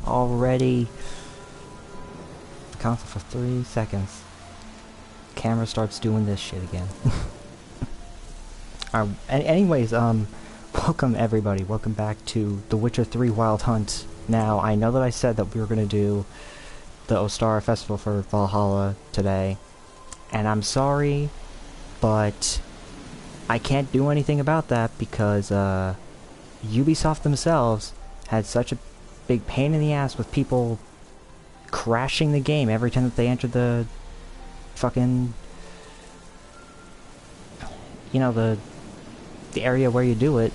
already. Console for 3 seconds. Camera starts doing this shit again. Anyways, welcome everybody. Welcome back to The Witcher 3 Wild Hunt. Now, I know that I said that we were gonna do the Ostara Festival for Valhalla today, and I'm sorry, but I can't do anything about that because Ubisoft themselves had such a big pain in the ass with people crashing the game every time that they entered the fucking, you know, the area where you do it,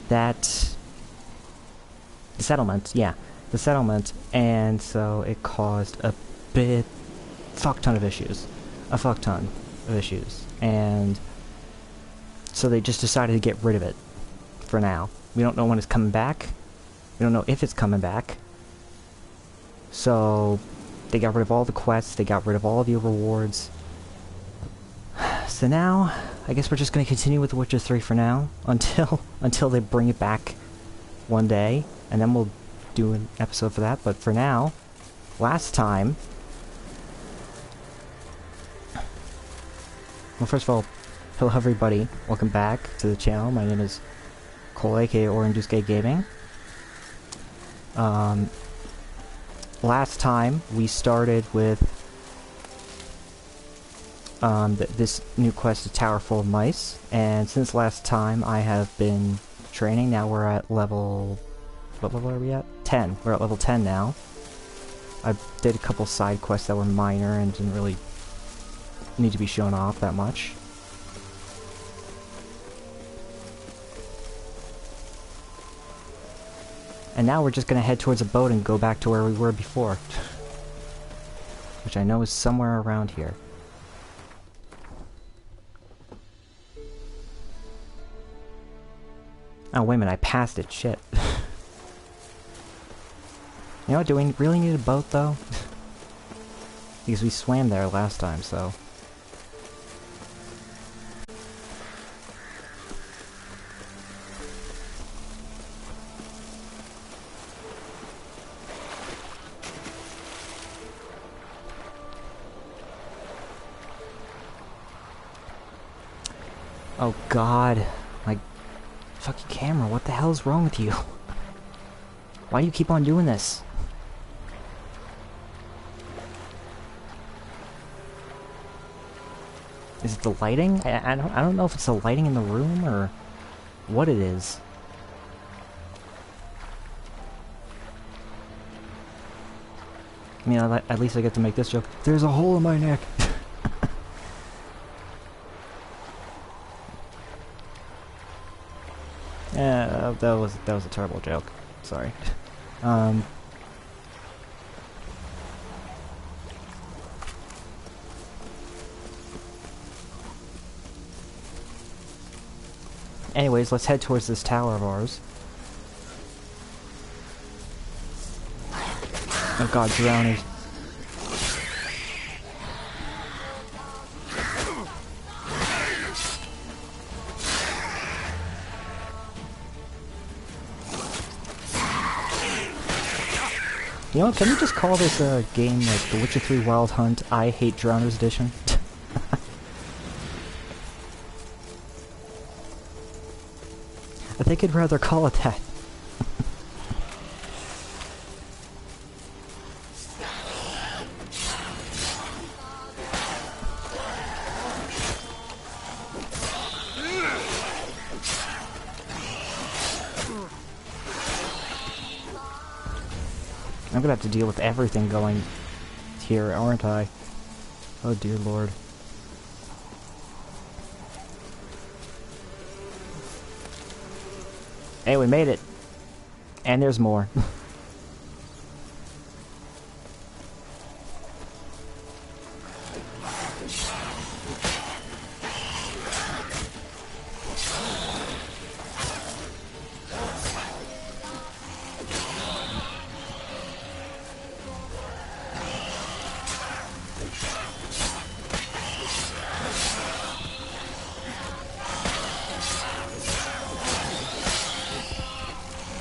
that the settlement, and so it caused a fuck ton of issues, and so they just decided to get rid of it for now. We don't know when it's coming back. We don't know if it's coming back. So they got rid of all the quests, they got rid of all the rewards. So now, I guess we're just going to continue with The Witcher 3 for now, until they bring it back one day, and then we'll do an episode for that. But for now, last time... Well, first of all, hello everybody, welcome back to the channel. My name is Cole, aka Orangesuke Gaming. Last time, we started with this new quest, A Tower Full of Mice, and since last time I have been training. Now we're at level... what level are we at? 10. We're at level 10 now. I did a couple side quests that were minor and didn't really need to be shown off that much. And now we're just gonna head towards a boat and go back to where we were before. Which I know is somewhere around here. Oh, wait a minute, I passed it, shit. You know what, do we really need a boat, though? Because we swam there last time, so... Oh god, my fucking camera, what the hell is wrong with you? Why do you keep on doing this? Is it the lighting? I don't know if it's the lighting in the room or what it is. I mean, at least I get to make this joke. There's a hole in my neck! Yeah, that was a terrible joke. Sorry. Anyways, let's head towards this tower of ours. Oh god, drowning. You know what, can we just call this game like The Witcher 3 Wild Hunt I Hate Drowners Edition? I think I'd rather call it that. I'm gonna have to deal with everything going here, aren't I? Oh dear lord. Hey, we made it! And there's more.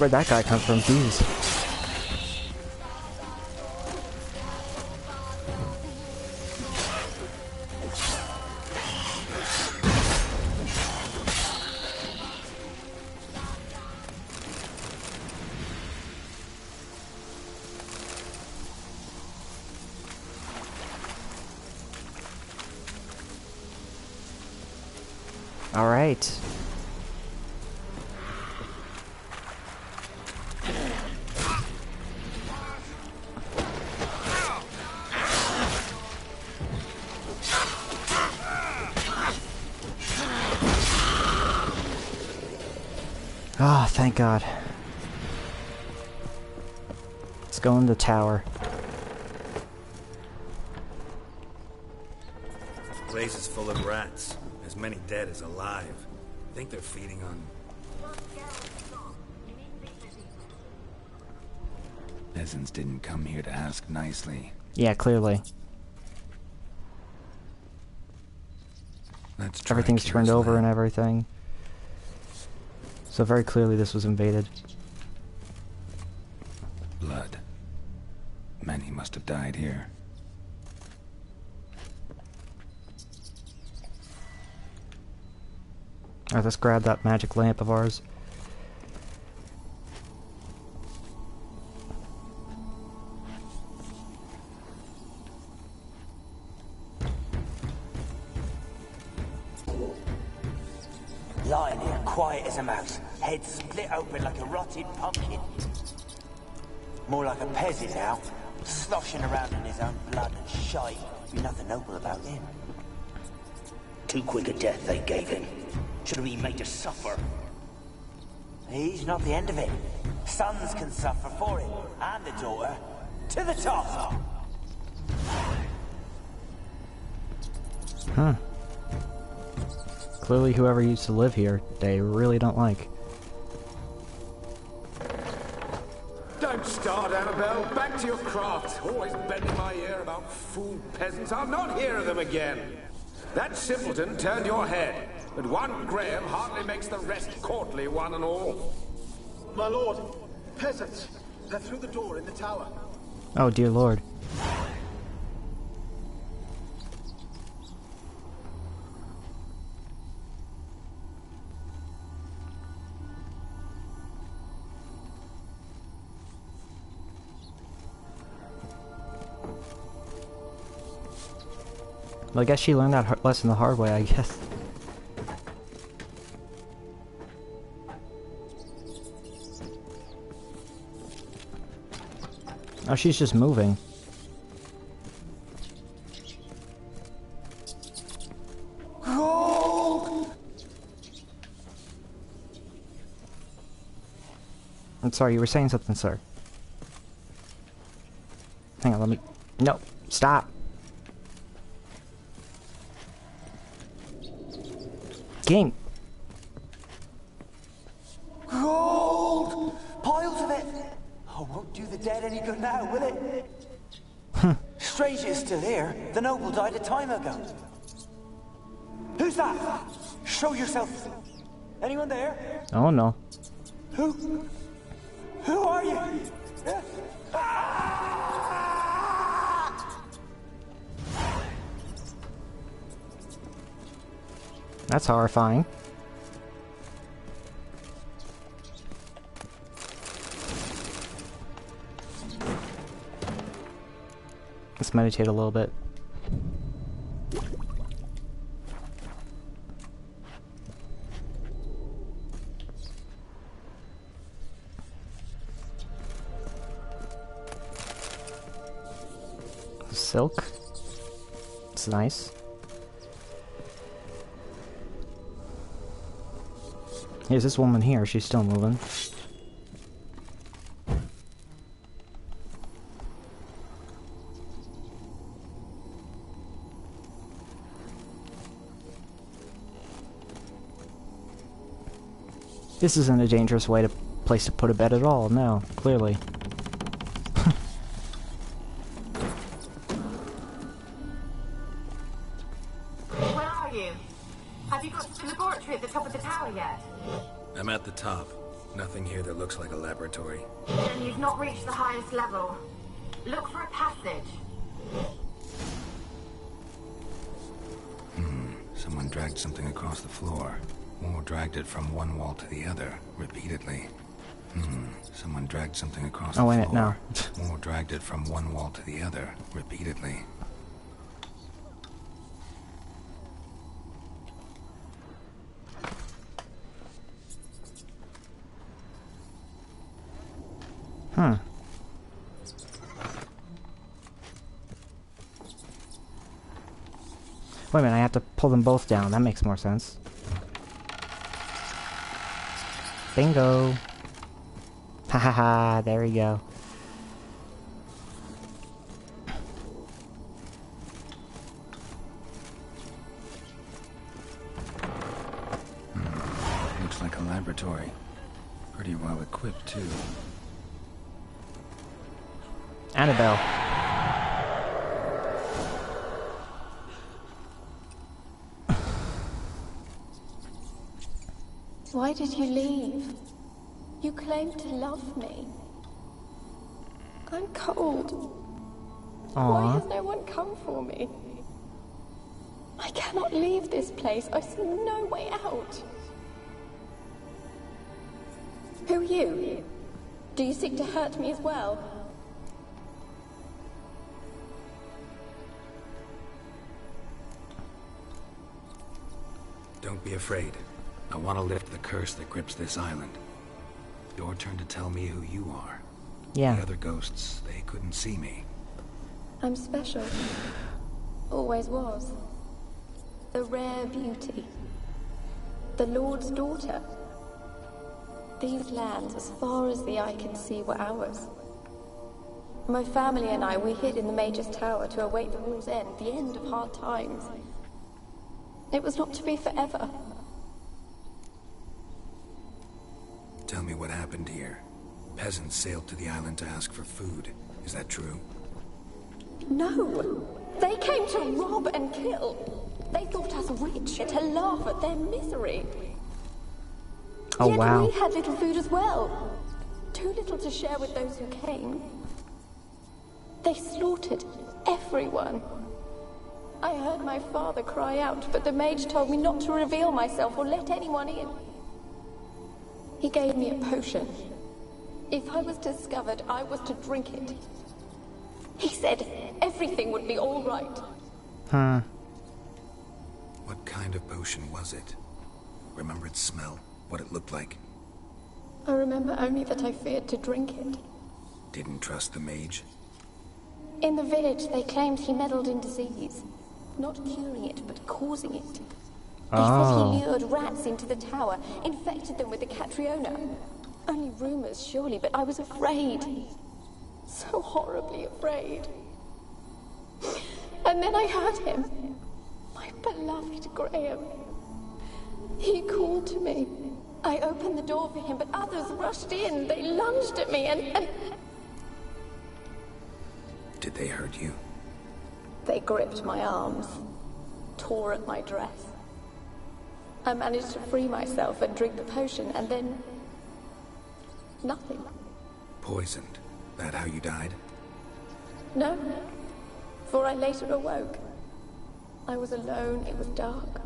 Where'd that guy come from? Jeez. All right. Ah, thank God. Let's go in the tower. The place is full of rats. As many dead as alive. I think they're feeding on... Peasants didn't come here to ask nicely. Yeah, clearly. Let's try Everything's turned Kira's over land. and everything. So very clearly this was invaded. Blood. Many must have died here. Alright, let's grab that magic lamp of ours. Lying here, quiet as a mouse, head split open like a rotted pumpkin. More like a peasant now, sloshing around in his own blood and shite. Be nothing noble about him. Too quick a death they gave him. Should have been made to suffer. He's not the end of it. Sons can suffer for it, and the daughter. To the top! Huh. Clearly whoever used to live here, they really don't like. Don't start, Annabelle. Back to your craft. Always bending my ear about fool peasants. I'll not hear of them again. That simpleton turned your head, but one Graham hardly makes the rest courtly, one and all. My lord, peasants. They're through the door in the tower. Oh dear lord. Well, I guess she learned that lesson the hard way, I guess. Oh, she's just moving. I'm sorry, you were saying something, sir. Hang on, let me... No, stop! Game! Gold! Piles of it! Oh, won't do the dead any good now, will it? Strange it's still here. The noble died a time ago. Who's that? Show yourself. Anyone there? Oh no. Who? Who are you? That's horrifying. Let's meditate a little bit. Silk. It's nice. Here's this woman here, she's still moving. This isn't a dangerous place to put a bed at all, no, clearly. Where are you? Have you got to the laboratory at the top of the tower yet? I'm at the top. Nothing here that looks like a lab. laboratory. Then you've not reached the highest level. Look for a passage. Someone dragged something across the floor. Or dragged it from one wall to the other, repeatedly. Someone dragged something across the Oh, wait, floor. no. Or dragged it from one wall to the other, repeatedly. Wait a minute, I have to pull them both down. That makes more sense. Bingo! Ha ha ha, there we go. Looks like a laboratory. Pretty well equipped, too. Annabelle. Why did you leave? You claimed to love me. I'm cold. Why has no one come for me? I cannot leave this place. I see no way out. Who are you? Do you seek to hurt me as well? Don't be afraid. I want to lift the curse that grips this island. Your turn to tell me who you are. Yeah. The other ghosts, they couldn't see me. I'm special. Always was. The rare beauty. The Lord's daughter. These lands, as far as the eye can see, were ours. My family and I, we hid in the Major's Tower to await the war's end, the end of hard times. It was not to be forever. Tell me what happened here. Peasants sailed to the island to ask for food. Is that true? No! They came to rob and kill. They thought us rich and to laugh at their misery. Oh, Yet wow. we had little food as well. Too little to share with those who came. They slaughtered everyone. I heard my father cry out, but the mage told me not to reveal myself or let anyone in. He gave me a potion. If I was discovered, I was to drink it. He said everything would be all right. What kind of potion was it? Remember its smell? What it looked like? I remember only that I feared to drink it. Didn't trust the mage? In the village, they claimed he meddled in disease. Not curing it, but causing it. They said he lured rats into the tower, infected them with the Catriona. Only rumors, surely, but I was afraid. So horribly afraid. And then I heard him. My beloved Graham. He called to me. I opened the door for him, but others rushed in. They lunged at me and... Did they hurt you? They gripped my arms, tore at my dress. I managed to free myself and drink the potion, and then... nothing. Poisoned? That how you died? No, for I later awoke. I was alone, it was dark.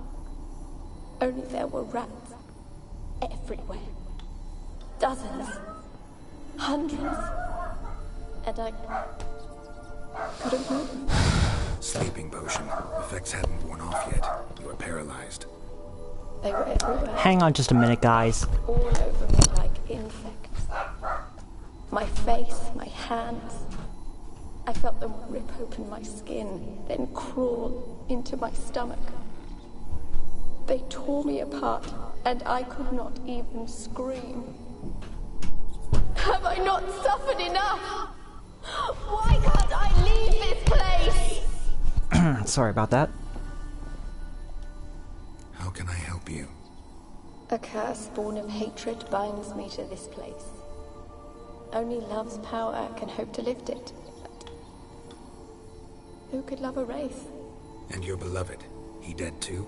Only there were rats. Everywhere. Dozens. Hundreds. And I couldn't move. Sleeping potion. Effects hadn't worn off yet. You were paralyzed. They were everywhere. Hang on just a minute, guys. All over me like insects. My face, my hands. I felt them rip open my skin, then crawl into my stomach. They tore me apart, and I could not even scream. Have I not suffered enough? Why can't I leave this place? Sorry about that. How can I help you? A curse born of hatred binds me to this place. Only love's power can hope to lift it. But who could love a race? And your beloved, he dead too?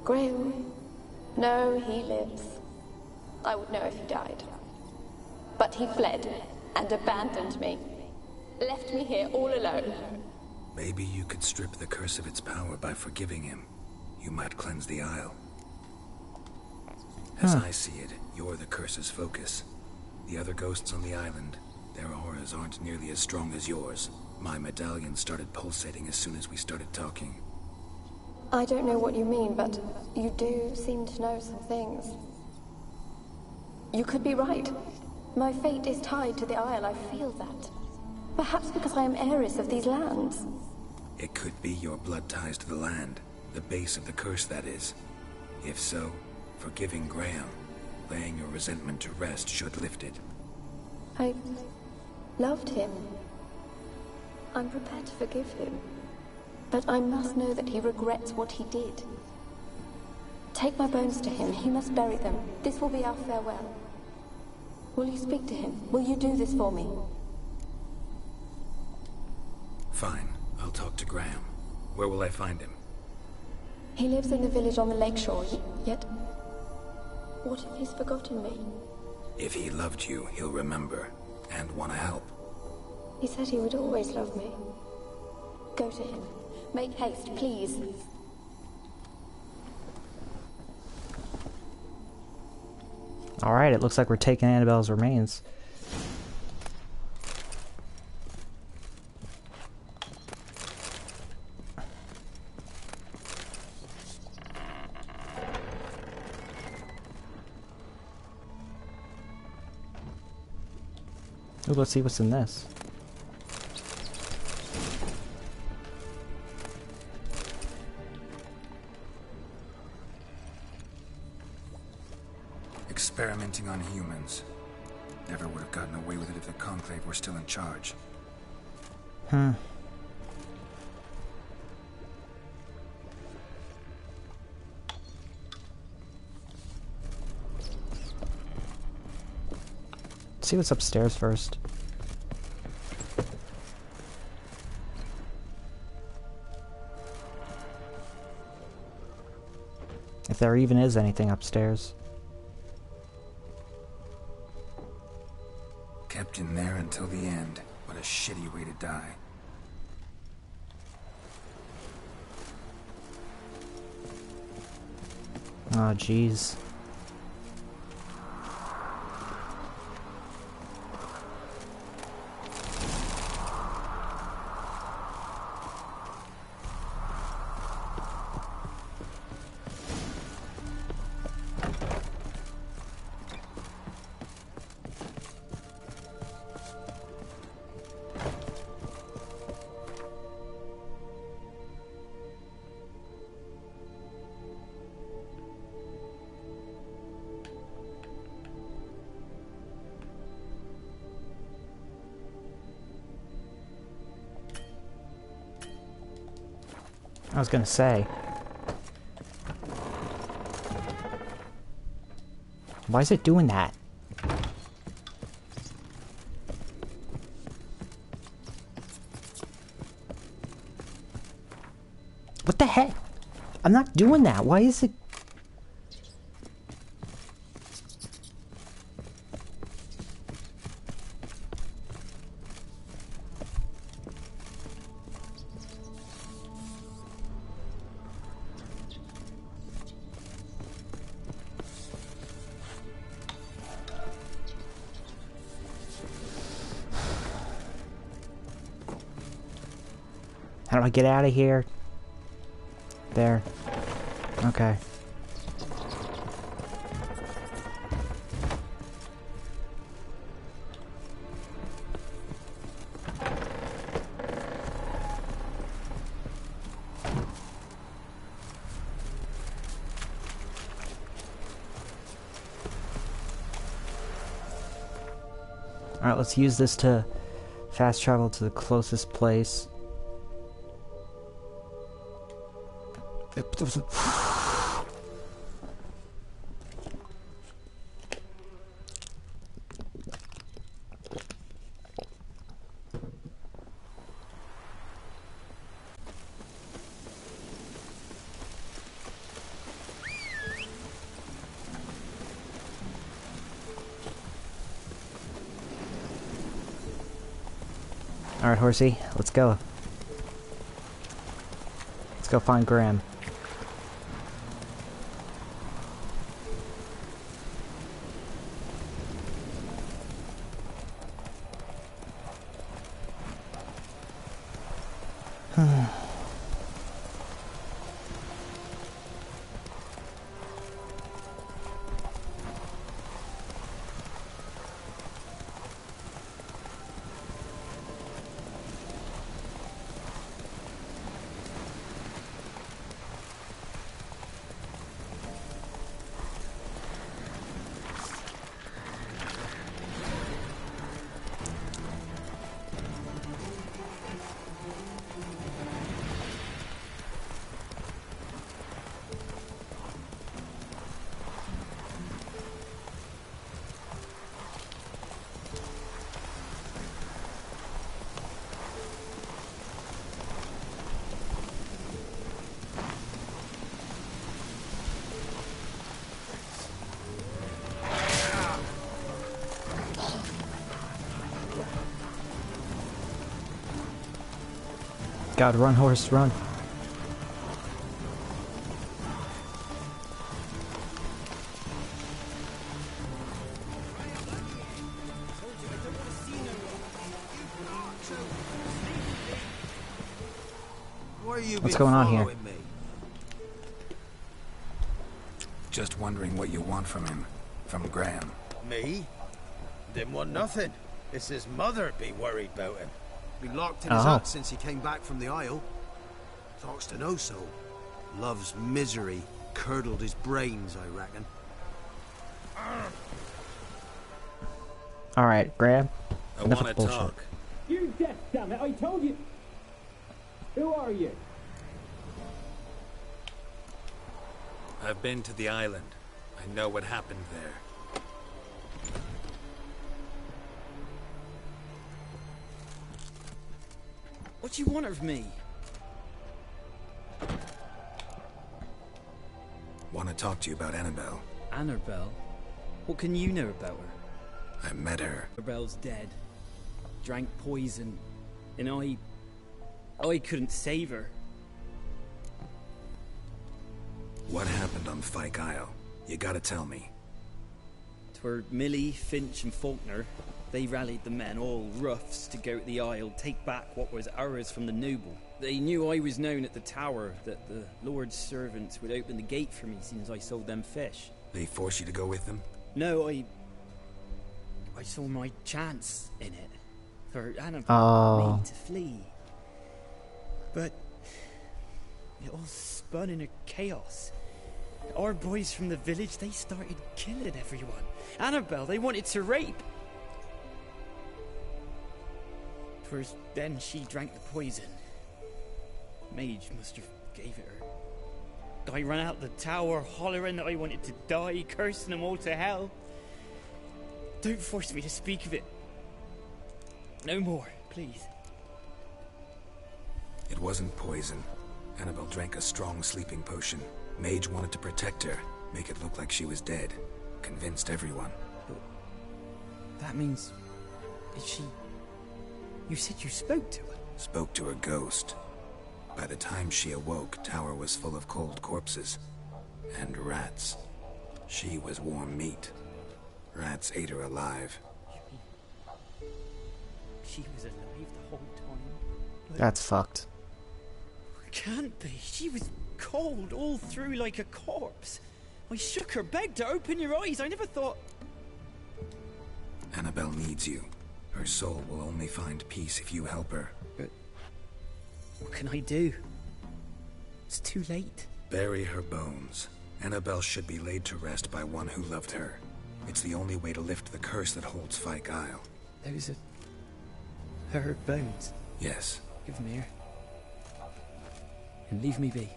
Graham? No, he lives. I would know if he died. But he fled and abandoned me. Left me here all alone. Maybe you could strip the curse of its power by forgiving him. You might cleanse the Isle. As I see it, you're the curse's focus. The other ghosts on the island, their auras aren't nearly as strong as yours. My medallion started pulsating as soon as we started talking. I don't know what you mean, but you do seem to know some things. You could be right. My fate is tied to the Isle, I feel that. Perhaps because I am heiress of these lands. It could be your blood ties to the land, the base of the curse, that is. If so, forgiving Graham, laying your resentment to rest should lift it. I loved him. I'm prepared to forgive him. But I must know that he regrets what he did. Take my bones to him. He must bury them. This will be our farewell. Will you speak to him? Will you do this for me? Fine. I'll talk to Graham. Where will I find him? He lives in the village on the lakeshore, yet... What if he's forgotten me? If he loved you, he'll remember, and want to help. He said he would always love me. Go to him. Make haste, please. Alright, it looks like we're taking Annabelle's remains. Ooh, let's see what's in this. Experimenting on humans. Never would have gotten away with it if the Conclave were still in charge. Let's see what's upstairs first. If there even is anything upstairs. Kept in there until the end. What a shitty way to die. Oh, jeez. I was gonna say. Why is it doing that? What the heck? I'm not doing that. Why is it... How do I get out of here? There. Okay. Alright, let's use this to fast travel to the closest place. Alright, horsey, let's go. Let's go find Graham. God, run, horse, run. What's going on here? Just wondering what you want from him. From Graham. Me? Didn't want nothing. It's his mother be worried about him. Been locked in his hut since he came back from the Isle. Talks to no soul. Love's misery curdled his brains, I reckon. Alright, Graham. I want to talk. You deaf, damn it! I told you. Who are you? I've been to the island. I know what happened there. What do you want of me? Want to talk to you about Annabelle. Annabelle? What can you know about her? I met her. Annabelle's dead. Drank poison. And I couldn't save her. What happened on Fyke Isle? You gotta tell me. 'Twere Millie, Finch and Faulkner. They rallied the men, all roughs, to go to the Isle, take back what was ours from the noble. They knew I was known at the tower, that the Lord's servants would open the gate for me since I sold them fish. They force you to go with them? No, I saw my chance in it. For Annabelle made to flee. But it all spun in a chaos. Our boys from the village, they started killing everyone. Annabelle, they wanted to rape. First, then she drank the poison. Mage must have gave it her. I ran out the tower, hollering that I wanted to die, cursing them all to hell. Don't force me to speak of it. No more, please. It wasn't poison. Annabelle drank a strong sleeping potion. Mage wanted to protect her, make it look like she was dead. Convinced everyone. But that means... Is she... You said you spoke to her? Spoke to a ghost. By the time she awoke, tower was full of cold corpses. And rats. She was warm meat. Rats ate her alive. You mean... She was alive the whole time? But That's fucked. Can't be. She was cold all through like a corpse. I shook her, begged her, open your eyes. I never thought... Annabelle needs you. Her soul will only find peace if you help her. But what can I do? It's too late. Bury her bones. Annabelle should be laid to rest by one who loved her. It's the only way to lift the curse that holds Fyke Isle. Those are... her bones. Yes. Give them here. And leave me be.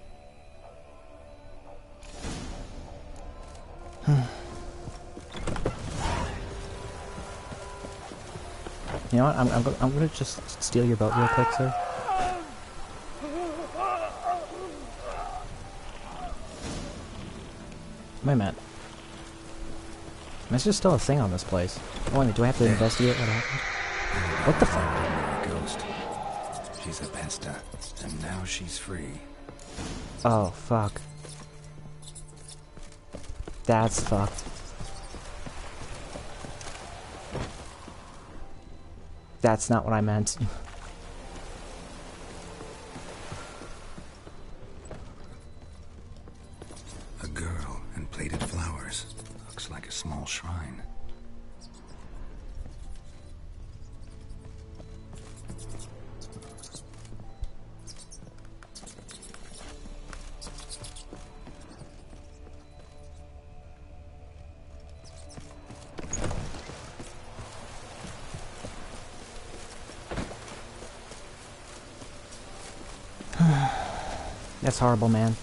You know what? I'm gonna just steal your boat real quick, sir. Wait a minute. There's just still a thing on this place. Oh, wait a minute, do I have to investigate what happened? What the fuck? Ghost. she's a pesta, and now she's free. Oh, fuck. That's fucked. That's not what I meant. A girl and plated flowers. Looks like a small shrine. That's horrible, man.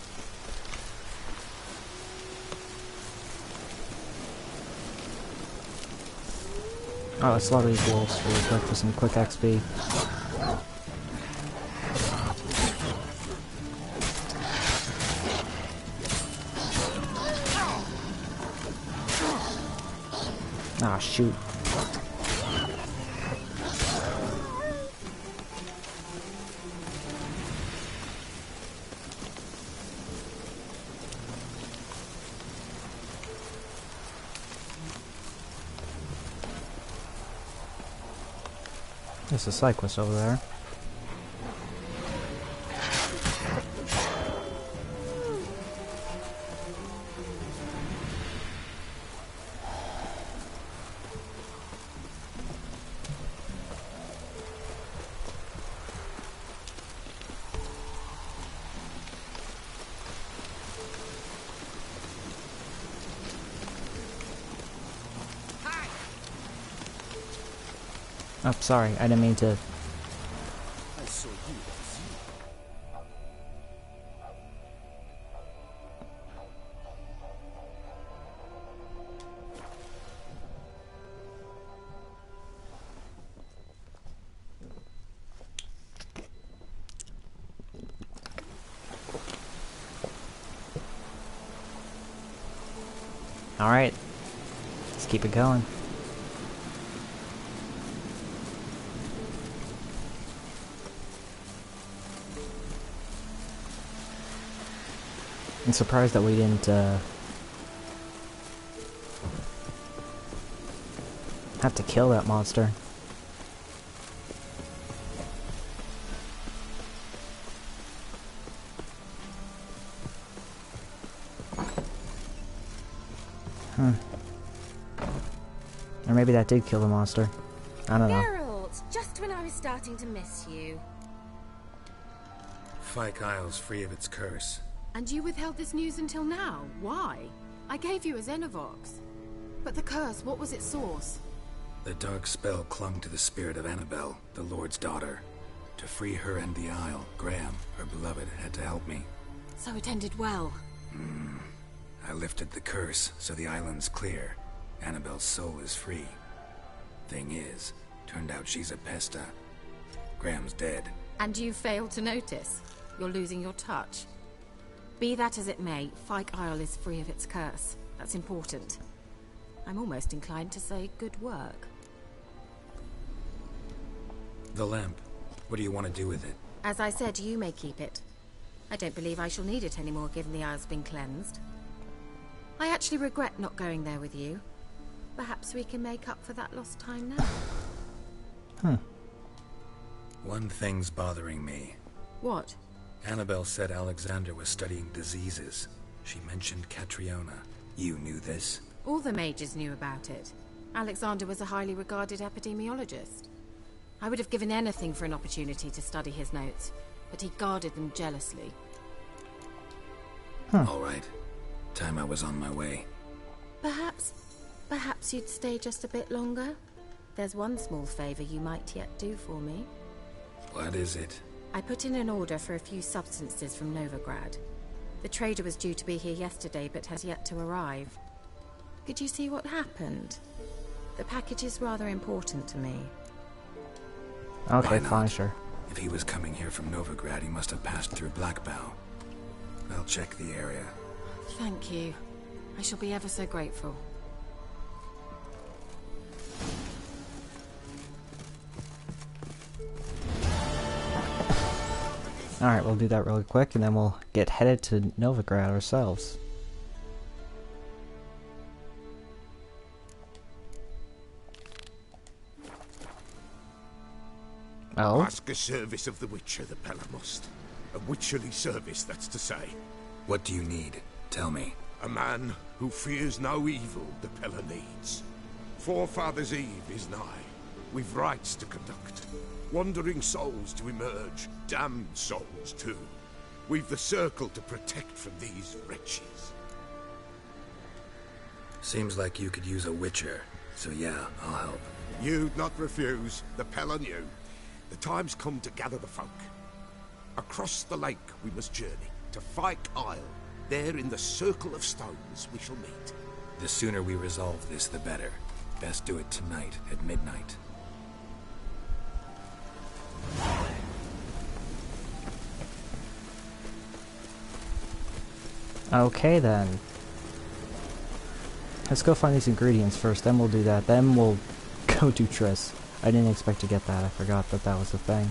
Oh, let's slaughter these wolves really quick for some quick XP. Ah, shoot. There's a cyclist over there. Oh, sorry, I didn't mean to. I saw you. Alright. Let's keep it going. I'm surprised that we didn't have to kill that monster. Or maybe that did kill the monster. I don't know. Geralt, just when I was starting to miss you. Fyke Isle's free of its curse. And you withheld this news until now? Why? I gave you a Xenovox. But the curse, what was its source? The dark spell clung to the spirit of Annabelle, the Lord's daughter. To free her and the Isle, Graham, her beloved, had to help me. So it ended well. I lifted the curse, so the island's clear. Annabelle's soul is free. Thing is, turned out she's a pesta. Graham's dead. And you failed to notice? You're losing your touch. Be that as it may, Fyke Isle is free of its curse. That's important. I'm almost inclined to say good work. The lamp. What do you want to do with it? As I said, you may keep it. I don't believe I shall need it anymore, given the Isle's been cleansed. I actually regret not going there with you. Perhaps we can make up for that lost time now. One thing's bothering me. What? Annabelle said Alexander was studying diseases. She mentioned Catriona. You knew this? All the mages knew about it. Alexander was a highly regarded epidemiologist. I would have given anything for an opportunity to study his notes, but he guarded them jealously. All right. Time I was on my way. Perhaps you'd stay just a bit longer? There's one small favor you might yet do for me. What is it? I put in an order for a few substances from Novigrad. The trader was due to be here yesterday, but has yet to arrive. Could you see what happened? The package is rather important to me. Okay, fine, sure. If he was coming here from Novigrad, he must have passed through Blackbow. I'll check the area. Thank you. I shall be ever so grateful. Alright, we'll do that really quick, and then we'll get headed to Novigrad ourselves. Oh? Ask a service of the Witcher, the Pella must. A witcherly service, that's to say. What do you need? Tell me. A man who fears no evil the Pella needs. Forefathers' Eve is nigh. We've rites to conduct. Wandering souls to emerge. Damned souls, too. We've the circle to protect from these wretches. Seems like you could use a witcher. So yeah, I'll help. You'd not refuse. The Pella knew. The time's come to gather the folk. Across the lake we must journey. To Fyke Isle. There in the circle of stones we shall meet. The sooner we resolve this, the better. Best do it tonight, at midnight. Okay then. Let's go find these ingredients first, then we'll do that. Then we'll go do Triss. I didn't expect to get that. I forgot that that was a thing.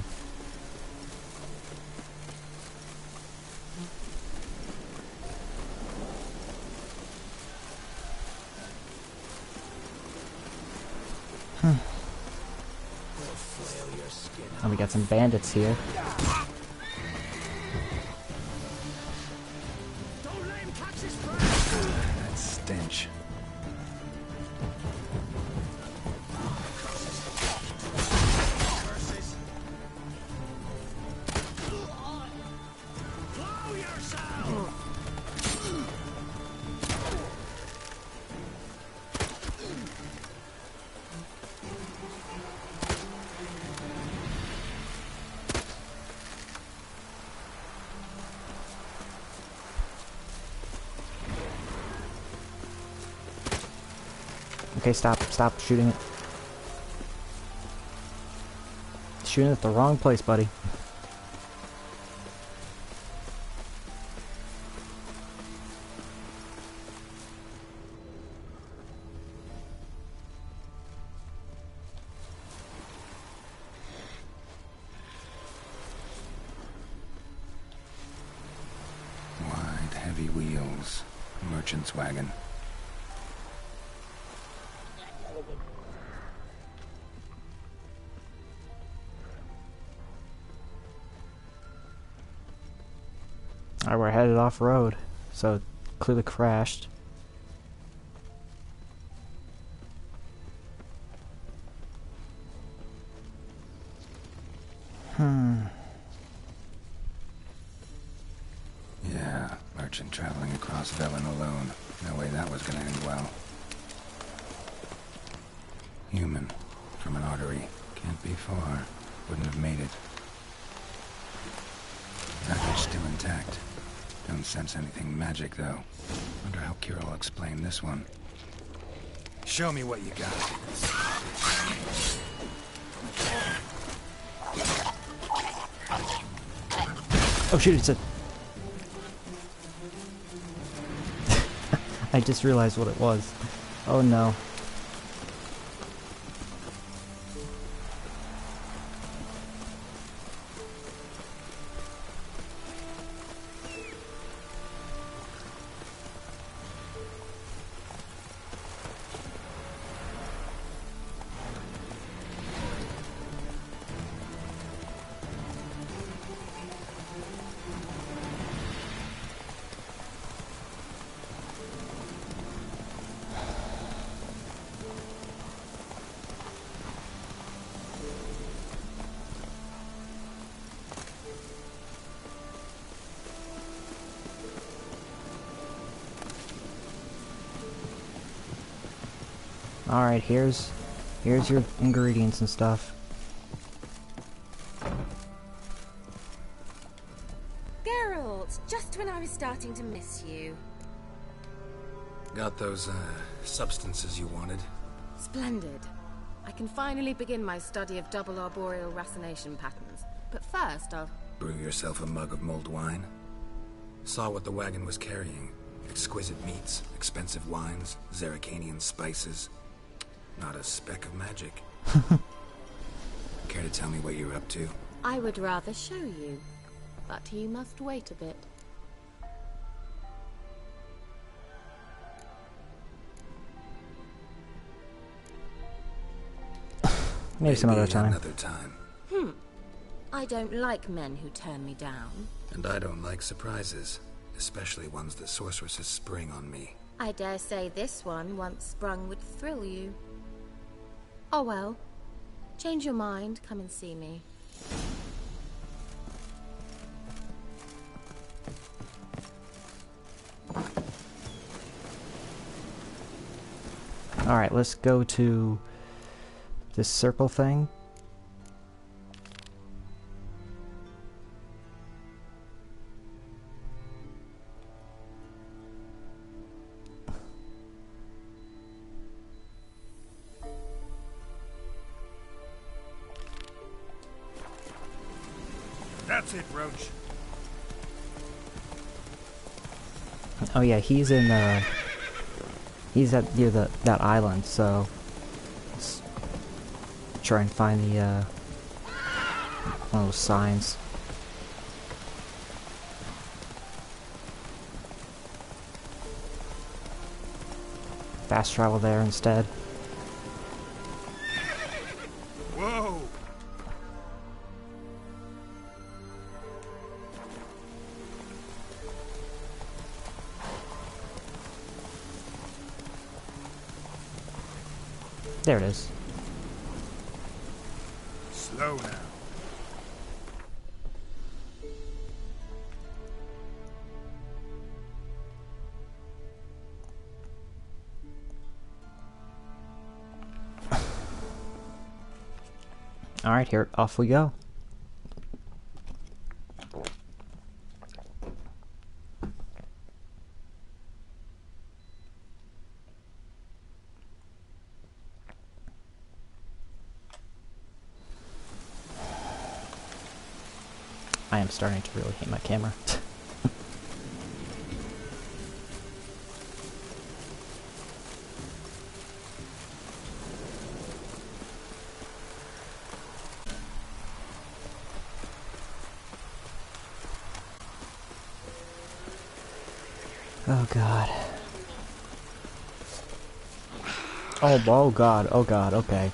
Oh, we got some bandits here. That stench. Okay, stop shooting it. Shooting at the wrong place, buddy. Wide, heavy wheels. Merchant's wagon. Alright, we're headed off-road, so it clearly crashed. Yeah, merchant traveling across Velen alone. No way that was gonna end well. Human, from an artery. Can't be far. Wouldn't have made it. Package still intact. Don't sense anything magic, though. Wonder how Kira will explain this one. Show me what you got. Oh shoot, it's a... I just realized what it was. Oh no. Alright, here's your ingredients and stuff. Geralt, just when I was starting to miss you. Got those, substances you wanted? Splendid. I can finally begin my study of double arboreal racination patterns. But first, I'll... Brew yourself a mug of mulled wine? Saw what the wagon was carrying. Exquisite meats, expensive wines, Zerrikanian spices. Not a speck of magic. Care to tell me what you're up to? I would rather show you. but you must wait a bit. Maybe some other time. Another time. I don't like men who turn me down. And I don't like surprises, especially ones that sorceresses spring on me. I dare say this one, once sprung, would thrill you. Oh well. Change your mind, come and see me. Alright, let's go to this circle thing. That's it, Roach. Oh yeah, he's in he's at near that island, so let's try and find the one of those signs. Fast travel there instead. Whoa! There it is. Slow now. Alright, here, off we go. I am starting to really hate my camera. Oh god. Oh god, oh god, okay.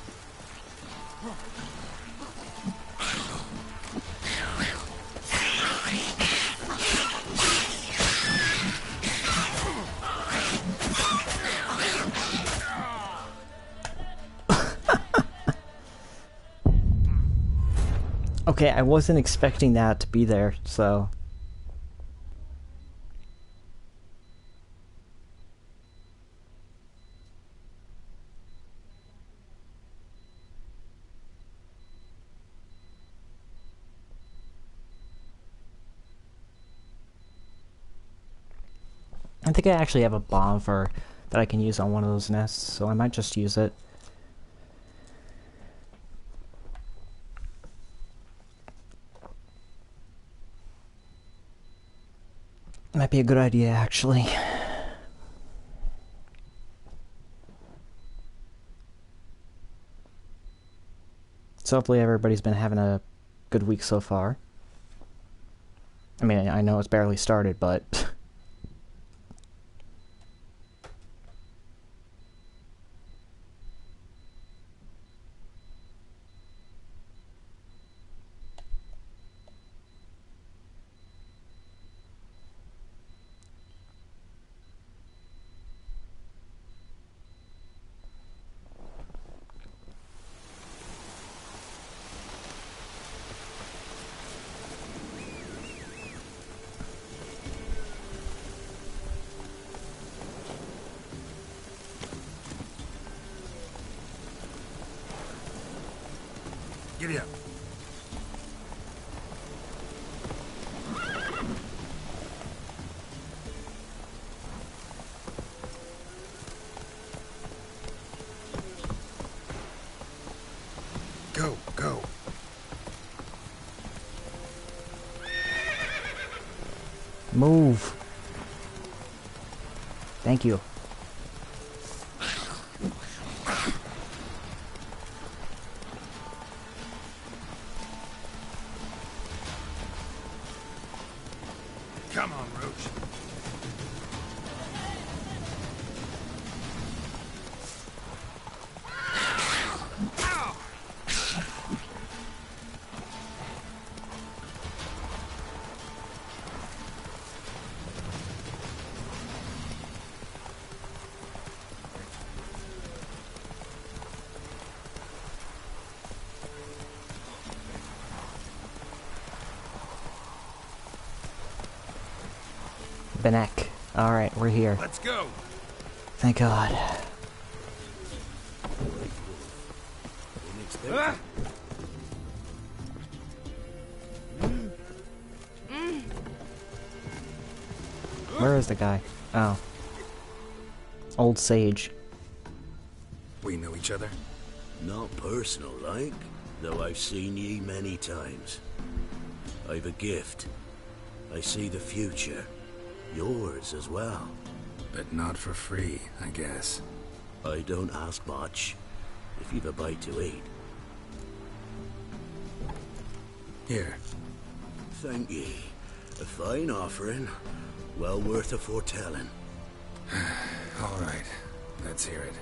Okay, I wasn't expecting that to be there, so... I think I actually have a bomb that I can use on one of those nests, so I might just use it. Might be a good idea, actually. So hopefully everybody's been having a good week so far. I mean, I know it's barely started, but... Giddy up. Go, go. Move. Thank you. Benek. Alright, we're here. Let's go. Thank God. Ah! Where is the guy? Oh. Old Sage. We know each other? Not personal, like, though I've seen ye many times. I've a gift. I see the future. Yours as well. But not for free, I guess. I don't ask much, if you've a bite to eat. Here. Thank ye. A fine offering. Well worth a foretelling. All right. Let's hear it.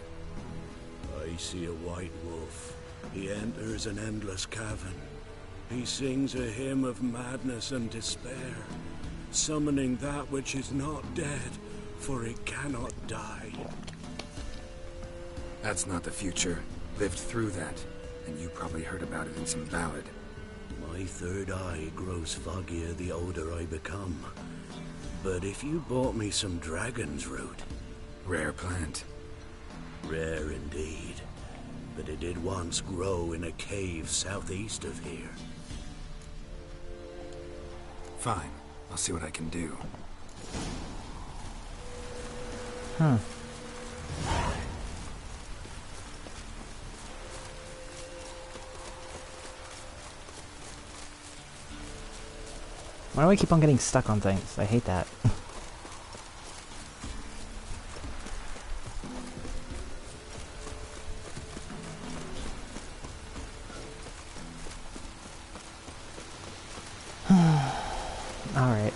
I see a white wolf. He enters an endless cavern. He sings a hymn of madness and despair, summoning that which is not dead, for it cannot die. That's not the future. Lived through that, and you probably heard about it in some ballad. My third eye grows foggier the older I become. But if you bought me some dragon's root... Rare plant. Rare indeed. But it did once grow in a cave southeast of here. Fine. I'll see what I can do. Huh. Why do I keep on getting stuck on things? I hate that. Alright.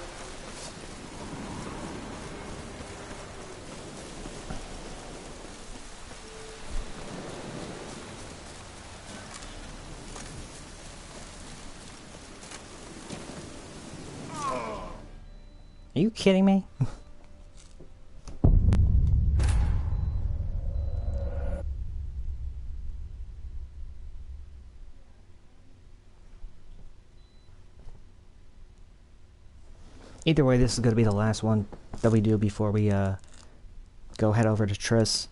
Are you kidding me? Either way, this is going to be the last one that we do before we go head over to Triss.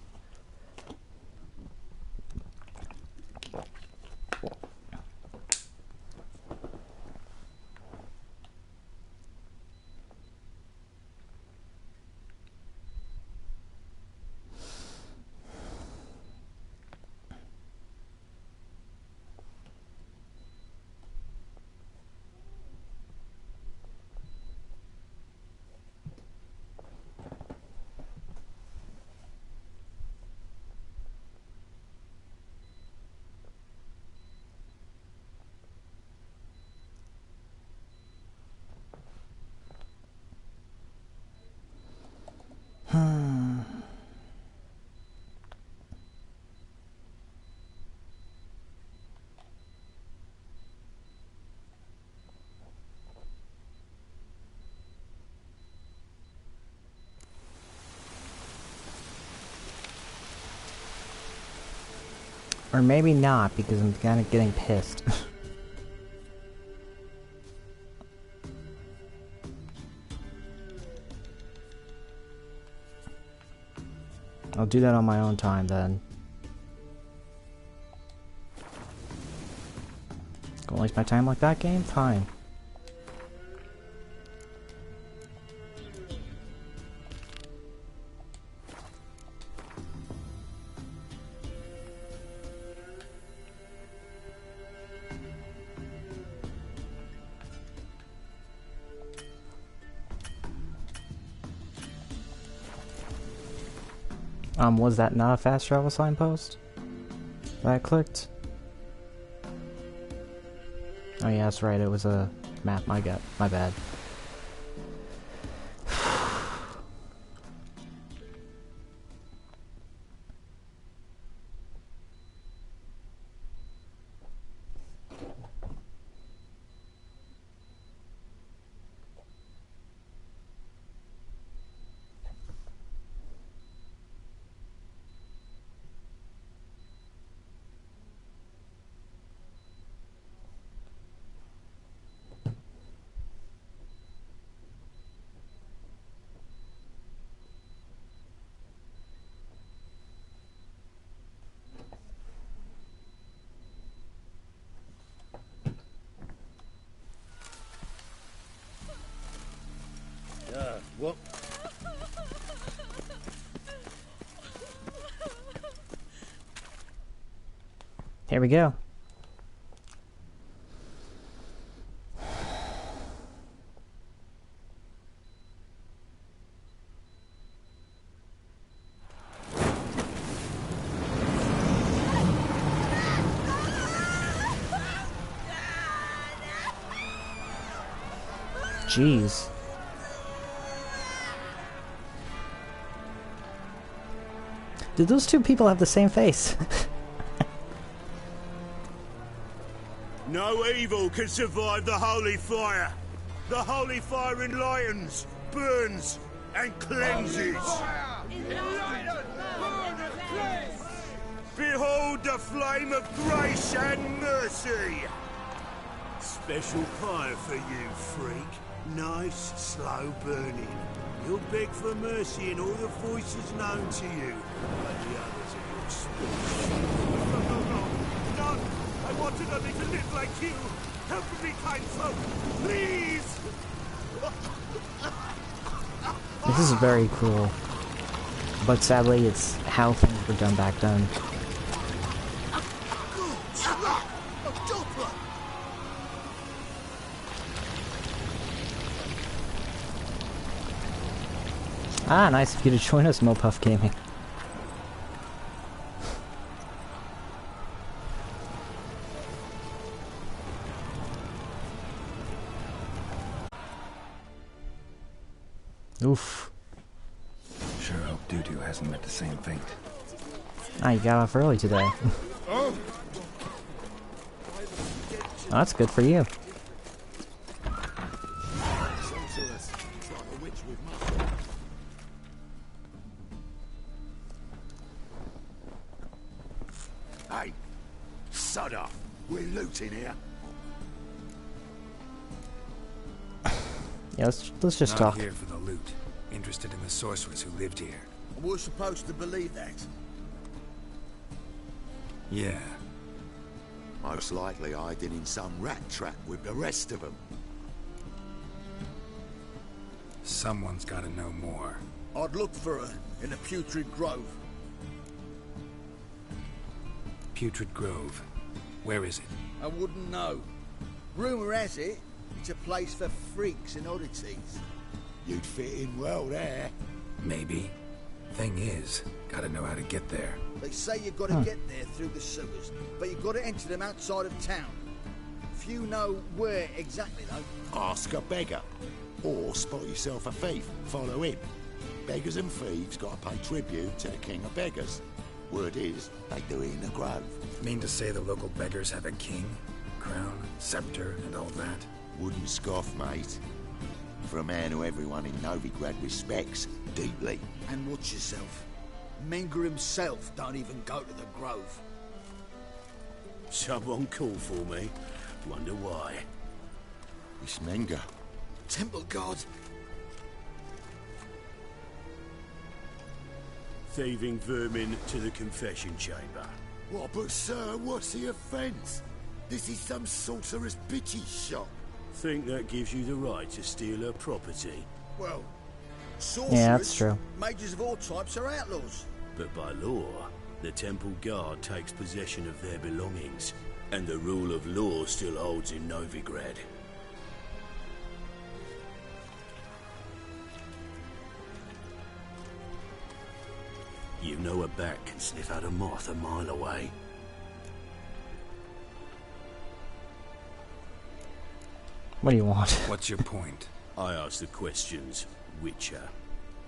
Or maybe not, because I'm kind of getting pissed. I'll do that on my own time then. Gonna waste my time like that game? Fine. Was that not a fast travel signpost that I clicked? Oh yeah, that's right, it was a map, my bad. There we go. Jeez. Did those two people have the same face? No evil can survive the holy fire. The holy fire enlightens, burns, and cleanses. Behold the flame of grace and mercy. Special fire for you, freak. Nice, slow burning. You'll beg for mercy in all the voices known to you, like the others of your species. No! I wanted only to live like you. Help me, kind folk, please! This is very cruel. But sadly, it's how things were done back then. Ah, nice of you to join us, Mopuff Gaming. Oof. Sure hope Doo-Doo hasn't met the same fate. Ah, you got off early today. Oh, that's good for you. Hey, sod off. We're looting here. Yeah, let's just talk. Not here for the loot. Interested in the sorceress who lived here. We're supposed to believe that. Yeah. Most likely hiding in some rat trap with the rest of them. Someone's got to know more. I'd look for her in the Putrid Grove. Putrid Grove. Where is it? I wouldn't know. Rumor has it, it's a place for freaks and oddities. You'd fit in well there. Maybe. Thing is, gotta know how to get there. They say you've got to get there through the sewers, but you've got to enter them outside of town. Few know where exactly, though. Ask a beggar. Or spot yourself a thief. Follow him. Beggars and thieves got to pay tribute to the king of beggars. Word is, they do it in the grove. Mean to say the local beggars have a king, crown, scepter, and all that? Wouldn't scoff, mate. For a man who everyone in Novigrad respects deeply. And watch yourself. Menger himself don't even go to the grove. Someone call for me. Wonder why. It's Menger. Temple guard. Thieving vermin to the confession chamber. What, but sir, what's the offence? This is some sorcerer's bitchy shop. Think that gives you the right to steal her property? Well, sorcerers, yeah, that's true. Mages of all types are outlaws. But by law, the temple guard takes possession of their belongings, and the rule of law still holds in Novigrad. You know a bat can sniff out a moth a mile away. What do you want? What's your point? I ask the questions, Witcher.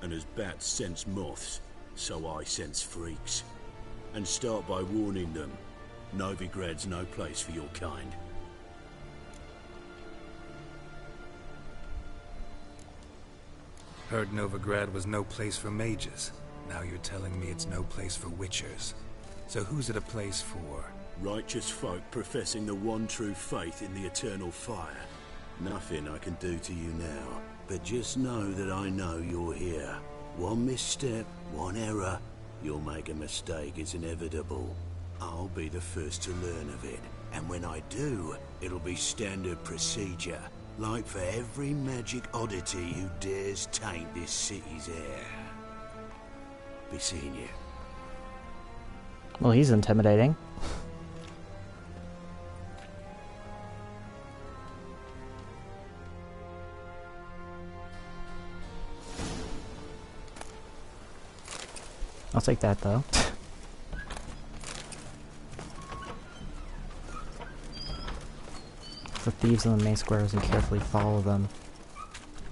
And as bats sense moths, so I sense freaks. And start by warning them, Novigrad's no place for your kind. Heard Novigrad was no place for mages. Now you're telling me it's no place for witchers. So who's it a place for? Righteous folk professing the one true faith in the eternal fire. Nothing I can do to you now, but just know that I know you're here. One misstep, one error, you'll make a mistake, it's inevitable. I'll be the first to learn of it, and when I do, it'll be standard procedure, like for every magic oddity who dares taint this city's air. Be seeing you. Well, he's intimidating. I'll take that though. For thieves in the main squares and carefully follow them.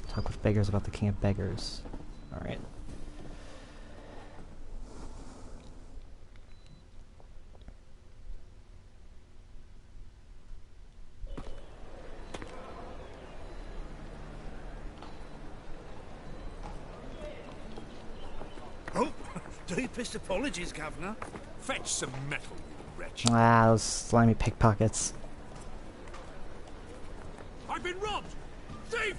Talk with beggars about the king of beggars. Alright. Oh, deepest apologies, Governor. Fetch some metal, you wretch. Ah, those slimy pickpockets. I've been robbed! Thief!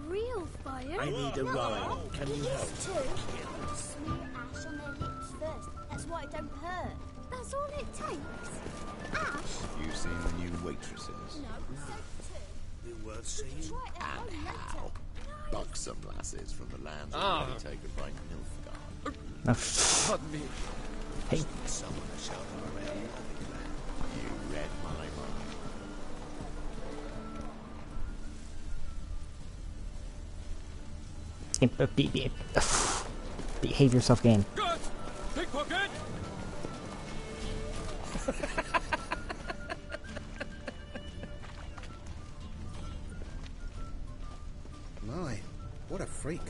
Real fire? I need a ride. Can you help? Smear ash on their lips first. That's why it don't hurt. That's all it takes. Ash? You seen the new waitresses? No, soap too. Be worth seeing. Try it at home later. Buxom lasses from the lands Ah. already taken by Nilfgaard. Pardon me. Hey. Someone has showed them around Novigrad. You read my mind. Behave yourself, game. Good! Pickpocket! My, what a freak.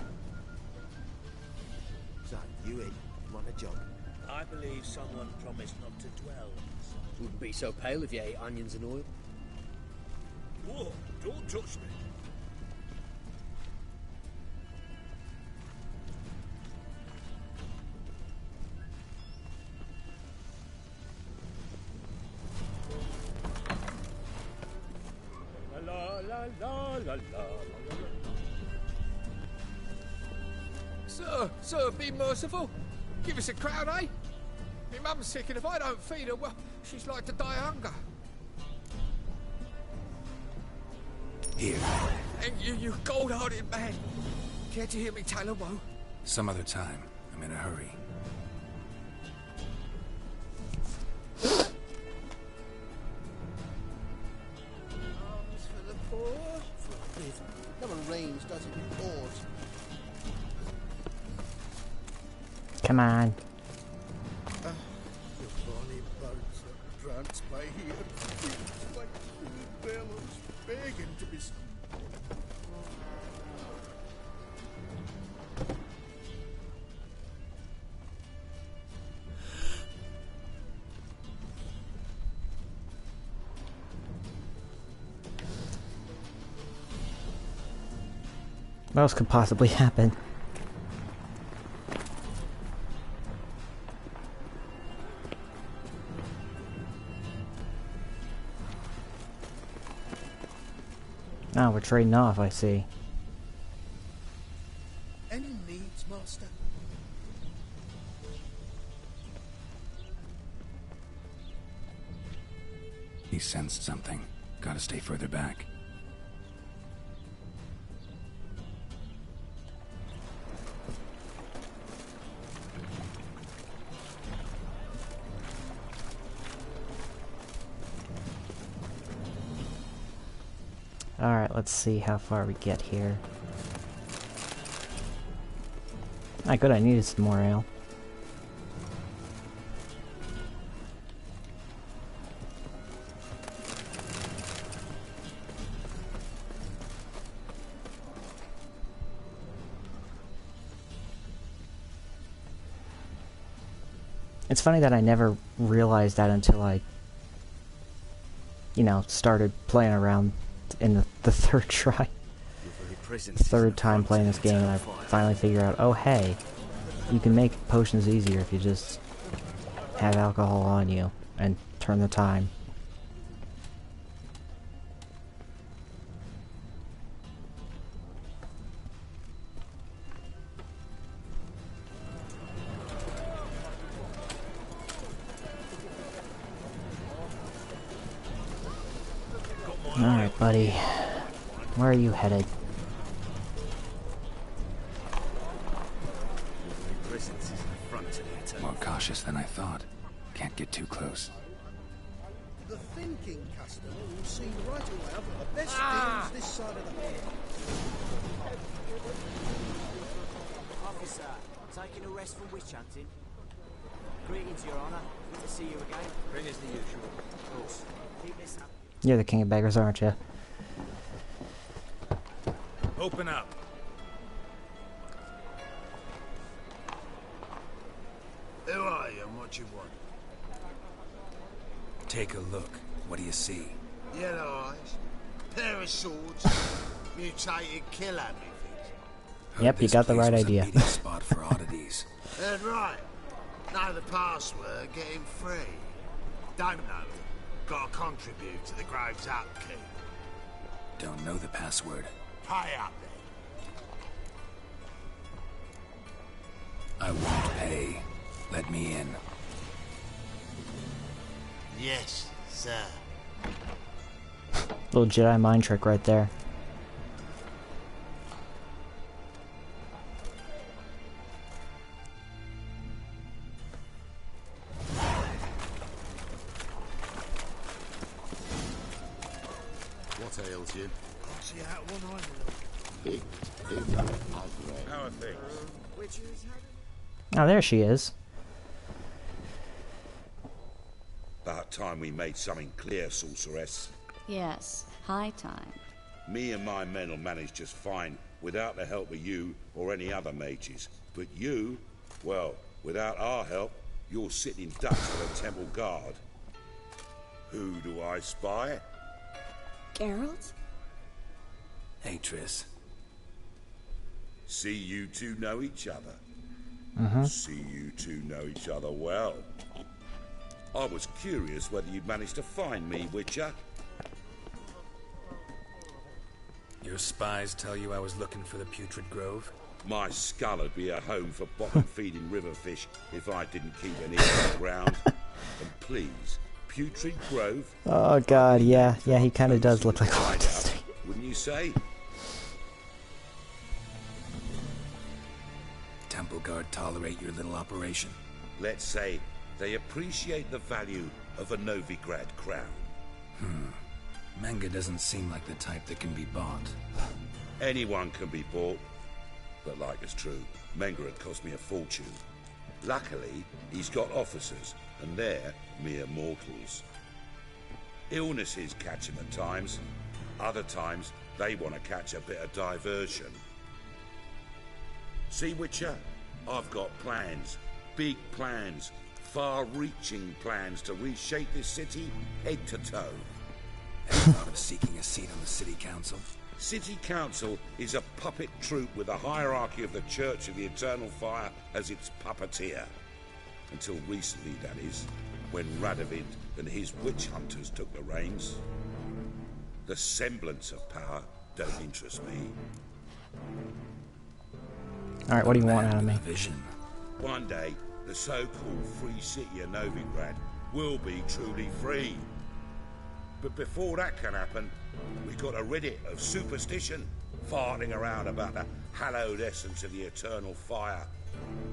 So, you in? Want a job? I believe someone promised not to dwell. Wouldn't be so pale if you ate onions and oil. Whoa, don't touch me. La la la la la. Sir, be merciful. Give us a crown, eh? My mum's sick, and if I don't feed her, well, she's like to die of hunger. Here. And you gold-hearted man. Care to hear me tell a woe? Some other time. I'm in a hurry. Arms for the poor. Never rains, does it? It pours. Come on. The bonny birds that prance by here, feet like two bellows, begging to be. What else could possibly happen? Oh, we're trading off, I see. Any needs, master? He sensed something. Gotta stay further back. Alright, let's see how far we get here. Ah, good, I needed some more ale. It's funny that I never realized that until I, started playing around in the third try. Third time playing this game, and I finally figured out, oh hey, you can make potions easier if you just have alcohol on you and turn the time. Alright, buddy. Where are you headed? More cautious than I thought. Can't get too close. The thinking customer will see right away I've got the best deals this side of the head. Officer, taking a rest from witch hunting. Greetings, Your Honor. Good to see you again. Bring us the usual. Of course. Keep this up. You're the king of beggars, aren't you? Open up. Who are you and what you want? Take a look. What do you see? Yellow eyes, pair of swords, mutated kill things. Yep, you got the right idea. Meeting spot for oddities. Heard right. Know the password, get him free. Don't know it. Gotta contribute to the Grove's upkeep. Don't know the password. Pay up then. I won't pay. Let me in. Yes, sir. Little Jedi mind trick right there. What ails you? See out one eye, How are things? Oh, there she is. About time we made something clear, sorceress. Yes, high time. Me and my men will manage just fine without the help of you or any other mages. But you, well, without our help, you're sitting ducks for the temple guard. Who do I spy? Geralt? Hey, Triss. See you two know each other. See you two know each other well. I was curious whether you'd managed to find me, Witcher. Your spies tell you I was looking for the Putrid Grove? My skull would be a home for bottom-feeding river fish if I didn't keep an ear on the ground. And please, Putrid Grove... Oh god, yeah. Yeah, he kind of does look like one. Wouldn't you say? Temple Guard tolerate your little operation? Let's say they appreciate the value of a Novigrad crown. Menga doesn't seem like the type that can be bought. Anyone can be bought. But like it's true, Menga had cost me a fortune. Luckily, he's got officers, and they're mere mortals. Illnesses catch him at times. Other times, they want to catch a bit of diversion. See, Witcher? I've got plans. Big plans. Far-reaching plans to reshape this city head to toe. Have you thought of seeking a seat on the City Council? City Council is a puppet troupe with the hierarchy of the Church of the Eternal Fire as its puppeteer. Until recently, that is, when Radovid and his witch hunters took the reins. The semblance of power don't interest me. Alright, what do you want out of me? Vision. One day, the so-called free city of Novigrad will be truly free. But before that can happen, we've got to rid it of superstition, farting around about the hallowed essence of the eternal fire.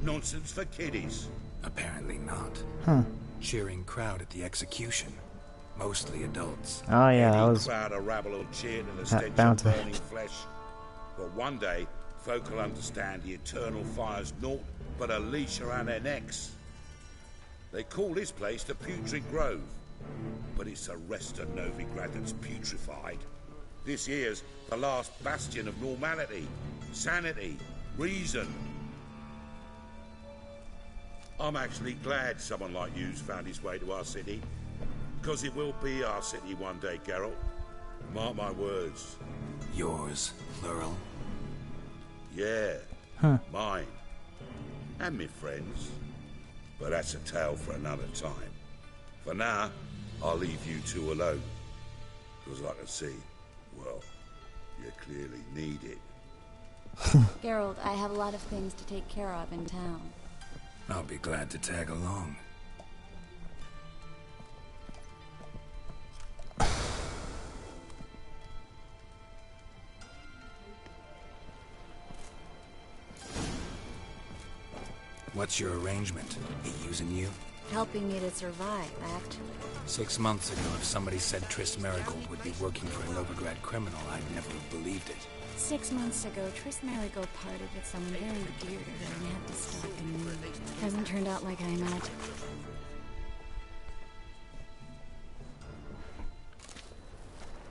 Nonsense for kiddies. Apparently not. Cheering crowd at the execution. Mostly adults. Oh yeah, that was... crowd of rabble will cheer to the stench of burning flesh. But one day, folk will understand the eternal fire's naught but a leash around their necks. They call this place the Putrid Grove. But it's the rest of Novigrad that's putrefied. This here's the last bastion of normality, sanity, reason. I'm actually glad someone like you's found his way to our city. Because it will be our city one day, Geralt. Mark my words. Yours, plural? Yeah, mine. And me friends. But that's a tale for another time. For now, I'll leave you two alone. Because I can see, well, you clearly need it. Geralt, I have a lot of things to take care of in town. I'll be glad to tag along. What's your arrangement? He using you? Helping me to survive, actually. 6 months ago, if somebody said Triss Merigold would be working for a Novigrad criminal, I'd never have believed it. 6 months ago, Triss Merigold parted with someone very dear to her and had to stop and leave. Hasn't turned out like I imagined.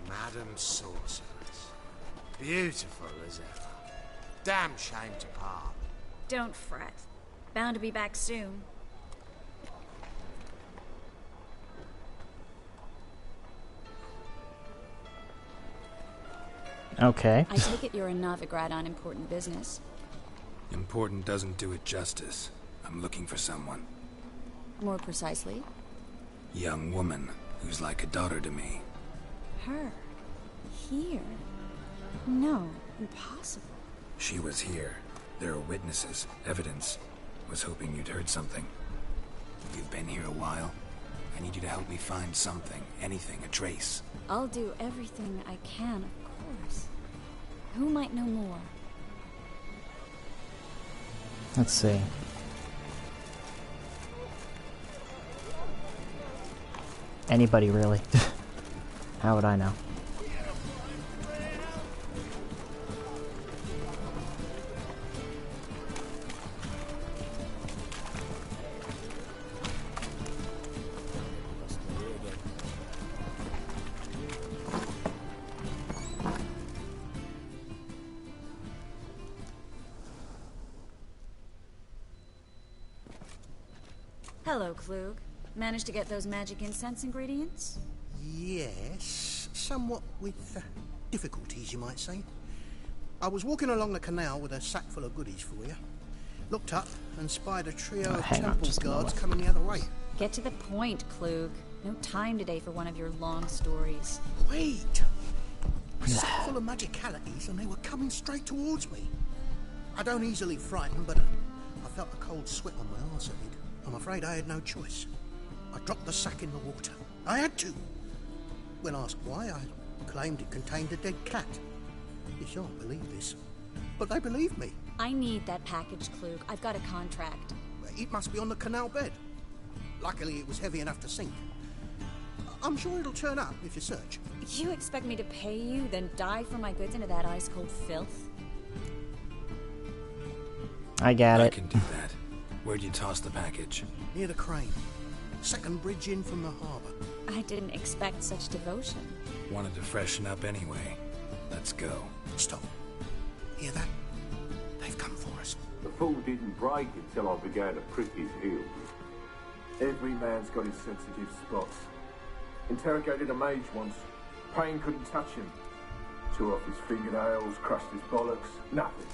Madam Sorceress. Beautiful as ever. Damn shame to part. Don't fret. Bound to be back soon. Okay. I take it you're in Novigrad on important business. Important doesn't do it justice. I'm looking for someone. More precisely? Young woman who's like a daughter to me. Her? Here? No, impossible. She was here. There are witnesses, evidence. Was hoping you'd heard something. You've been here a while. I need you to help me find something, anything, a trace. I'll do everything I can, of course. Who might know more? Let's see. Anybody, really. How would I know? Hello, Klug. Managed to get those magic incense ingredients? Yes, somewhat with difficulties, you might say. I was walking along the canal with a sack full of goodies for you. Looked up and spied a trio of temple guards coming the other way. Get to the point, Klug. No time today for one of your long stories. Wait! A sack full of magicalities and they were coming straight towards me. I don't easily frighten, but I felt a cold sweat on my arse a bit. I'm afraid I had no choice. I dropped the sack in the water. I had to. When asked why, I claimed it contained a dead cat. You shan't believe this, but they believed me. I need that package, Klug. I've got a contract. It must be on the canal bed. Luckily, it was heavy enough to sink. I'm sure it'll turn up if you search. You expect me to pay you, then dive for my goods into that ice-cold filth? I got it. I can do that. Where'd you toss the package? Near the crane. Second bridge in from the harbour. I didn't expect such devotion. Wanted to freshen up anyway. Let's go. Stop. Hear that? They've come for us. The fall didn't break until I began to prick his heels. Every man's got his sensitive spots. Interrogated a mage once. Pain couldn't touch him. Tore off his fingernails, crushed his bollocks. Nothing.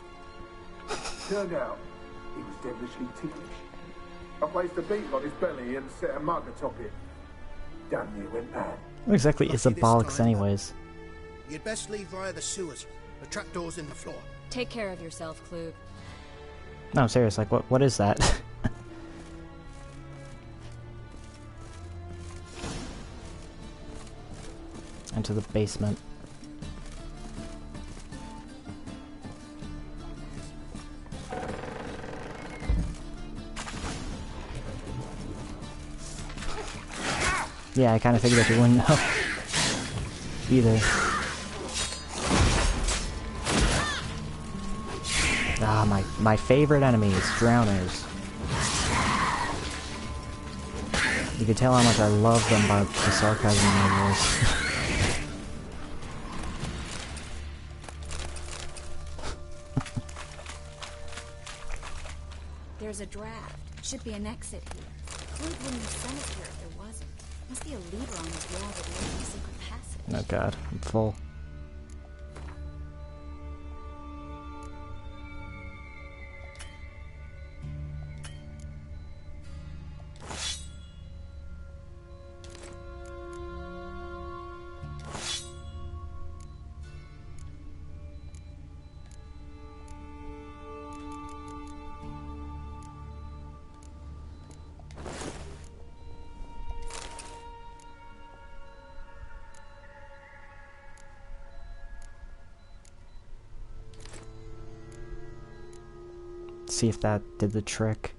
Turned out, he was devilishly ticklish. I placed a beetle on his belly and set a mug atop it. Damn near went mad. What exactly is a bollocks anyways? You'd best leave via the sewers. The trapdoor's in the floor. Take care of yourself, Klug. No, I'm serious, like, what is that? Into the basement. Yeah, I kind of figured that you wouldn't know. Either. Ah, my favorite enemies, drowners. You can tell how much I love them by the sarcasm in my voice. There's a draft. Should be an exit here. Klug wouldn't have sent us here if there wasn't. Must be a lever on this wall that leads to a secret passage. Oh god, I'm full. See if that did the trick.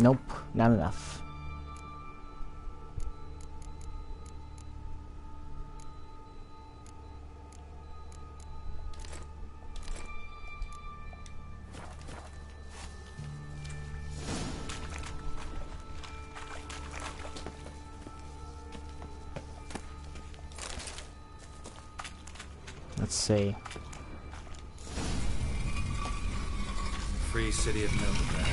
Nope, not enough. Let's see. Free city of Novigrad.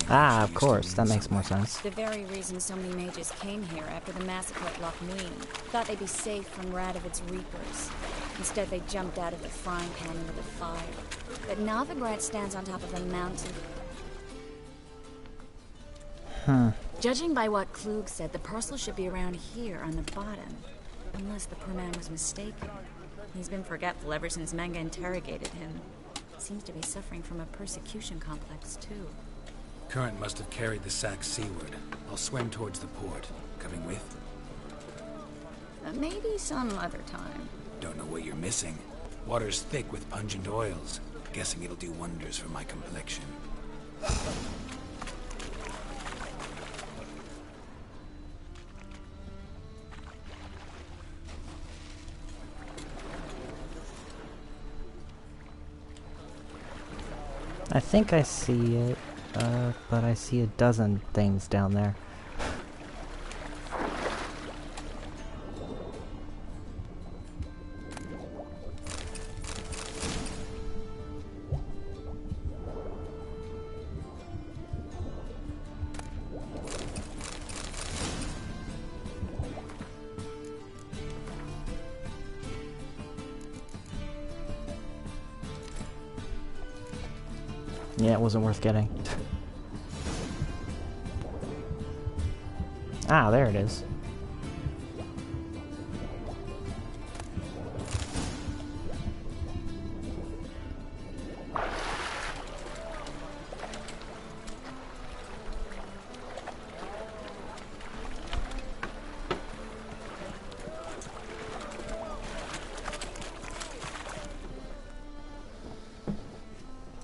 Ah, of course. That makes more sense. The very reason so many mages came here after the massacre at Loch Muin. Thought they'd be safe from Radovid's reapers. Instead, they jumped out of the frying pan into the fire. But Novigrad stands on top of a mountain. Judging by what Klug said, the parcel should be around here on the bottom. Unless the poor man was mistaken. He's been forgetful ever since Manga interrogated him. Seems to be suffering from a persecution complex, too. Current must have carried the sack seaward. I'll swim towards the port. Coming with? Maybe some other time. Don't know what you're missing. Water's thick with pungent oils. Guessing it'll do wonders for my complexion. I think I see it, but I see a dozen things down there. Yeah, it wasn't worth getting. Ah, there it is.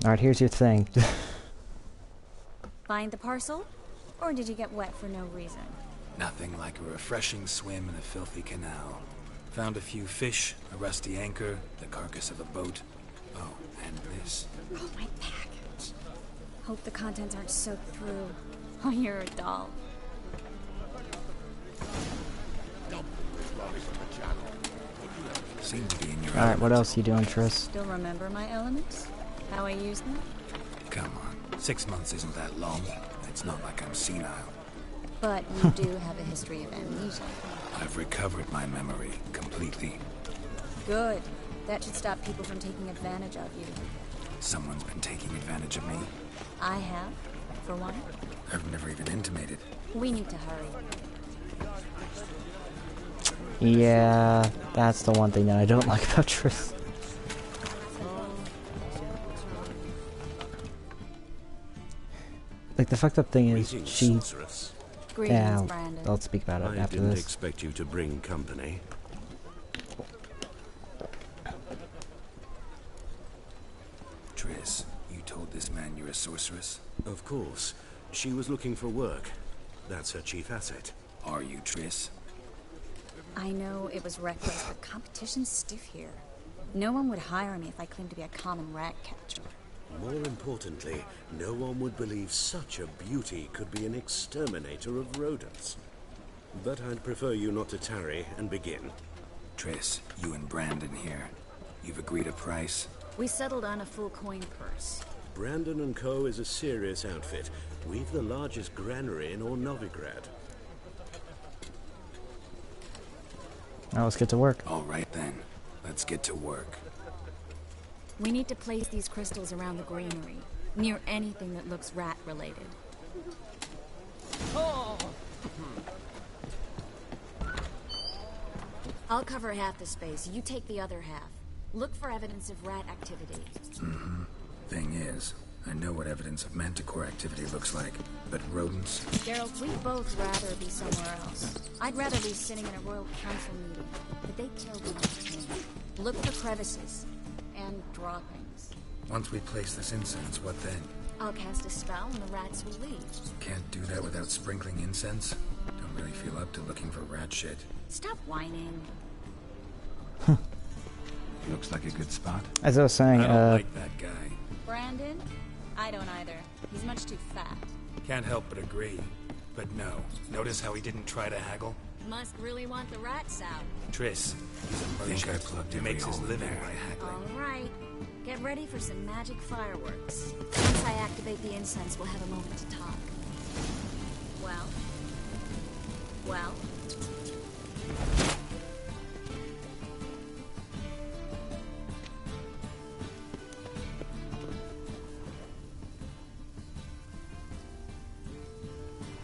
Alright, here's your thing. Find the parcel? Or did you get wet for no reason? Nothing like a refreshing swim in a filthy canal. Found a few fish, a rusty anchor, the carcass of a boat. Oh, and this. Oh, my package. Hope the contents aren't soaked through. Oh, you're a doll. Seem to be in your Alright, what else you doing, Triss? Still remember my elements? How I use them? Come on, 6 months isn't that long. It's not like I'm senile. But you do have a history of amnesia. I've recovered my memory completely. Good. That should stop people from taking advantage of you. Someone's been taking advantage of me. I have, for one. I've never even intimated. We need to hurry. Yeah, that's the one thing that I don't like about Triss. Like, the fucked up thing is, she... Yeah, I'll speak about it after this. I didn't expect you to bring company. Triss, you told this man you're a sorceress? Of course. She was looking for work. That's her chief asset. Are you, Triss? I know it was reckless, but competition's stiff here. No one would hire me if I claimed to be a common rat catcher. More importantly, no one would believe such a beauty could be an exterminator of rodents. But I'd prefer you not to tarry and begin. Triss, you and Brandon here. You've agreed a price? We settled on a full coin purse. Brandon & Co. is a serious outfit. We've the largest granary in all Novigrad. Now let's get to work. All right then. Let's get to work. We need to place these crystals around the granary, near anything that looks rat-related. Oh. I'll cover half the space, you take the other half. Look for evidence of rat activity. Mm-hmm. Thing is, I know what evidence of manticore activity looks like, but rodents... Geralt, we'd both rather be somewhere else. I'd rather be sitting in a royal council meeting, but they killed me. Look for crevices. And droppings. Once we place this incense, what then? I'll cast a spell and the rats will leave. Can't do that without sprinkling incense? Don't really feel up to looking for rat shit. Stop whining. Looks like a good spot. As I was saying, I don't like that guy. Brandon? I don't either. He's much too fat. Can't help but agree. But no. Notice how he didn't try to haggle? Must really want the rats out. Triss, he's a merchant. He makes his living by haggling. All right. Get ready for some magic fireworks. Once I activate the incense, we'll have a moment to talk. Well? Well?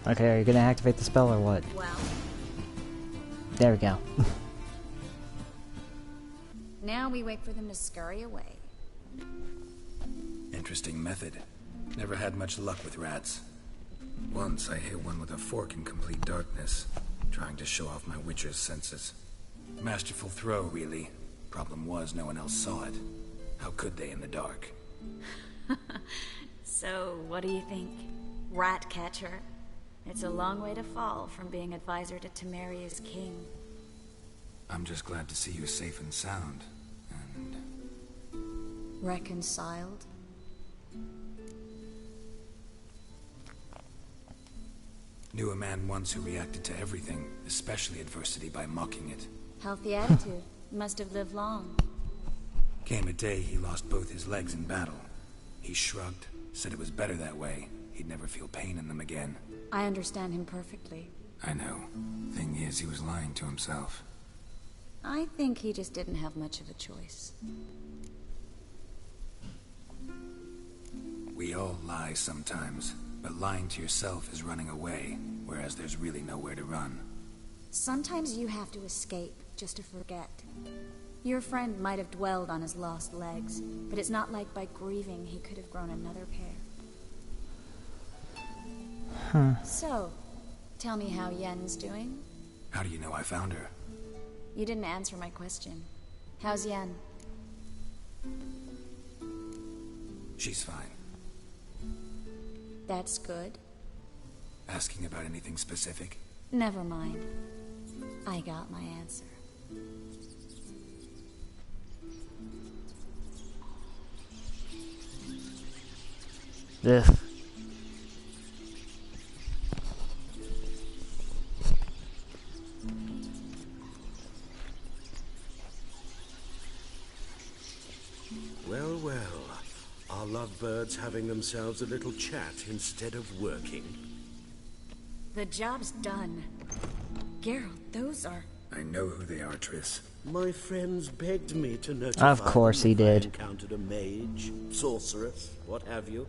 Okay, are you gonna activate the spell or what? Well? There we go. Now we wait for them to scurry away. Interesting method. Never had much luck with rats. Once I hit one with a fork in complete darkness, trying to show off my witcher's senses. Masterful throw, really. Problem was, no one else saw it. How could they in the dark? So, what do you think? Rat catcher? It's a long way to fall from being advisor to Temeria's king. I'm just glad to see you safe and sound. And... reconciled? Knew a man once who reacted to everything, especially adversity, by mocking it. Healthy attitude. Must have lived long. Came a day he lost both his legs in battle. He shrugged, said it was better that way. He'd never feel pain in them again. I understand him perfectly. I know. Thing is, he was lying to himself. I think he just didn't have much of a choice. We all lie sometimes, but lying to yourself is running away, whereas there's really nowhere to run. Sometimes you have to escape, just to forget. Your friend might have dwelled on his lost legs, but it's not like by grieving he could have grown another pair. So, tell me how Yen's doing? How do you know I found her? You didn't answer my question. How's Yen? She's fine. That's good. Asking about anything specific? Never mind. I got my answer. Ugh. Well, well. Are lovebirds having themselves a little chat instead of working? The job's done. Geralt, those are... I know who they are, Triss. My friends begged me to notify Of course he them if I did. encountered a mage, sorceress, what have you.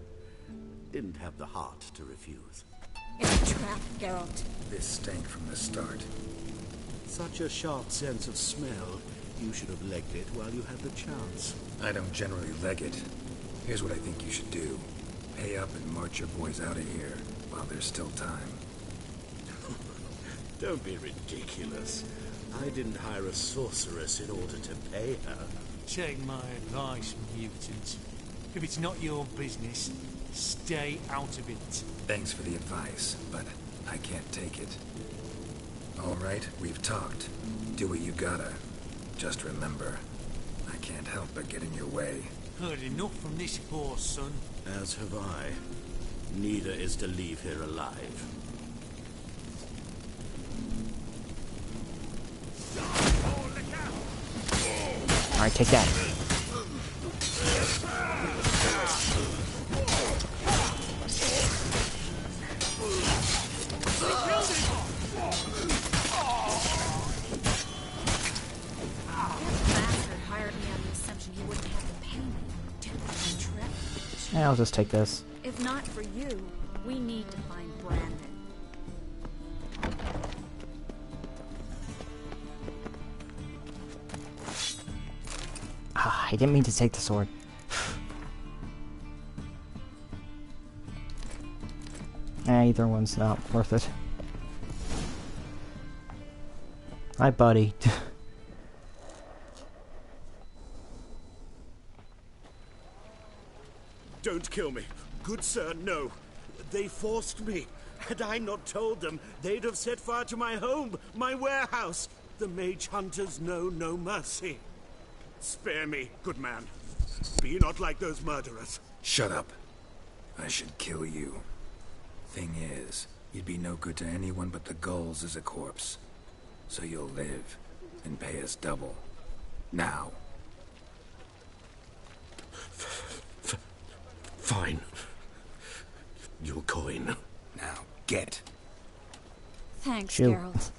Didn't have the heart to refuse. It's a trap, Geralt. This stank from the start. Such a sharp sense of smell. You should have legged it while you had the chance. I don't generally leg it. Here's what I think you should do. Pay up and march your boys out of here while there's still time. Don't be ridiculous. I didn't hire a sorceress in order to pay her. Take my advice, mutant. If it's not your business, stay out of it. Thanks for the advice, but I can't take it. All right, we've talked. Do what you gotta. Just remember, I can't help but get in your way. Heard enough from this poor son. As have I. Neither is to leave here alive. Alright, take that. Yeah, I'll just take this. If not for you, we need to find Brandon. Ah, I didn't mean to take the sword. Either one's not worth it. Hi, buddy. Don't kill me. Good sir, no. They forced me. Had I not told them, they'd have set fire to my home, my warehouse. The mage hunters know no mercy. Spare me, good man. Be not like those murderers. Shut up. I should kill you. Thing is, you'd be no good to anyone but the gulls as a corpse. So you'll live and pay us double. Now. Fine. Your coin. Now, get. Thanks, Shoot. Geralt.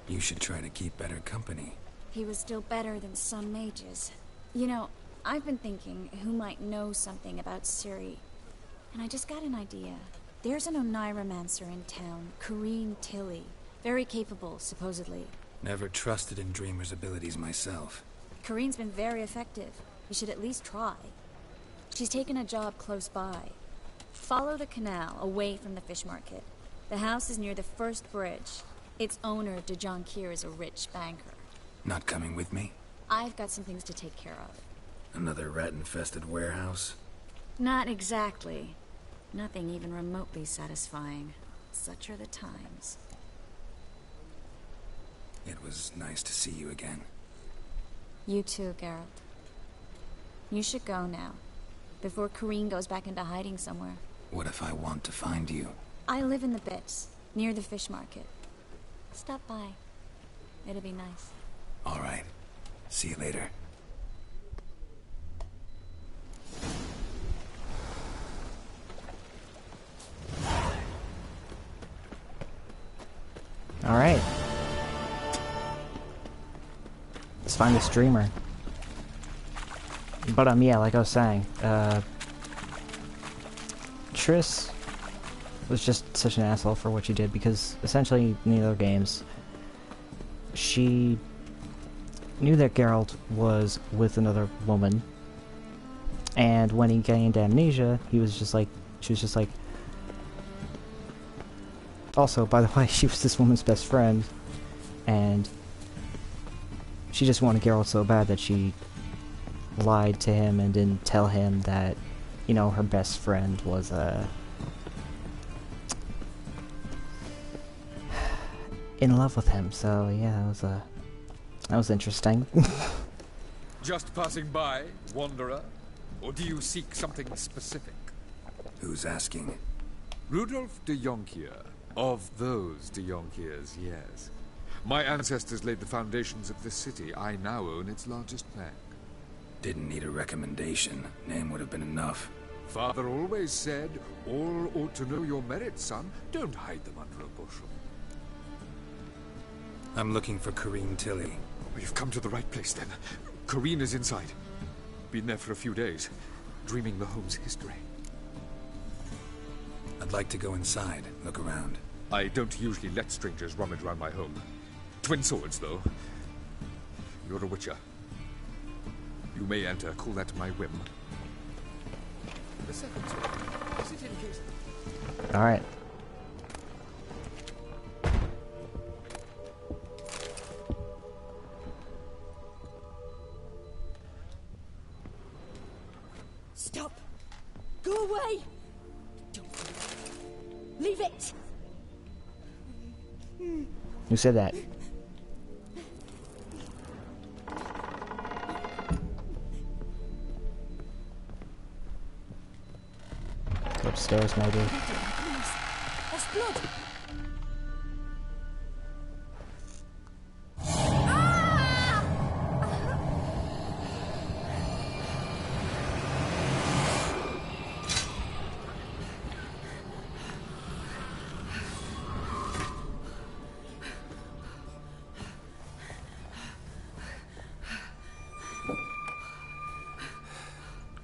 You should try to keep better company. He was still better than some mages. You know, I've been thinking who might know something about Ciri. And I just got an idea. There's an Oneiromancer in town, Corrine Tilly. Very capable, supposedly. Never trusted in Dreamer's abilities myself. Corrine's been very effective. You should at least try. She's taken a job close by. Follow the canal away from the fish market. The house is near the first bridge. Its owner, de Jonquier, is a rich banker. Not coming with me? I've got some things to take care of. Another rat-infested warehouse? Not exactly. Nothing even remotely satisfying. Such are the times. It was nice to see you again. You too, Geralt. You should go now, before Corrine goes back into hiding somewhere. What if I want to find you? I live in the Bits, near the fish market. Stop by. It'll be nice. All right. See you later. All right. Let's find this dreamer. But yeah, like I was saying, Triss was just such an asshole for what she did, because essentially in the other games, she knew that Geralt was with another woman, and when he gained amnesia, she was just like, also, by the way, she was this woman's best friend, and she just wanted Geralt so bad that she lied to him and didn't tell him that, you know, her best friend was in love with him. So yeah, that was interesting. Just passing by, wanderer? Or do you seek something specific? Who's asking? Rudolf de Jonquier. Of those de Jonquiers, yes. My ancestors laid the foundations of this city. I now own its largest bank. Didn't need a recommendation. Name would have been enough. Father always said, all ought to know your merits, son. Don't hide them under a bushel. I'm looking for Corrine Tilly. You've come to the right place, then. Corrine is inside. Been there for a few days, dreaming the home's history. I'd like to go inside, look around. I don't usually let strangers rummage around my home. Twin swords, though. You're a witcher. You may enter, call that my whim. The second sword, is it in case... Alright. Stop! Go away! Don't leave it! Who said that? Go upstairs, maybe. That's blood!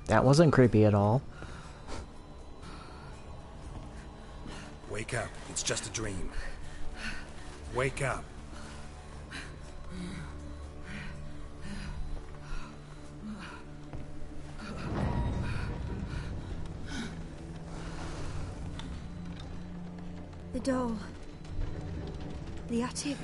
That wasn't creepy at all. Wake up. It's just a dream. Wake up. The doll. The attic.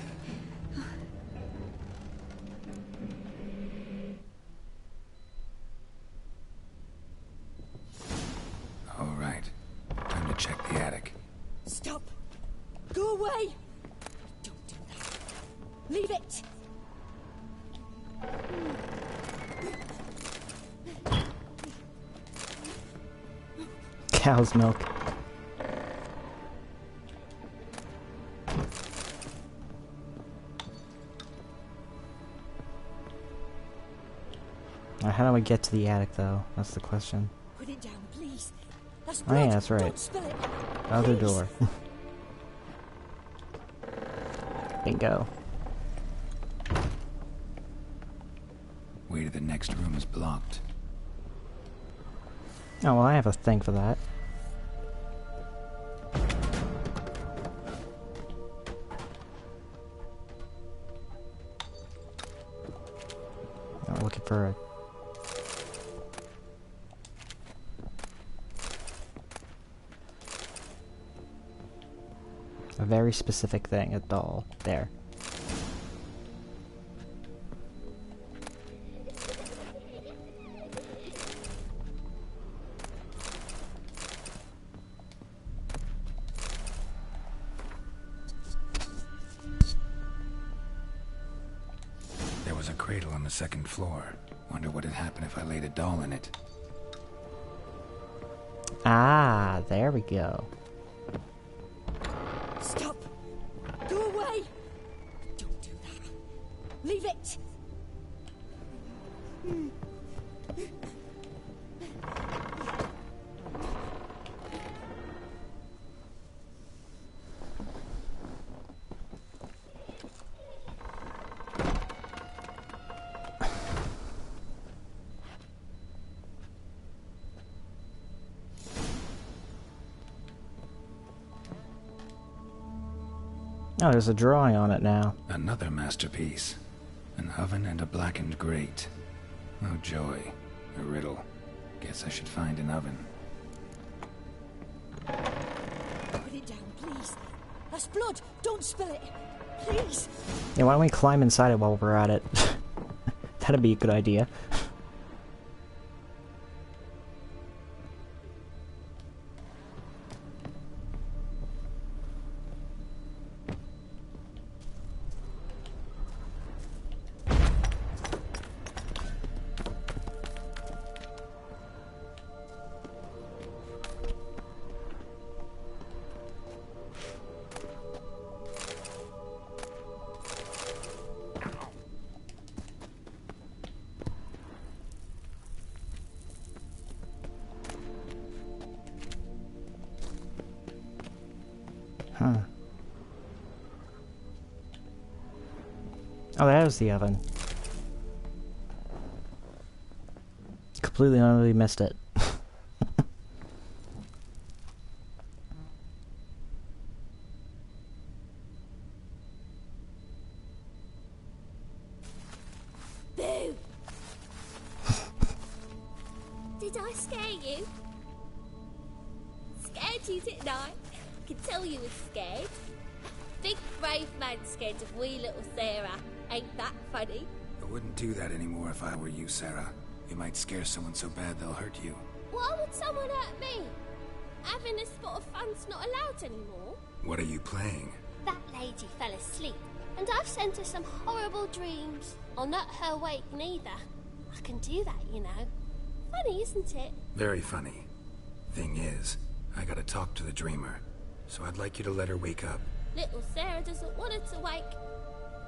cow's milk. How do I get to the attic, though? That's the question. Put it down, please. That's Oh yeah, blood. that's right. Don't spill it. Other Please. door. Bingo. Way to the next room is blocked. Oh, well, I have a thing for that. I'm looking for a very specific thing, a doll. There. There was a cradle on the second floor. Wonder what would happen if I laid a doll in it. Ah, there we go. Stop. Go away. Don't do that. Leave it. Oh, there's a drawing on it now. Another masterpiece. An oven and a blackened grate. Oh joy. A riddle. Guess I should find an oven. Put it down, please. That's blood. Don't spill it. Please. Yeah, why don't we climb inside it while we're at it? That'd be a good idea. Huh. Oh, that was the oven. Completely and utterly missed it. Boo! Did I scare you? Scared you, didn't I? I can tell you was scared. Big brave man scared of wee little Sarah. Ain't that funny? I wouldn't do that anymore if I were you, Sarah. You might scare someone so bad they'll hurt you. Why would someone hurt me? Having a spot of fun's not allowed anymore. What are you playing? That lady fell asleep, and I've sent her some horrible dreams. I'll not her wake neither. I can do that, you know. Funny, isn't it? Very funny. Thing is, I gotta talk to the dreamer. So I'd like you to let her wake up. Little Sarah doesn't want her to wake.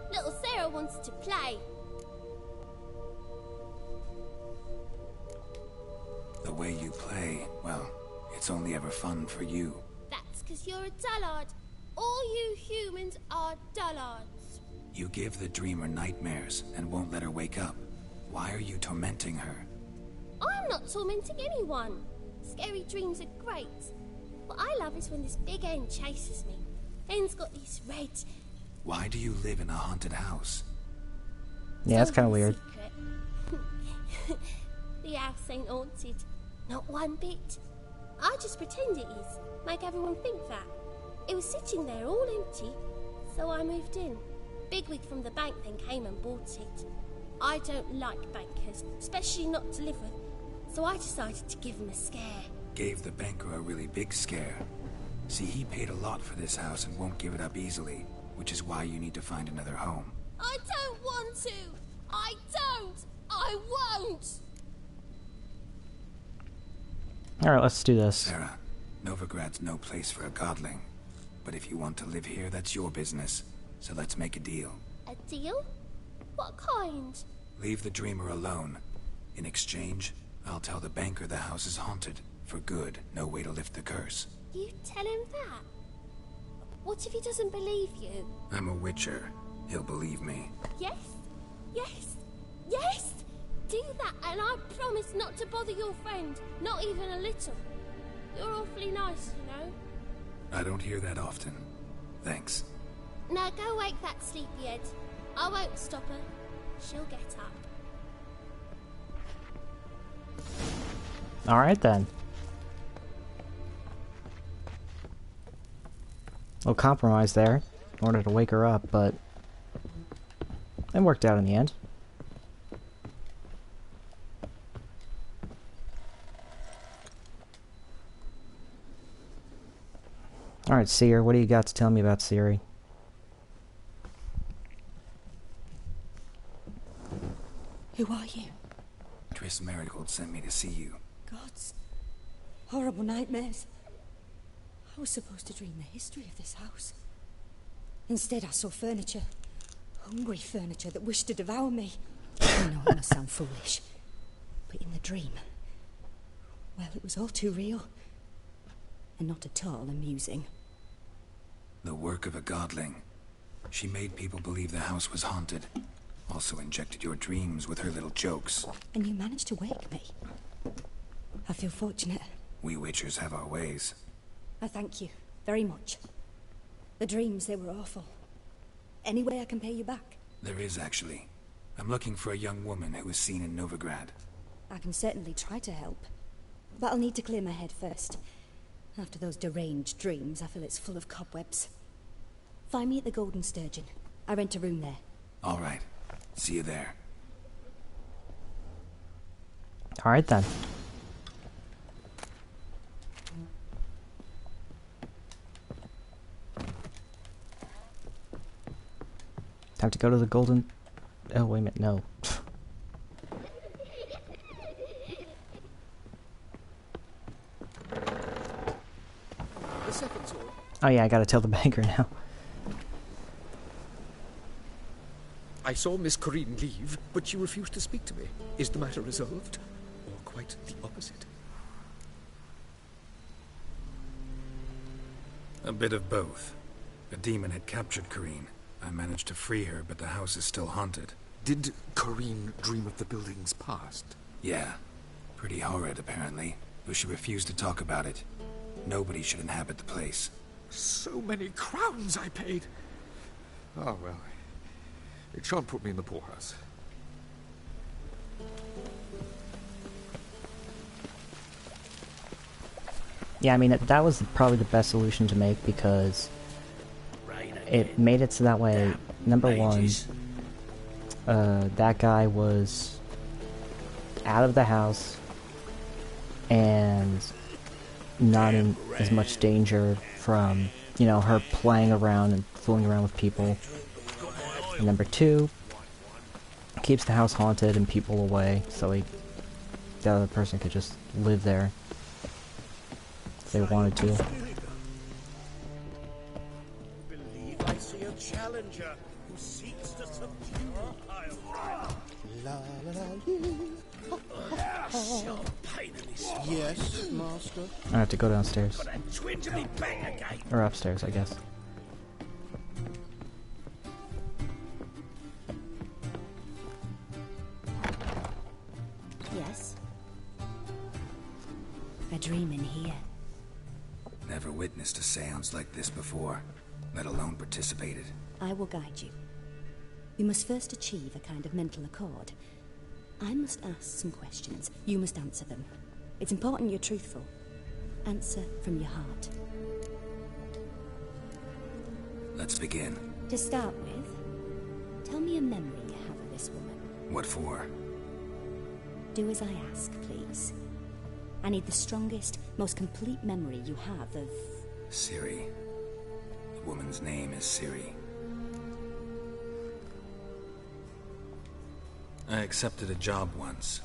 Little Sarah wants to play. The way you play, well, it's only ever fun for you. That's because you're a dullard. All you humans are dullards. You give the dreamer nightmares and won't let her wake up. Why are you tormenting her? I'm not tormenting anyone. Scary dreams are great. What I love is when this big hen chases me. Hen's got these red... Why do you live in a haunted house? Yeah, that's kind of weird. The house ain't haunted. Not one bit. I just pretend it is. Make everyone think that. It was sitting there all empty, so I moved in. Bigwig from the bank then came and bought it. I don't like bankers, especially not to live with, so I decided to give him a scare. Gave the banker a really big scare. See, he paid a lot for this house and won't give it up easily, which is why you need to find another home. I don't want to! I don't! I won't! Alright, let's do this. Sarah, Novigrad's no place for a godling. But if you want to live here, that's your business. So let's make a deal. A deal? What kind? Leave the dreamer alone. In exchange, I'll tell the banker the house is haunted. For good, no way to lift the curse. You tell him that? What if he doesn't believe you? I'm a witcher. He'll believe me. Yes? Yes? Yes! Do that, and I promise not to bother your friend. Not even a little. You're awfully nice, you know. I don't hear that often. Thanks. Now go wake that sleepyhead. I won't stop her. She'll get up. Alright then. A little compromise there in order to wake her up, but it worked out in the end. Alright, Seer, what do you got to tell me about Ciri? Who are you? Triss Merigold sent me to see you. Gods. Horrible nightmares. I was supposed to dream the history of this house. Instead, I saw furniture. Hungry furniture that wished to devour me. I know it must sound foolish. But in the dream, well, it was all too real. And not at all amusing. The work of a godling. She made people believe the house was haunted. Also injected your dreams with her little jokes. And you managed to wake me. I feel fortunate. We witchers have our ways. I thank you very much. The dreams, they were awful. Any way I can pay you back? There is, actually. I'm looking for a young woman who was seen in Novigrad. I can certainly try to help. But I'll need to clear my head first. After those deranged dreams, I feel it's full of cobwebs. Find me at the Golden Sturgeon. I rent a room there. All right. See you there. Alright then. Time to go to the Golden... Oh, wait a minute, no. The second sword. Oh yeah, I gotta tell the banker now. I saw Miss Corinne leave, but she refused to speak to me. Is the matter resolved? Or quite the opposite? A bit of both. A demon had captured Corinne. I managed to free her, but the house is still haunted. Did Corinne dream of the building's past? Yeah. Pretty horrid, apparently. Though she refused to talk about it. Nobody should inhabit the place. So many crowns I paid! Oh, well. It shan't put me in the poorhouse. Yeah, I mean, that was probably the best solution to make because it made it so that way, number one, that guy was out of the house and not in as much danger from, you know, her playing around and fooling around with people. And number two, keeps the house haunted and people away, so the other person could just live there if they wanted to. Believe I see a challenger who seeks to subdue la la la. Yes, master. I have to go downstairs. Or upstairs, I guess. Yes. A dream in here. Never witnessed a seance like this before, let alone participated. I will guide you. We must first achieve a kind of mental accord. I must ask some questions. You must answer them. It's important you're truthful. Answer from your heart. Let's begin. To start with, tell me a memory you have of this woman. What for? Do as I ask, please. I need the strongest, most complete memory you have of... Ciri. The woman's name is Ciri. I accepted a job once.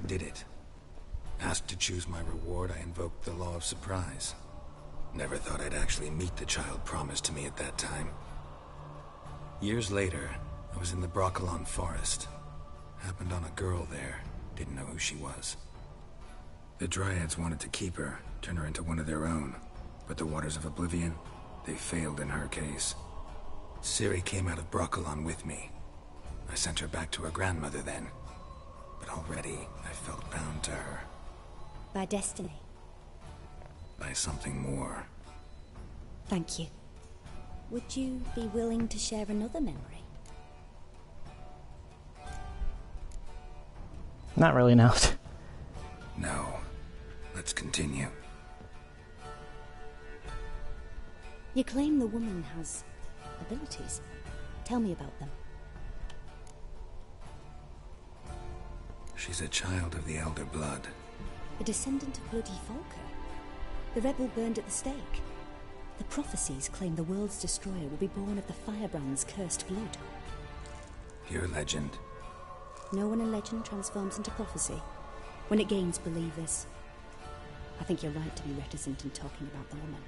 Did it. Asked to choose my reward, I invoked the law of surprise. Never thought I'd actually meet the child promised to me at that time. Years later, I was in the Broccolon forest. Happened on a girl there. Didn't know who she was. The Dryads wanted to keep her, turn her into one of their own. But the Waters of Oblivion, they failed in her case. Ciri came out of Broccolon with me. I sent her back to her grandmother then. But already, I felt bound to her. By destiny. By something more. Thank you. Would you be willing to share another memory? Not really, no. No. Let's continue. You claim the woman has abilities. Tell me about them. She's a child of the Elder Blood. A descendant of bloody Falker. The rebel burned at the stake. The prophecies claim the world's destroyer will be born of the Firebrand's cursed blood. Pure legend. No one in legend transforms into prophecy when it gains believers. I think you're right to be reticent in talking about the woman.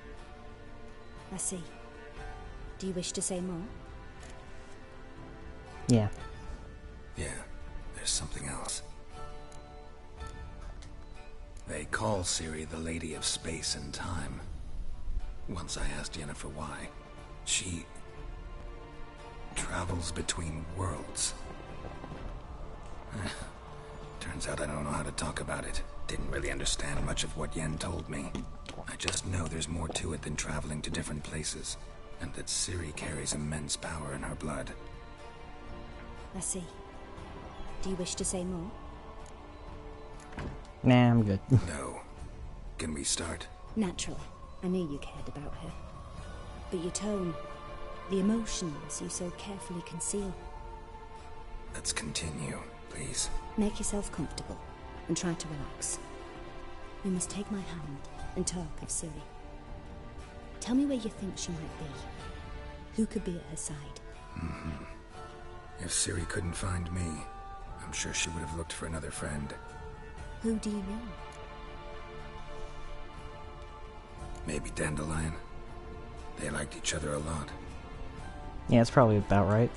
I see. Do you wish to say more? Yeah. Yeah, there's something else. They call Ciri the Lady of Space and Time. Once I asked Yennefer why. She travels between worlds. Turns out I don't know how to talk about it. Didn't really understand much of what Yen told me. I just know there's more to it than traveling to different places, and that Ciri carries immense power in her blood. I see. Do you wish to say more? Nah, I'm good. No. Can we start? Naturally. I knew you cared about her. But your tone, the emotions you so carefully conceal. Let's continue, please. Make yourself comfortable and try to relax. You must take my hand and talk of Ciri. Tell me where you think she might be. Who could be at her side? If Ciri couldn't find me, I'm sure she would have looked for another friend. Who do you mean? Maybe Dandelion. They liked each other a lot. Yeah, it's probably about right.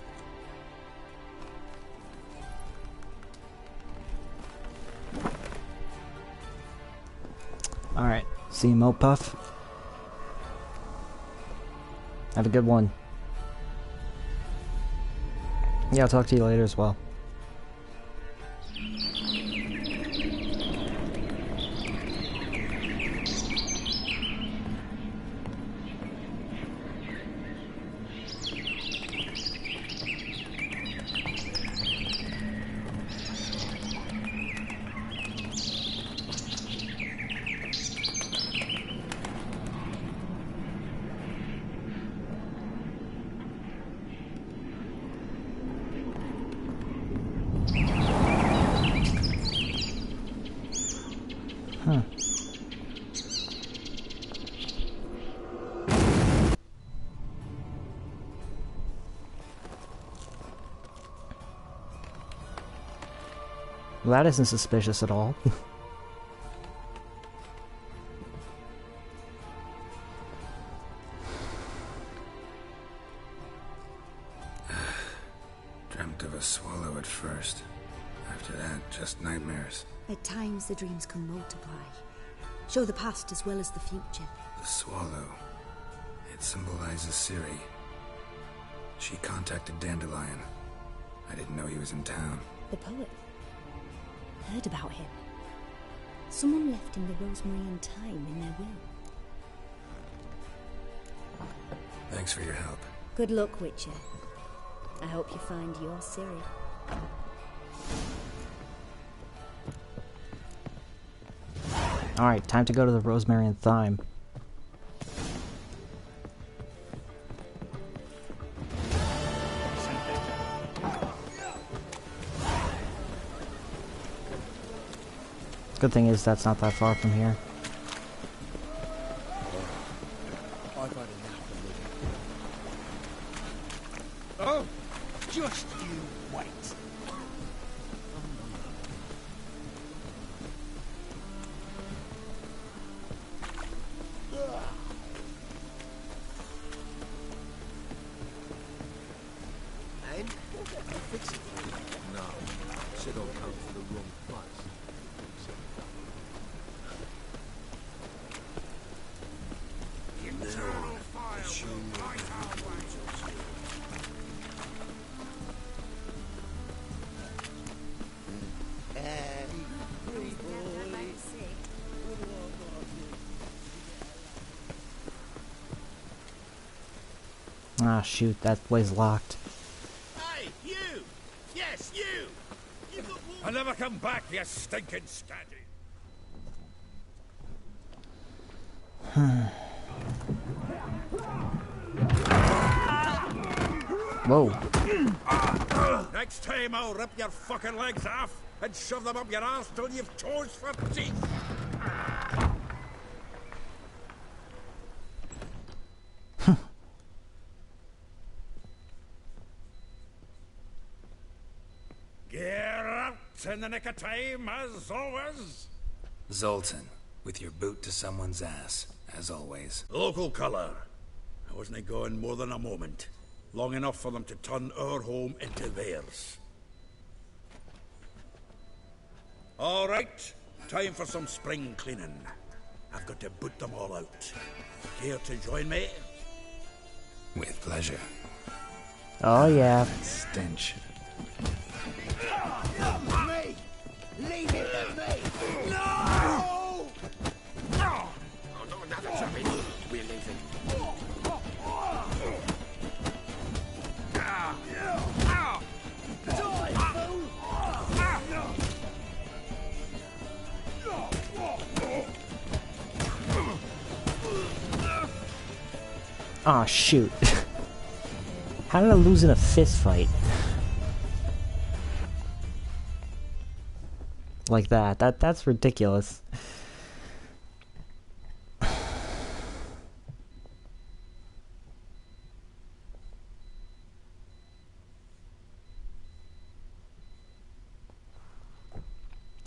Alright, see you, Mopuff. Have a good one. Yeah, I'll talk to you later as well. Well, that isn't suspicious at all. Dreamt of a swallow at first. After that, just nightmares. At times the dreams can multiply. Show the past as well as the future. The swallow. It symbolizes Ciri. She contacted Dandelion. I didn't know he was in town. The poet. Heard about him. Someone left him the Rosemary and Thyme in their will. Thanks for your help. Good luck, Witcher. I hope you find your Ciri. Alright, time to go to the Rosemary and Thyme. Good thing is that's not that far from here. I've had enough of living. Oh, just you wait. Ah, shoot, that way's locked. Hey, you! Yes, you! I'll never come back, you stinking staggy! Whoa. Next time I'll rip your fucking legs off and shove them up your arse till you've toes for teeth! Gear up in the nick of time, as always. Zoltan, with your boot to someone's ass, as always. Local colour. I wasn't going more than a moment. Long enough for them to turn our home into theirs. All right, time for some spring cleaning. I've got to boot them all out. Care to join me? With pleasure. Oh, yeah. That stench. Me! Leave it to me! No! Oh, no, another zombie. We're leaving. Aw, shoot. How did I lose in a fist fight? Like that. That's ridiculous.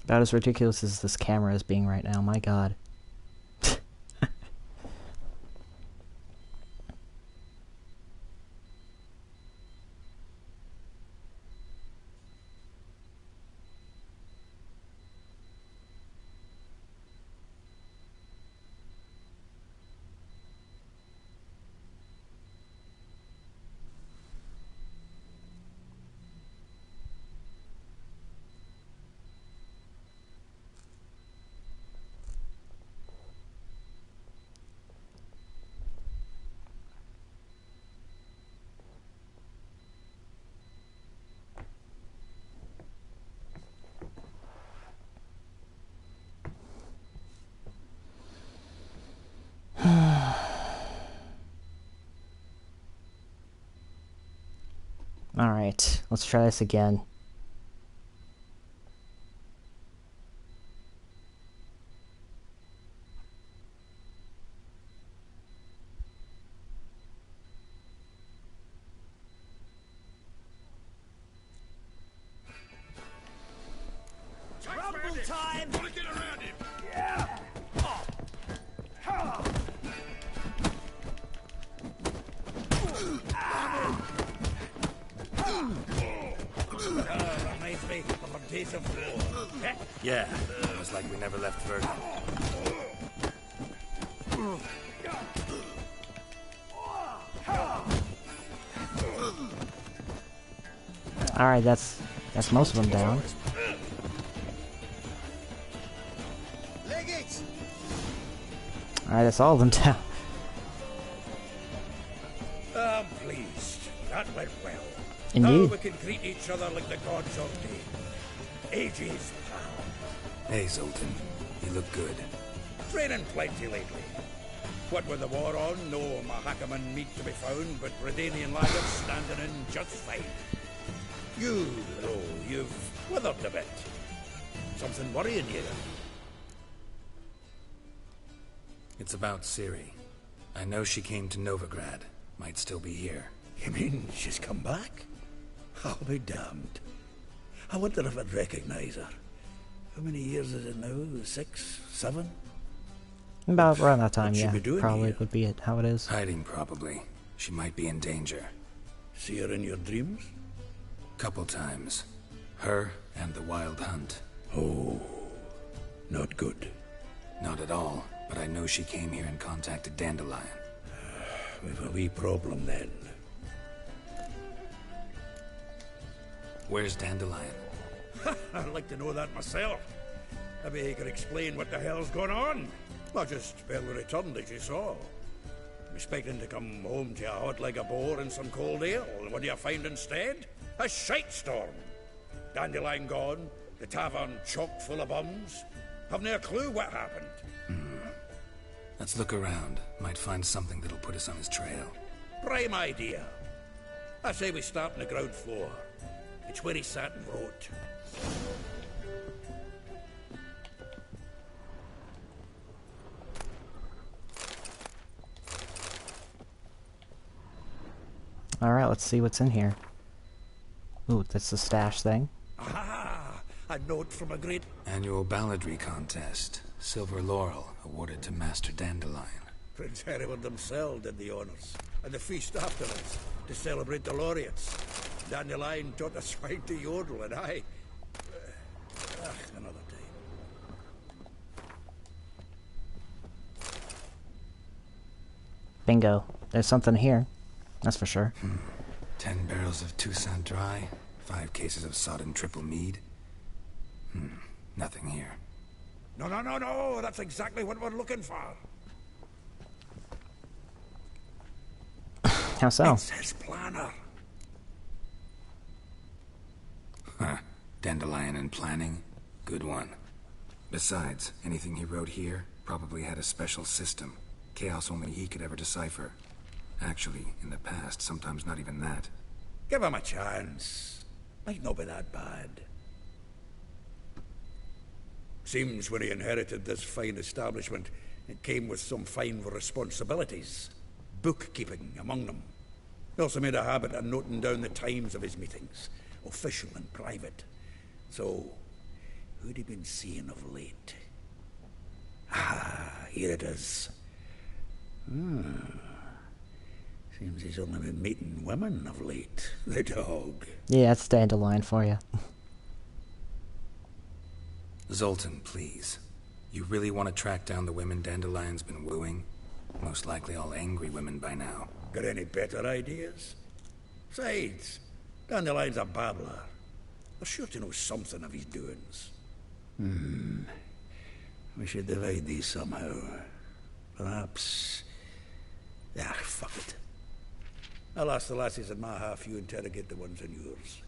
About as ridiculous as this camera is being right now, my god. Alright, let's try this again. Rumble time! Wanna get around him? Yeah! Reminds me of a days of war. Yeah, it was like we never left Virgin. Alright, that's most of them down. Alright, that's all of them down. I'm pleased. That went well. Indeed. Now we can greet each other like the gods ordained. Ages, pal. Hey, Zoltan. You look good. Training plenty lately. What with the war on, no Mahakaman meat to be found, but Redanian laggards standing in just fine. You, though, you've withered a bit. Something worrying you? It's about Ciri. I know she came to Novigrad. Might still be here. You mean she's come back? I'll be damned. I wonder if I'd recognize her. How many years is it now? 6, 7? About around that time, What'd she yeah. be doing Probably here? would be it, how it is. Hiding, probably. She might be in danger. See her in your dreams? Couple times. Her and the Wild Hunt. Oh, not good. Not at all, but I know she came here and contacted Dandelion. We've a wee problem then. Where's Dandelion? I'd like to know that myself. Maybe he could explain what the hell's going on. Not just Bell returned as you saw. Expecting to come home to a hot like a boar and some cold ale, and what do you find instead? A shite storm. Dandelion gone, the tavern chock full of bums. Have no clue what happened. Let's look around. Might find something that'll put us on his trail. Prime idea. I say we start on the ground floor. It's where he sat and wrote. Alright, let's see what's in here. Ooh, that's the stash thing. Ah, a note from a great... Annual balladry contest. Silver laurel awarded to Master Dandelion. Prince Hereward themselves did the honours. And the feast afterwards, to celebrate the laureates. Dandelion taught the swine to yodel, and I... another time. Bingo. There's something here. That's for sure. 10 barrels of Toussaint Dry, 5 cases of sodden triple mead. Nothing here. No, that's exactly what we're looking for. How so? It's his planner. Huh. Dandelion and planning? Good one. Besides, anything he wrote here probably had a special system. Chaos only he could ever decipher. Actually, in the past, sometimes not even that. Give him a chance. Might not be that bad. Seems when he inherited this fine establishment, it came with some fine responsibilities. Bookkeeping among them. He also made a habit of noting down the times of his meetings, official and private. So, who'd he been seeing of late? Ah, here it is. Seems he's only been meeting women of late. The dog. Yeah, that's Dandelion for you. Zoltan, please. You really want to track down the women Dandelion's been wooing? Most likely all angry women by now. Got any better ideas? Besides, Dandelion's a babbler. They're sure to know something of his doings. We should divide these somehow. Perhaps... fuck it. I'll ask the lassies in my half, you interrogate the ones in yours.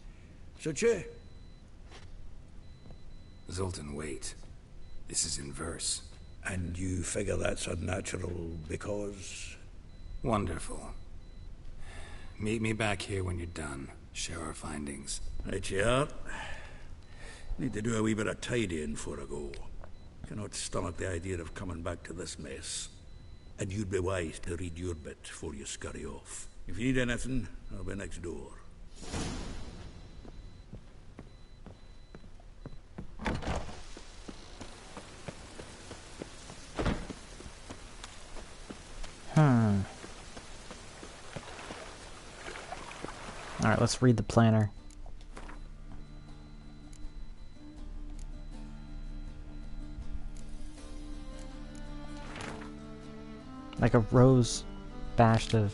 Should you? Zoltan, wait. This is in verse. And you figure that's unnatural because... Wonderful. Meet me back here when you're done. Share our findings. Right you are. Need to do a wee bit of tidying before I go. Cannot stomach the idea of coming back to this mess. And you'd be wise to read your bit before you scurry off. If you need anything, I'll be next door. Alright, let's read the planner. Like a rose bashed of...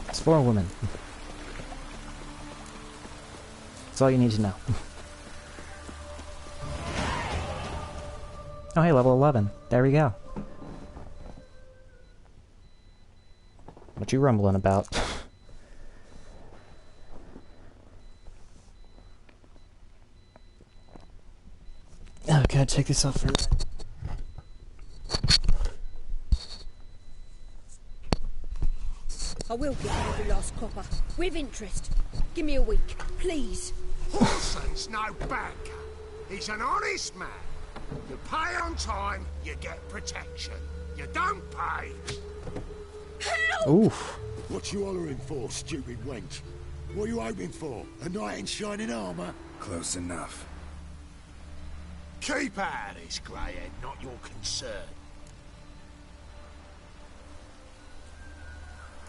It's for a woman. That's all you need to know. Oh hey, level 11. There we go. What you rumbling about? Oh, gotta take this off first. I will get every last copper. With interest. Give me a week, please. Horson's no banker. He's an honest man. You pay on time, you get protection. You don't pay... Help! Oof. What you hollering for, stupid wench? What are you hoping for? A knight in shining armour? Close enough. Keep out of this, greyhead, not your concern.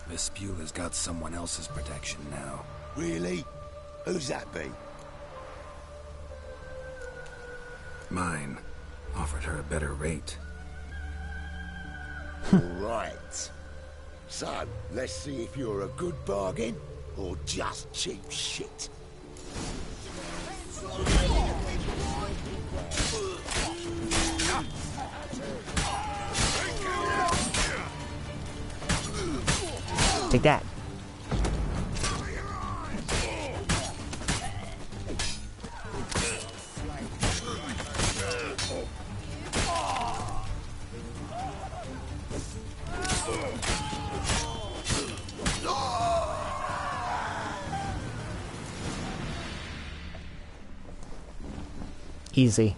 Miss Beulah's got someone else's protection now. Really? Who's that be? Mine. Offered her a better rate. Right. So, let's see if you're a good bargain or just cheap shit. Take that. Easy.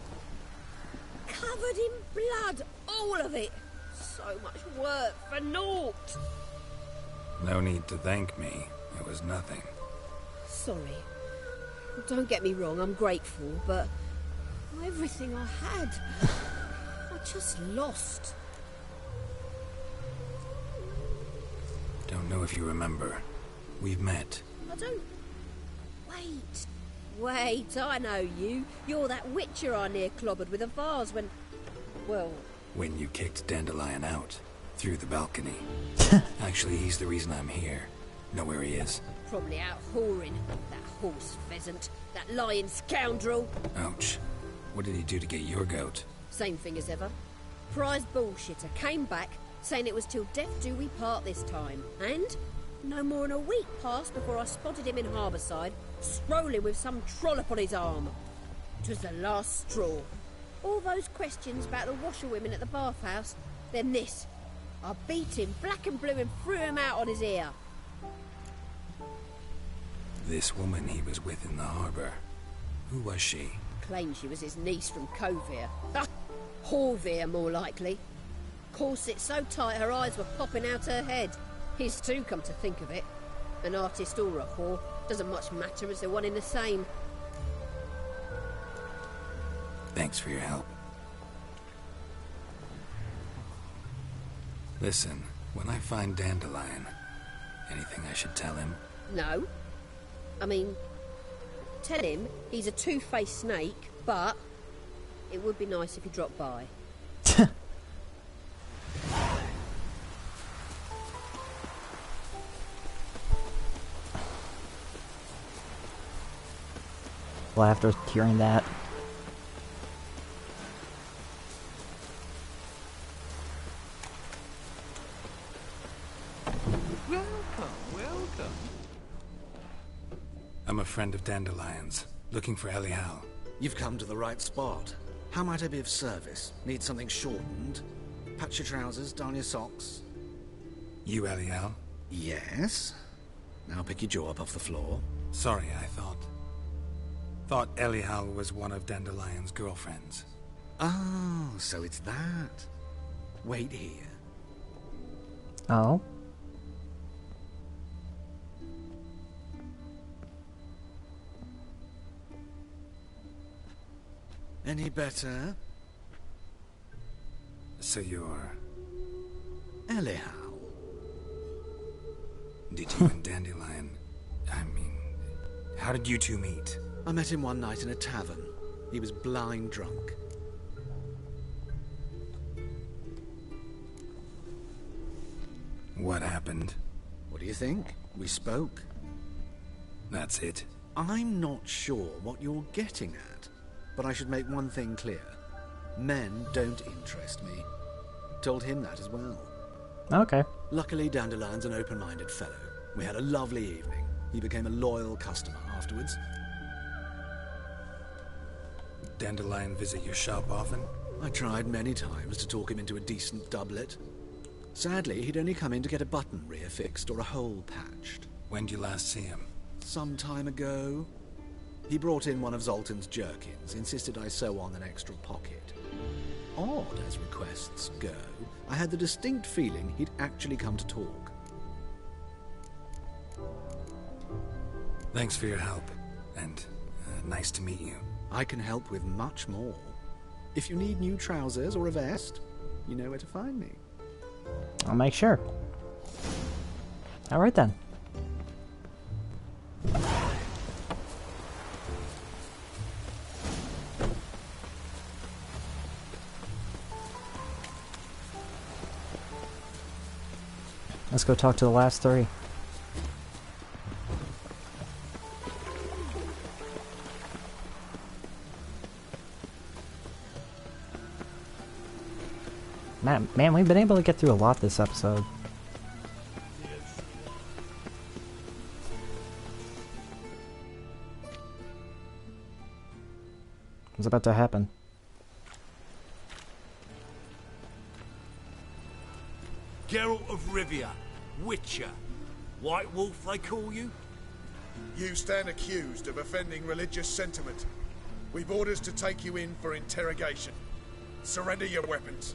Covered in blood, all of it. So much work for naught. No need to thank me. It was nothing. Sorry. Don't get me wrong, I'm grateful, but everything I had, I just lost. Don't know if you remember. We've met. I don't... Wait, I know you. You're that witcher I near clobbered with a vase when... Well... When you kicked Dandelion out. Through the balcony. Actually, he's the reason I'm here. Know where he is? Probably out whoring. That horse pheasant. That lying scoundrel. Ouch. What did he do to get your goat? Same thing as ever. Prize bullshitter came back, saying it was till death do we part this time. And... no more than a week passed before I spotted him in Harbourside, strolling with some trollop on his arm. 'Twas the last straw. All those questions about the washerwomen at the bathhouse, then this. I beat him black and blue and threw him out on his ear. This woman he was with in the harbour. Who was she? Claimed she was his niece from Kovir. Horvir, more likely. Corset so tight her eyes were popping out her head. His too, come to think of it. An artist or a whore. Doesn't much matter as they're one in the same. Thanks for your help. Listen, when I find Dandelion, anything I should tell him? No. I mean, tell him he's a two-faced snake, but it would be nice if he dropped by. Well, after hearing that... Welcome. I'm a friend of Dandelion's, looking for Elial. You've come to the right spot. How might I be of service? Need something shortened? Patch your trousers, darn your socks. You Elial? Yes. Now pick your jaw up off the floor. Sorry, I thought Elial was one of Dandelion's girlfriends. Oh, so it's that. Wait here. Oh? Any better? So you're... Elial. Did you and Dandelion... I mean... How did you two meet? I met him one night in a tavern. He was blind drunk. What happened? What do you think? We spoke. That's it? I'm not sure what you're getting at, but I should make one thing clear. Men don't interest me. Told him that as well. Okay. Luckily, Dandelion's an open-minded fellow. We had a lovely evening. He became a loyal customer afterwards. Dandelion visit your shop often? I tried many times to talk him into a decent doublet. Sadly, he'd only come in to get a button reaffixed or a hole patched. When did you last see him? Some time ago. He brought in one of Zoltan's jerkins, insisted I sew on an extra pocket. Odd as requests go, I had the distinct feeling he'd actually come to talk. Thanks for your help, and nice to meet you. I can help with much more. If you need new trousers or a vest, you know where to find me. I'll make sure. Alright then. Let's go talk to the last three. Man, we've been able to get through a lot this episode. What's about to happen? Geralt of Rivia, Witcher. White Wolf, they call you? You stand accused of offending religious sentiment. We've orders to take you in for interrogation. Surrender your weapons.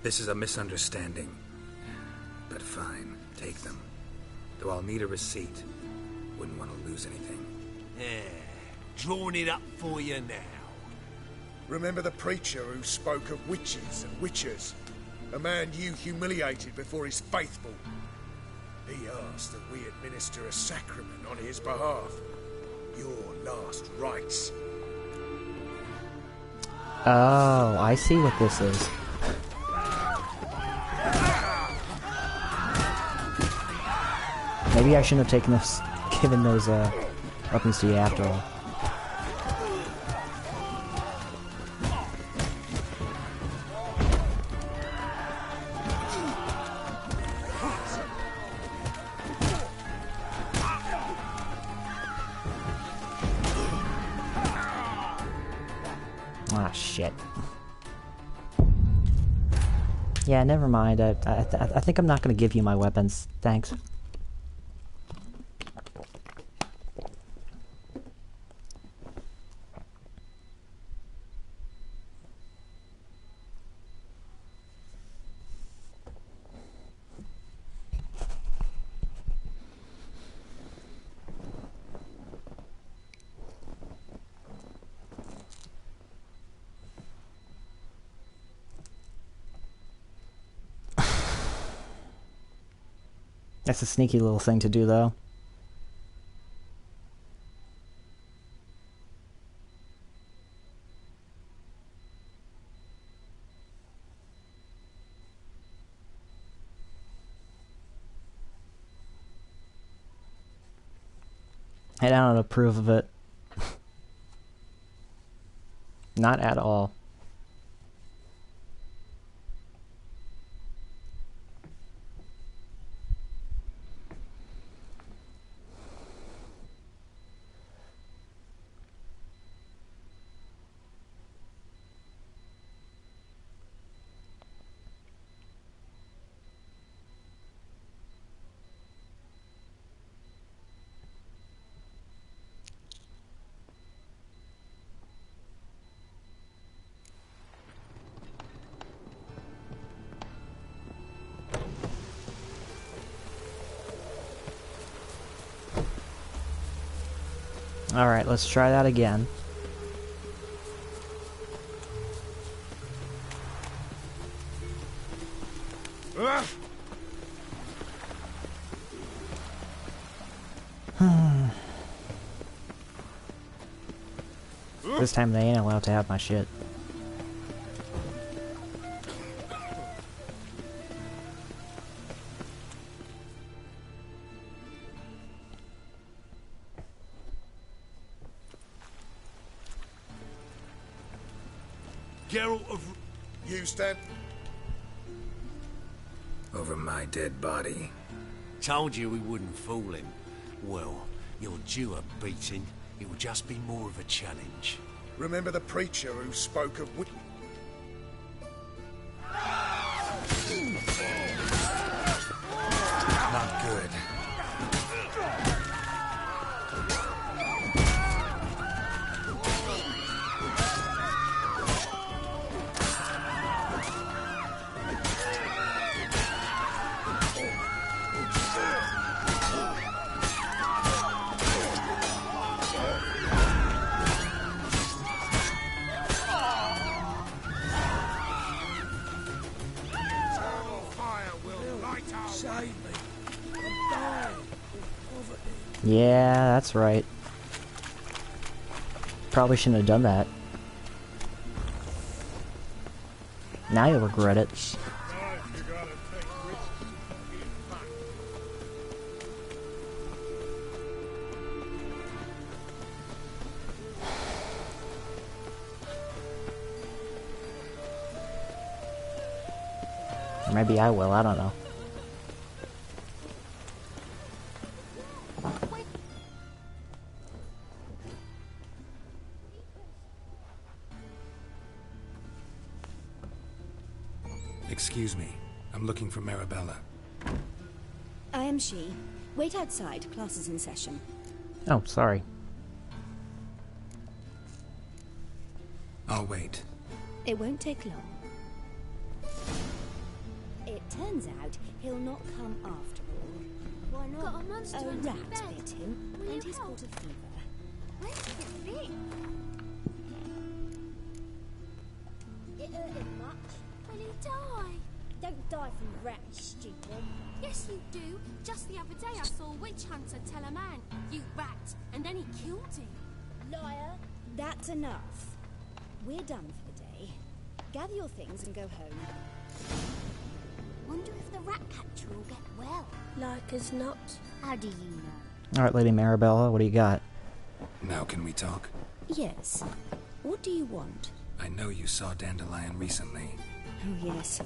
This is a misunderstanding. But fine, take them. Though I'll need a receipt. Wouldn't want to lose anything. Yeah, drawing it up for you now. Remember the preacher who spoke of witches and witchers? A man you humiliated before his faithful. He asked that we administer a sacrament on his behalf. Your last rites. Oh, I see what this is. Maybe I shouldn't have taken this, given those weapons to you after all. Ah, shit. Yeah, never mind. I think I'm not going to give you my weapons. Thanks. That's a sneaky little thing to do, though. I don't approve of it. Not at all. Alright, let's try that again. This time they ain't allowed to have my shit. Geralt of... You stand... Over my dead body. Told you we wouldn't fool him. Well, you're due a beating. It will just be more of a challenge. Remember the preacher who spoke of... Not good. Yeah, that's right. Probably shouldn't have done that. Now you'll regret it. Or maybe I will, I don't know. Excuse me. I'm looking for Marabella. I am she. Wait outside. Class is in session. Oh, sorry. I'll wait. It won't take long. It turns out he'll not come after all. Why not? Got a monster A under rat your bed. bit him, Will and you he's help? caught a fever. Where's it been? It hurt him much. Will he die? Don't die from rats, stupid. Yes, you do. Just the other day I saw a witch hunter tell a man, "You rat," and then he killed him. Liar. That's enough. We're done for the day. Gather your things and go home. Wonder if the rat catcher will get well. Like as not. How do you know? Alright, Lady Marabella, what do you got? Now can we talk? Yes. What do you want? I know you saw Dandelion recently. Oh, yes.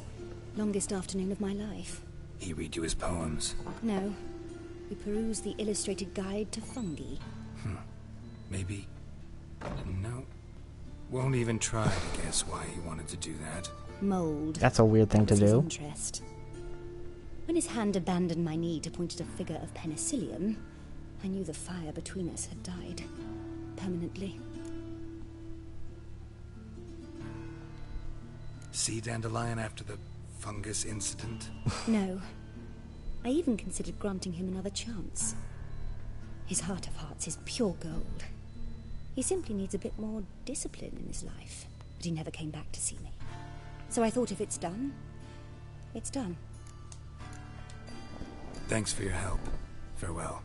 Longest afternoon of my life. He read you his poems. No. We perused the illustrated guide to fungi. Maybe... No. Won't even try to guess why he wanted to do that. Mold. That's a weird thing to was his do. Interest. When his hand abandoned my knee to point at a figure of penicillium, I knew the fire between us had died. Permanently. See Dandelion after the fungus incident? No. I even considered granting him another chance. His heart of hearts is pure gold. He simply needs a bit more discipline in his life. But he never came back to see me. So I thought if it's done, it's done. Thanks for your help. Farewell.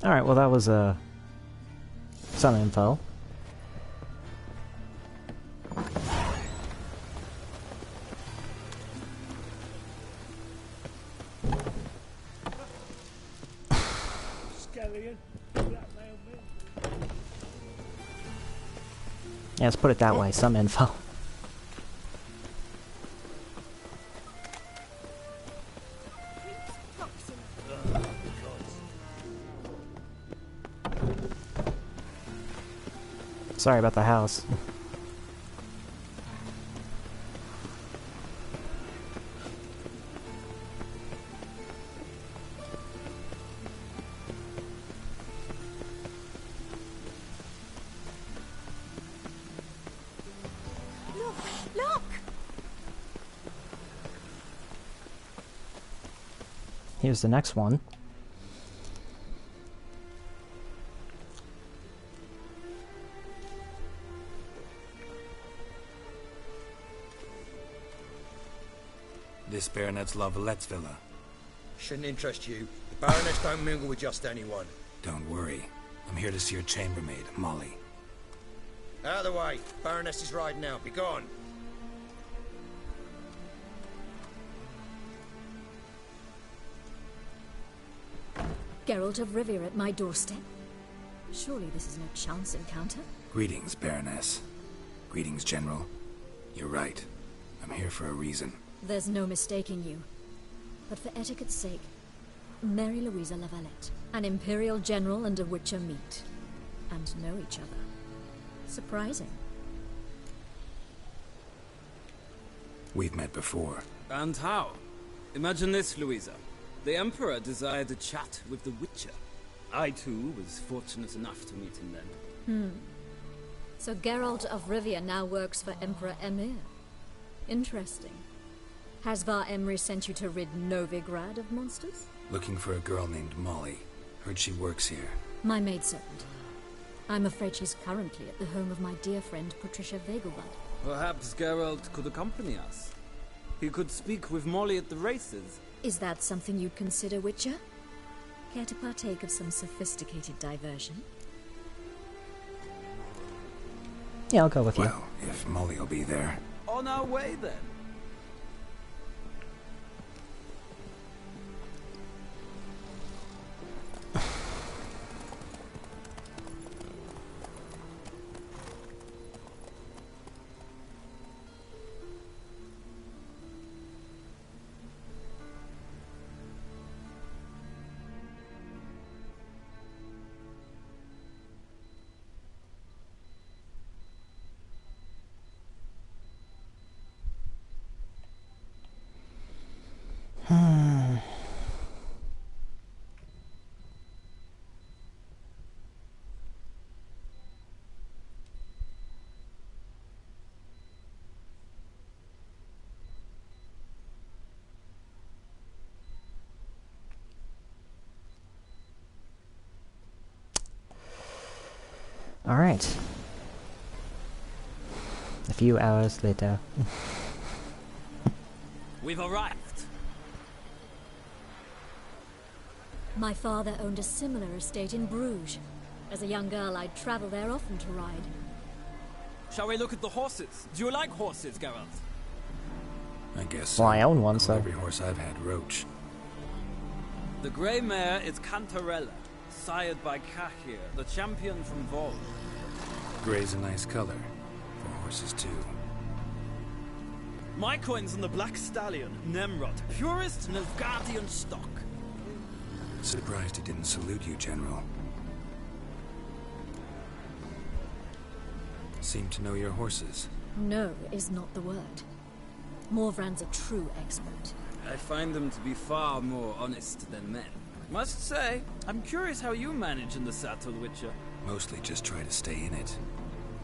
Alright, well that was some info. Scallion, blackmail me. Yeah, let's put it that way, some info. Sorry about the house. Look! Here's the next one. This Baronet's La Vallette's villa. Shouldn't interest you. The Baroness don't mingle with just anyone. Don't worry. I'm here to see your chambermaid, Molly. Out of the way. Baroness is riding out. Be gone. Geralt of Rivia at my doorstep. Surely this is no chance encounter. Greetings, Baroness. Greetings, General. You're right. I'm here for a reason. There's no mistaking you. But for etiquette's sake, Mary Louisa La Valette, an Imperial General and a Witcher meet. And know each other. Surprising. We've met before. And how? Imagine this, Louisa. The Emperor desired a chat with the Witcher. I, too, was fortunate enough to meet him then. So Geralt of Rivia now works for Emperor Emir. Interesting. Has Var Emry sent you to rid Novigrad of monsters? Looking for a girl named Molly. Heard she works here. My maidservant. I'm afraid she's currently at the home of my dear friend Patricia Vegelbud. Perhaps Geralt could accompany us. He could speak with Molly at the races. Is that something you'd consider, Witcher? Care to partake of some sophisticated diversion? Yeah, I'll go with you. Well, if Molly will be there. On our way, then. Alright. A few hours later. We've arrived. My father owned a similar estate in Bruges. As a young girl, I'd travel there often to ride. Shall we look at the horses? Do you like horses, Geralt? I guess. Well, I own one, so. Every horse I've had, Roach. The grey mare is Cantarella, sired by Cahir, the champion from Vol. Grey's a nice color. For horses, too. My coin's on the black stallion, Nemrod, purest Novigrad stock. Surprised he didn't salute you, General. Seem to know your horses. No is not the word. Morvran's a true expert. I find them to be far more honest than men. Must say, I'm curious how you manage in the saddle, Witcher. Mostly just try to stay in it.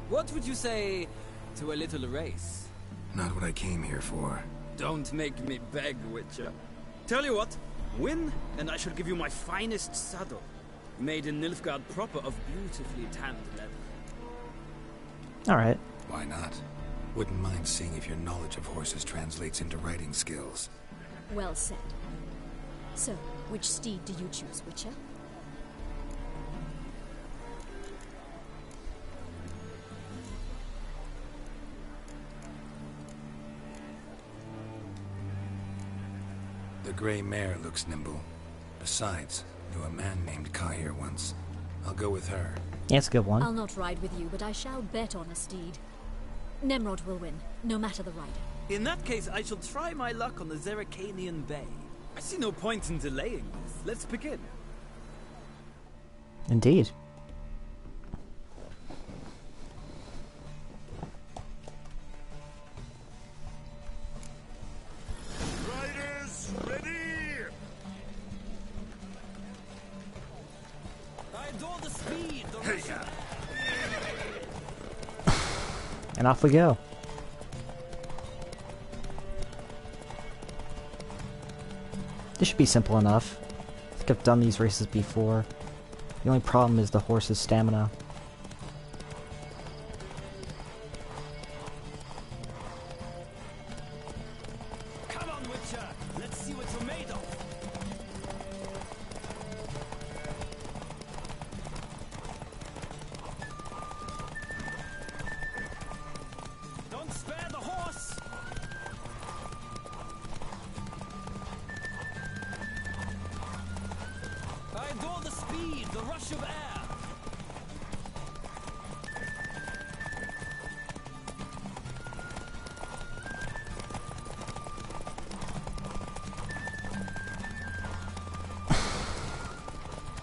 What would you say to a little race? Not what I came here for. Don't make me beg, Witcher. Tell you what, win, and I shall give you my finest saddle. Made in Nilfgaard proper of beautifully tanned leather. Alright. Why not? Wouldn't mind seeing if your knowledge of horses translates into riding skills. Well said. So, which steed do you choose, Witcher? The grey mare looks nimble. Besides, knew a man named Cahir once. I'll go with her. Yeah, it's a good one. I'll not ride with you, but I shall bet on a steed. Nemrod will win, no matter the rider. In that case, I shall try my luck on the Zeracanian Bay. I see no point in delaying this. Let's begin. Indeed. Riders, ready! I adore the speed, the rush. And off we go. This should be simple enough. I think I've done these races before. The only problem is the horse's stamina. Come on, Witcher. Let's see what you're made of. Don't spare the horse. I adore the speed, the rush of air.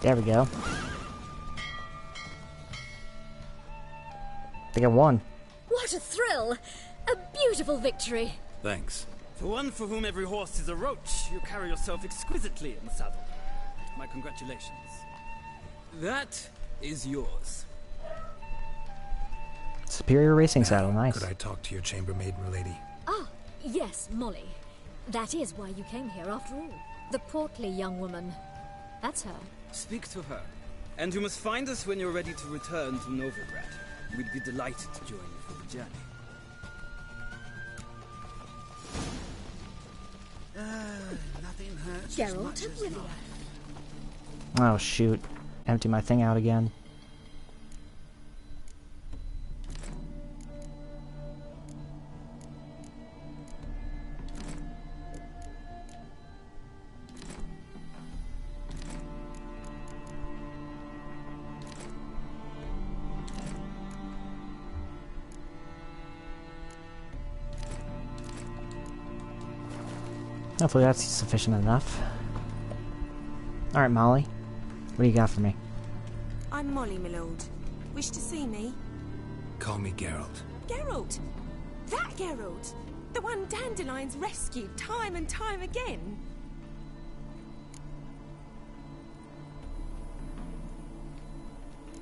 There we go. I think I won. What a thrill! A beautiful victory! Thanks. For one for whom every horse is a roach, you carry yourself exquisitely in the saddle. My congratulations. That is yours. Superior racing saddle, nice. Could I talk to your chambermaid, milady? Ah, yes, Molly. That is why you came here after all. The portly young woman. That's her. Speak to her. And you must find us when you're ready to return to Novigrad. We'd be delighted to join you for the journey. Nothing hurts. Geralt of Rivia. Oh shoot. Empty my thing out again. Hopefully that's sufficient enough. Alright, Molly. What do you got for me? I'm Molly, my lord. Wish to see me? Call me Geralt. Geralt! That Geralt! The one Dandelion's rescued time and time again.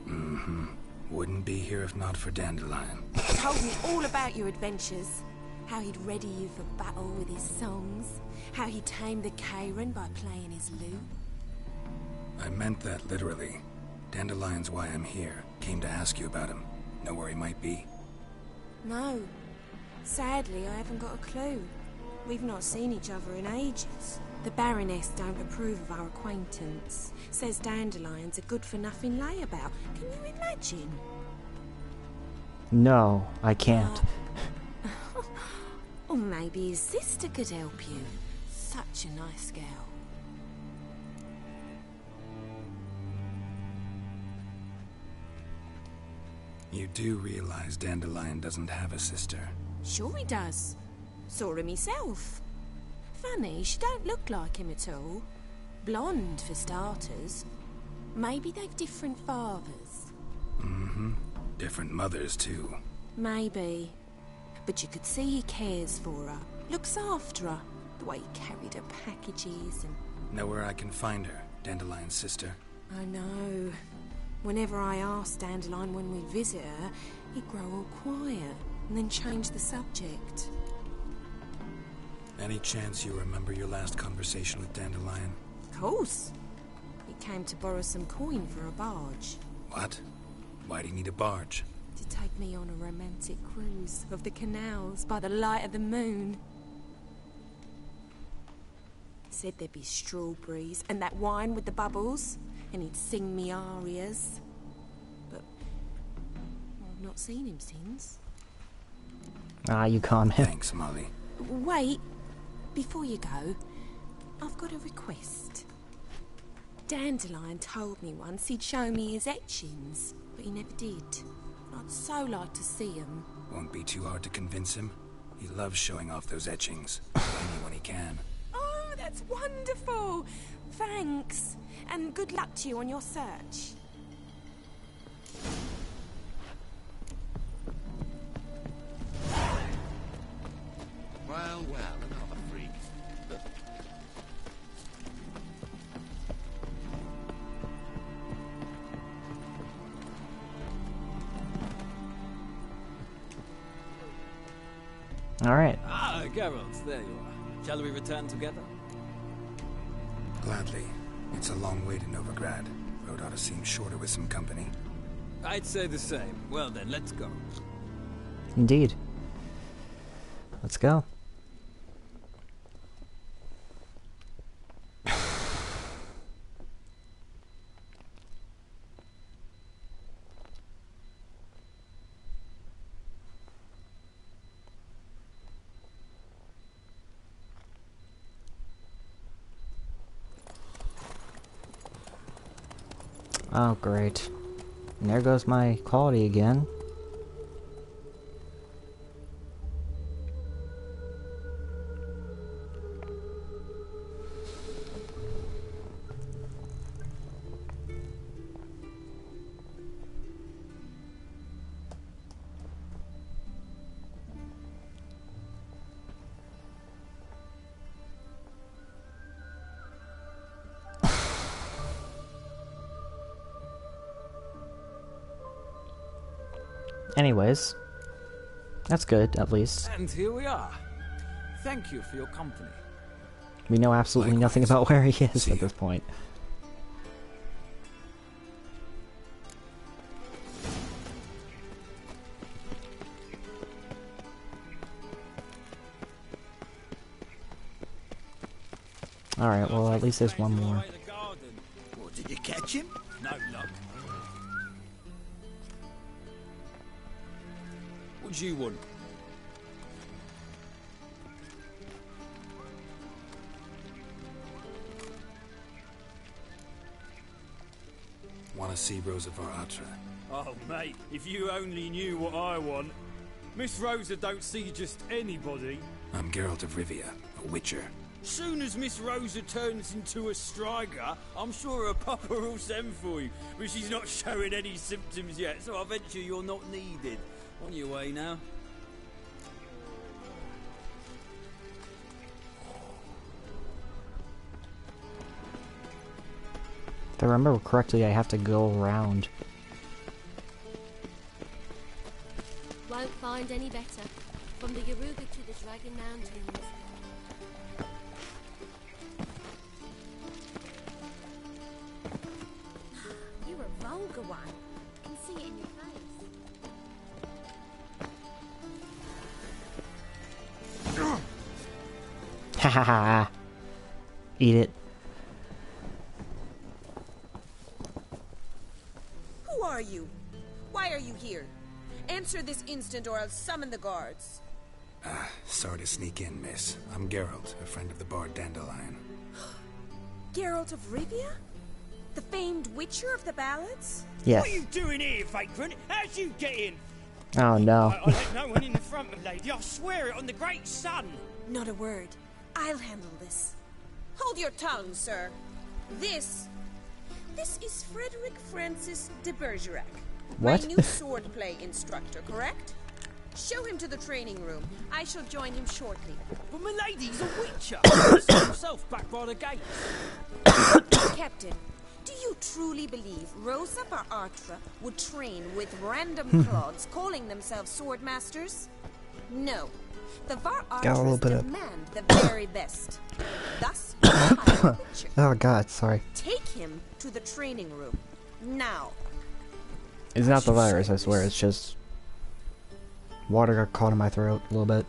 Mm-hmm. Wouldn't be here if not for Dandelion. He told me all about your adventures. How he'd ready you for battle with his songs. How he tamed the Kairan by playing his lute. I meant that literally. Dandelion's why I'm here. Came to ask you about him. Know where he might be? No. Sadly, I haven't got a clue. We've not seen each other in ages. The Baroness don't approve of our acquaintance. Says dandelions are good-for-nothing layabout. Can you imagine? No, I can't. Or maybe his sister could help you. Such a nice girl. You do realize Dandelion doesn't have a sister? Sure he does. Saw him himself. Funny, she don't look like him at all. Blonde, for starters. Maybe they've different fathers. Mm-hmm. Different mothers, too. Maybe. But you could see he cares for her. Looks after her. The way he carried her packages and... Know where I can find her, Dandelion's sister? I know. Whenever I asked Dandelion when we'd visit her, he'd grow all quiet and then change the subject. Any chance you remember your last conversation with Dandelion? Of course. He came to borrow some coin for a barge. What? Why do you need a barge? To take me on a romantic cruise of the canals by the light of the moon. Said there'd be strawberries and that wine with the bubbles, and he'd sing me arias. But I've not seen him since. Ah, you comment. Thanks, Molly. Wait, before you go, I've got a request. Dandelion told me once he'd show me his etchings, but he never did. I'd so like to see them. Won't be too hard to convince him. He loves showing off those etchings. Anyone he can. Oh, that's wonderful! Thanks, and good luck to you on your search. Well, another freak. Alright. Ah, Geralt, there you are. Shall we return together? Gladly. It's a long way to Novigrad. Road ought to seem shorter with some company. I'd say the same. Well then, let's go. Indeed. Let's go. Oh, great. And there goes my quality again. Anyways, that's good, at least. And here we are. Thank you for your company. We know absolutely nothing about where he is at this point. Alright, well, at least there's one more. What, did you catch him? No luck. What do you want? Want to see Rosa Varatra? Oh, mate, if you only knew what I want. Miss Rosa don't see just anybody. I'm Geralt of Rivia, a witcher. Soon as Miss Rosa turns into a striker, I'm sure her papa will send for you. But she's not showing any symptoms yet, so I venture you're not needed. On your way now. If I remember correctly, I have to go around. Won't find any better. From the Yaruga to the Dragon Mountains. You're a vulgar one. I can see it in ha ha. Eat it. Who are you? Why are you here? Answer this instant or I'll summon the guards. Sorry to sneak in, miss. I'm Geralt, a friend of the bard Dandelion. Geralt of Rivia? The famed witcher of the ballads? Yes. What are you doing here, vagrant? How'd you get in? Oh no. I let no one in the front, my lady. I swear it on the great sun. Not a word. I'll handle this. Hold your tongue, sir. This is Frederick Francis de Bergerac. What? My new swordplay instructor, correct? Show him to the training room. I shall join him shortly. But my lady's a witcher. He set himself back by the gate. Captain, do you truly believe Rosa Bar Artra would train with random clods calling themselves sword masters? No. The Var Artras demand the very best. Thus, you hire a witcher. Oh god, sorry. Take him to the training room. Now. It's not the virus, I swear, it's just... water got caught in my throat a little bit.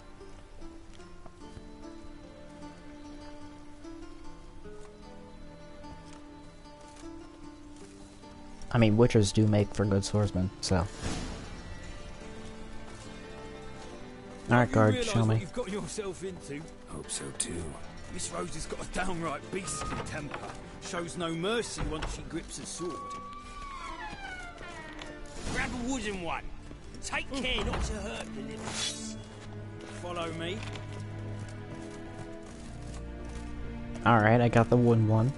I mean, witchers do make for good swordsmen, so... Alright, guard, show me. What you've got yourself into? Hope so too. Miss Rose has got a downright beastly temper. Shows no mercy once she grips a sword. Grab a wooden one. Take care not to hurt the limbs. Follow me. Alright, I got the wooden one.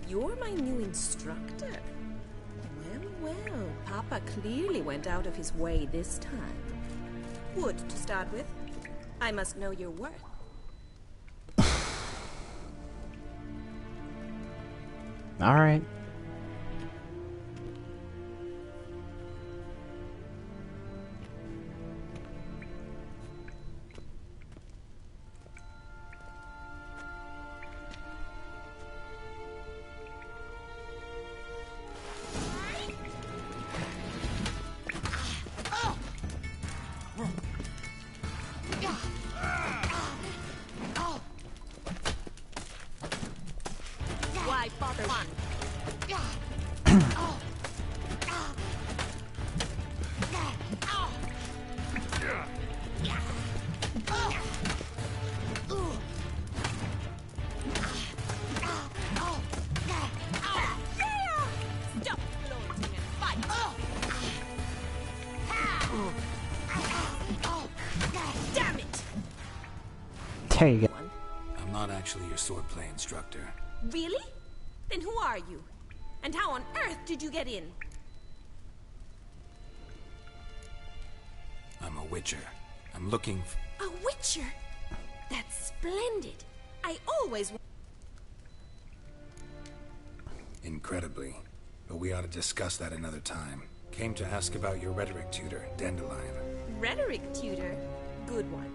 You're my new instructor. Well, well, Papa clearly went out of his way this time. Wood, to start with. I must know your worth. Alright. Why bother one? Stop floating and fight! Damn it! There you go. I'm not actually your swordplay instructor. Really? Then who are you? And how on earth did you get in? I'm a witcher. I'm looking A witcher? That's splendid. I always... incredibly, but we ought to discuss that another time. Came to ask about your rhetoric tutor, Dandelion. Rhetoric tutor? Good one.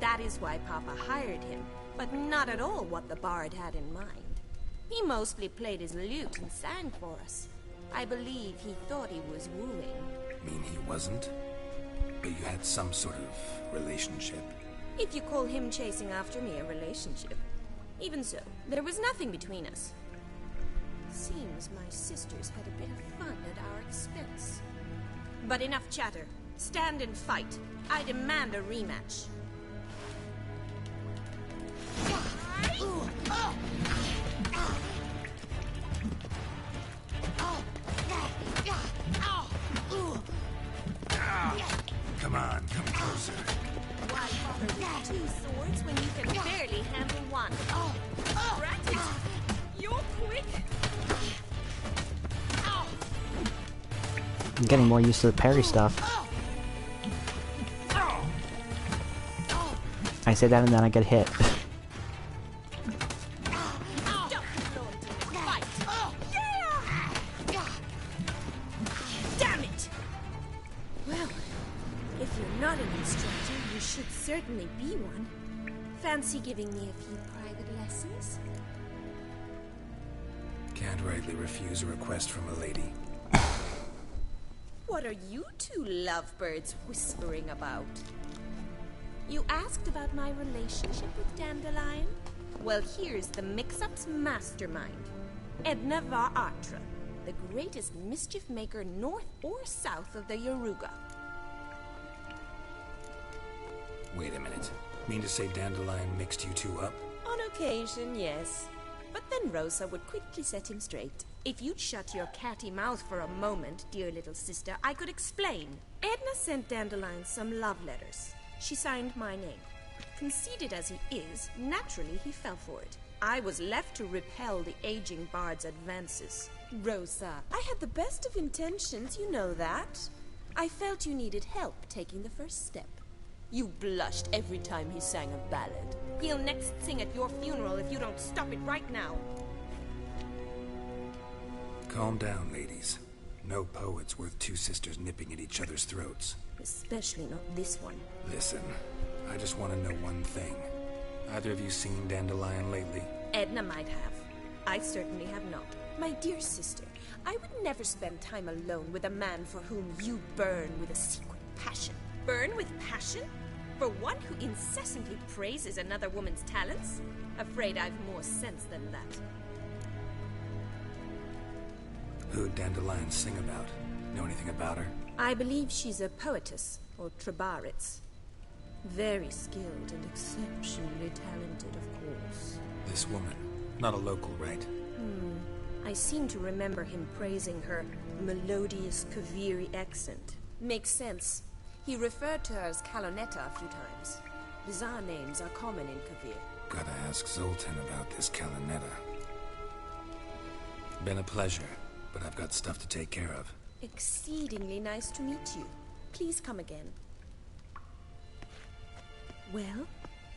That is why Papa hired him, but not at all what the bard had in mind. He mostly played his lute and sang for us. I believe he thought he was wooing. Mean he wasn't? But you had some sort of relationship? If you call him chasing after me a relationship. Even so, there was nothing between us. Seems my sisters had a bit of fun at our expense. But enough chatter. Stand and fight. I demand a rematch. Come on, come closer. Why bother with two swords when you can barely handle one? Rat it! You're quick! I'm getting more used to the parry stuff. I say that and then I get hit. Damn it! Well, if you're not an instructor, you should certainly be one. Fancy giving me a few private lessons? Can't rightly refuse a request from a lady. What are you two lovebirds whispering about? You asked about my relationship with Dandelion? Well, here's the mix-up's mastermind. Edna var Atra, the greatest mischief maker north or south of the Yaruga. Wait a minute. Mean to say Dandelion mixed you two up? On occasion, yes. But then Rosa would quickly set him straight. If you'd shut your catty mouth for a moment, dear little sister, I could explain. Edna sent Dandelion some love letters. She signed my name. Conceited as he is, naturally he fell for it. I was left to repel the aging bard's advances. Rosa, I had the best of intentions, you know that. I felt you needed help taking the first step. You blushed every time he sang a ballad. He'll next sing at your funeral if you don't stop it right now. Calm down, ladies. No poet's worth two sisters nipping at each other's throats. Especially not this one. Listen, I just want to know one thing. Either of you seen Dandelion lately? Edna might have. I certainly have not. My dear sister, I would never spend time alone with a man for whom you burn with a secret passion. Burn with passion? For one who incessantly praises another woman's talents? Afraid I've more sense than that. Who'd Dandelion sing about? Know anything about her? I believe she's a poetess, or trabaritz. Very skilled and exceptionally talented, of course. This woman. Not a local, right? I seem to remember him praising her melodious Kaviri accent. Makes sense. He referred to her as Kalonetta a few times. Bizarre names are common in Kavir. Gotta ask Zoltan about this Kalonetta. Been a pleasure, but I've got stuff to take care of. Exceedingly nice to meet you. Please come again. Well,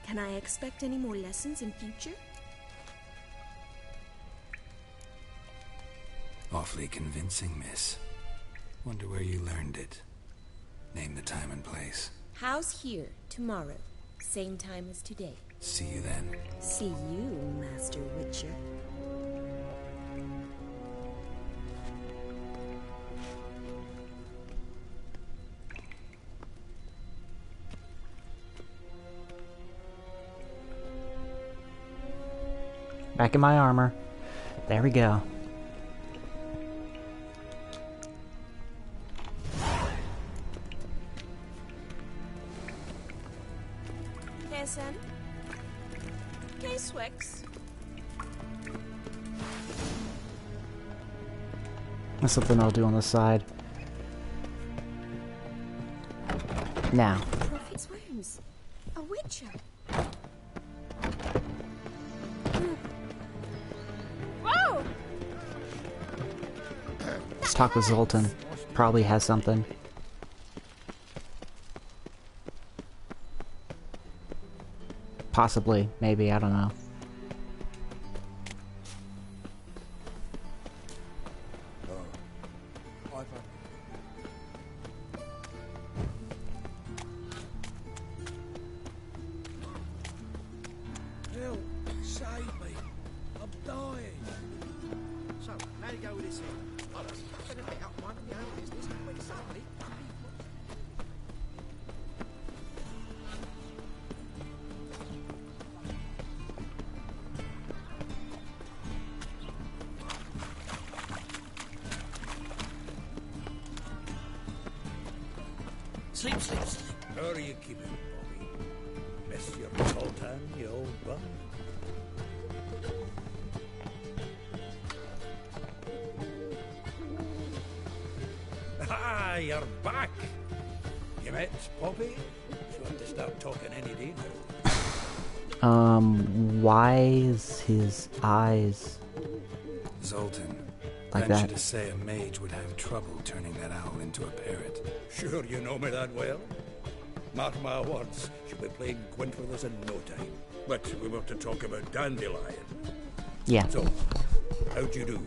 can I expect any more lessons in future? Awfully convincing, miss. Wonder where you learned it. Name the time and place. House here, tomorrow. Same time as today. See you then. See you, Master Witcher. Back in my armor. There we go. Kessen? K-Swex? That's something I'll do on the side. Now. Prophet's wounds. A witcher. Whoa! Let's talk with Zoltan. Probably has something. Possibly, maybe, I don't know. Help! Save me! I'm dying! So, how do you go with this here? I don't know. Better pick up one of your own business and win somebody. Sleep, sleep, sleep. How are you keeping, Bobby? Miss your Zoltan, you old bum? Ah, you're back. You met Poppy? She want to start talking any day now. Why is his eyes Zoltan. like venture that? to say a mage would have trouble turning that owl into a parrot. Sure you know me that well? Mark my words, she'll be playing quint with us in no time. But we were to talk about Dandelion. Yeah. So, how'd you do?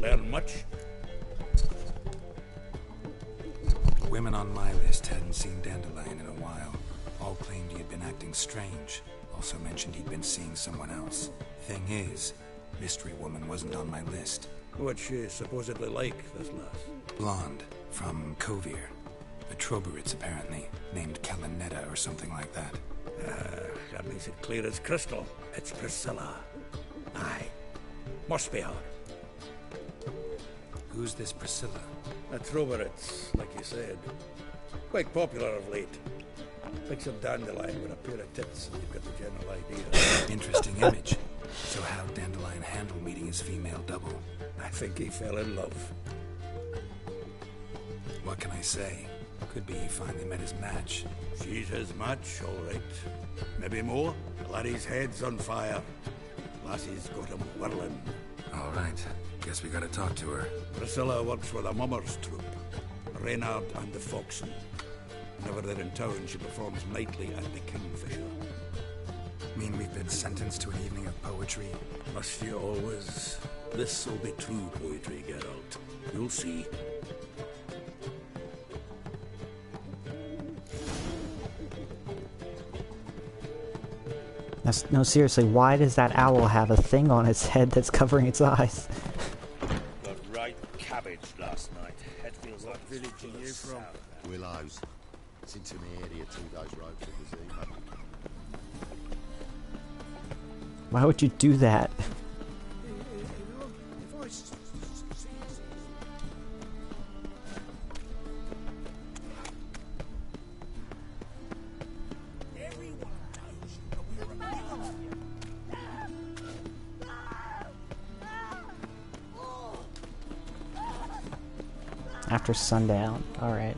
Learn much? Women on my list hadn't seen Dandelion in a while. All claimed he had been acting strange. Also mentioned he'd been seeing someone else. Thing is, mystery woman wasn't on my list. What's she supposedly like, this lass? Blonde, from Kovir. A Troberitz, apparently, named Kalinetta or something like that. That makes it clear as crystal. It's Priscilla. Aye. Must be her. Who's this Priscilla? A Troberitz, like you said. Quite popular of late. Like some dandelion with a pair of tits, and you've got the general idea. Interesting image. So how'd Dandelion handle meeting his female double? I think he fell in love. What can I say? Could be he finally met his match. She's his match, all right. Maybe more. The laddie's head's on fire. Lassie's got him whirling. All right. Guess we gotta talk to her. Priscilla works with a mummers troupe. Reynard and the Foxen. Whenever they're in town, she performs nightly at the Kingfisher. Mean we've been sentenced to an evening of poetry? Must you always? This'll be true poetry, Geralt. You'll see. No, seriously, why does that owl have a thing on its head that's covering its eyes? Got right cabbage last night. Head feels like village are you from? Willows. It's into the area 2 days road to the gazebo. Why would you do that? After sundown, alright.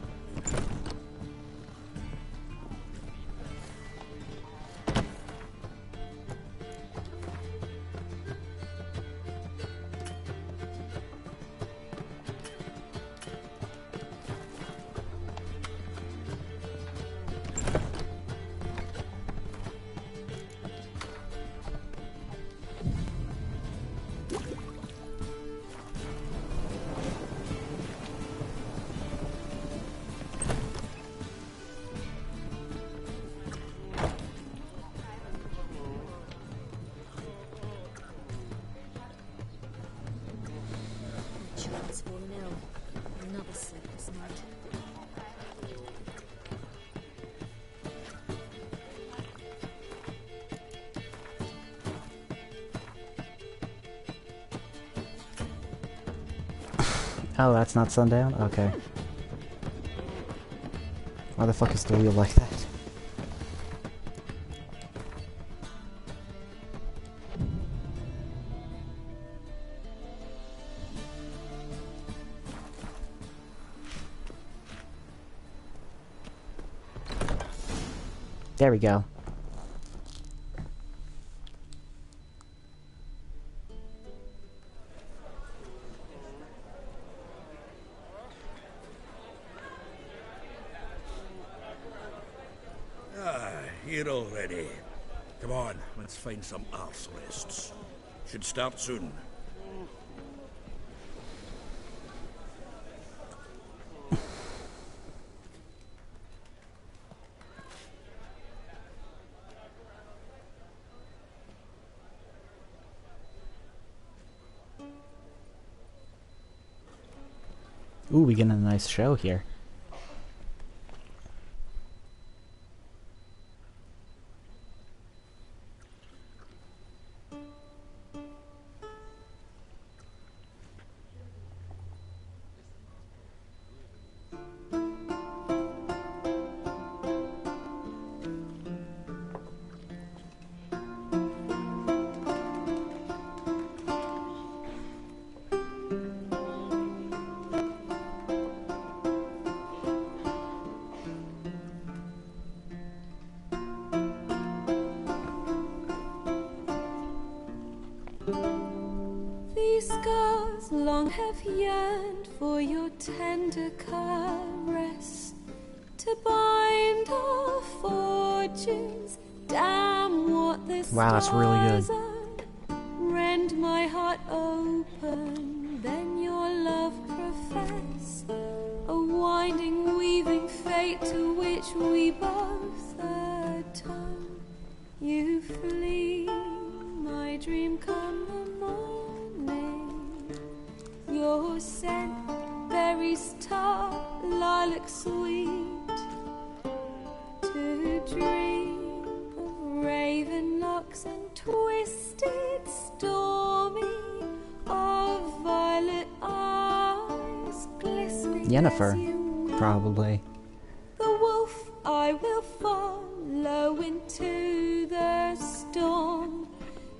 Oh, that's not sundown? Okay. Why the fuck is the wheel like that? There we go. Here already. Come on, let's find some arse rests. Should start soon. Ooh, we get a nice show here. These scars long have yearned for your tender caress, to bind our fortunes. Damn what this wow, that's really good. Rend my heart open, then your love profess, a winding, weaving fate to which we both atone. You flee, my dream come no more. your scent, berries tart, lilac sweet. To dream of raven locks and twisted stormy, of violet eyes glistening. Yennefer, probably. The wolf I will follow into the storm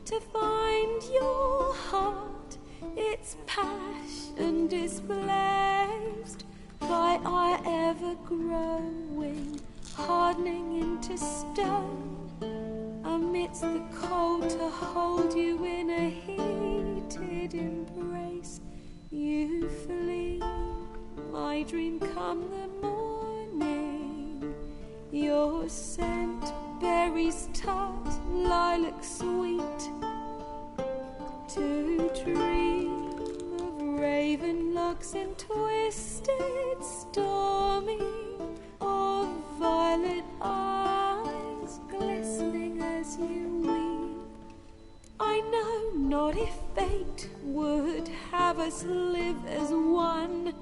to find your heart, its passion displaced by our ever-growing, hardening into stone, amidst the cold to hold you in a heated embrace. You flee, my dream come the morning, your scent, berries tart, lilac sweet. To dream of raven locks and twisted stormy, of violet eyes glistening as you weep. I know not if fate would have us live as one,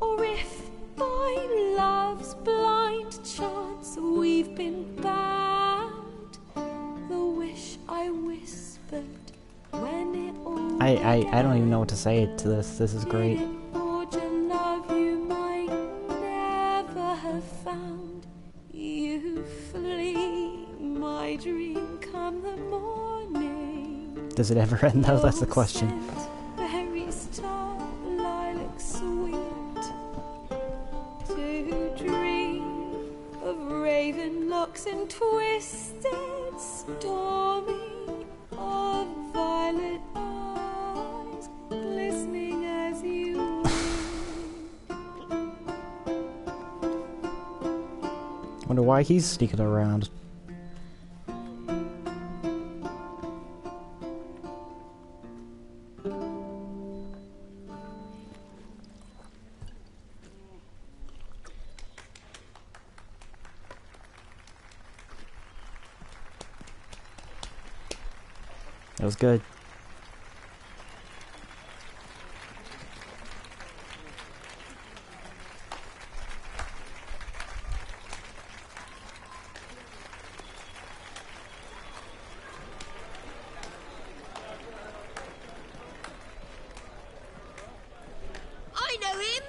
or if by love's blind chance we've been bound. The wish I whispered when it all I don't even know what to say to this. This is great. forge a love you might never have found. You flee, my dream come the morning. Does it ever end though? That's the question. Berries tart, lilac sweet. To dream of raven locks and twisted stormy, of violet eyes glistening as you Wonder why he's sneaking around. That was good. I know him!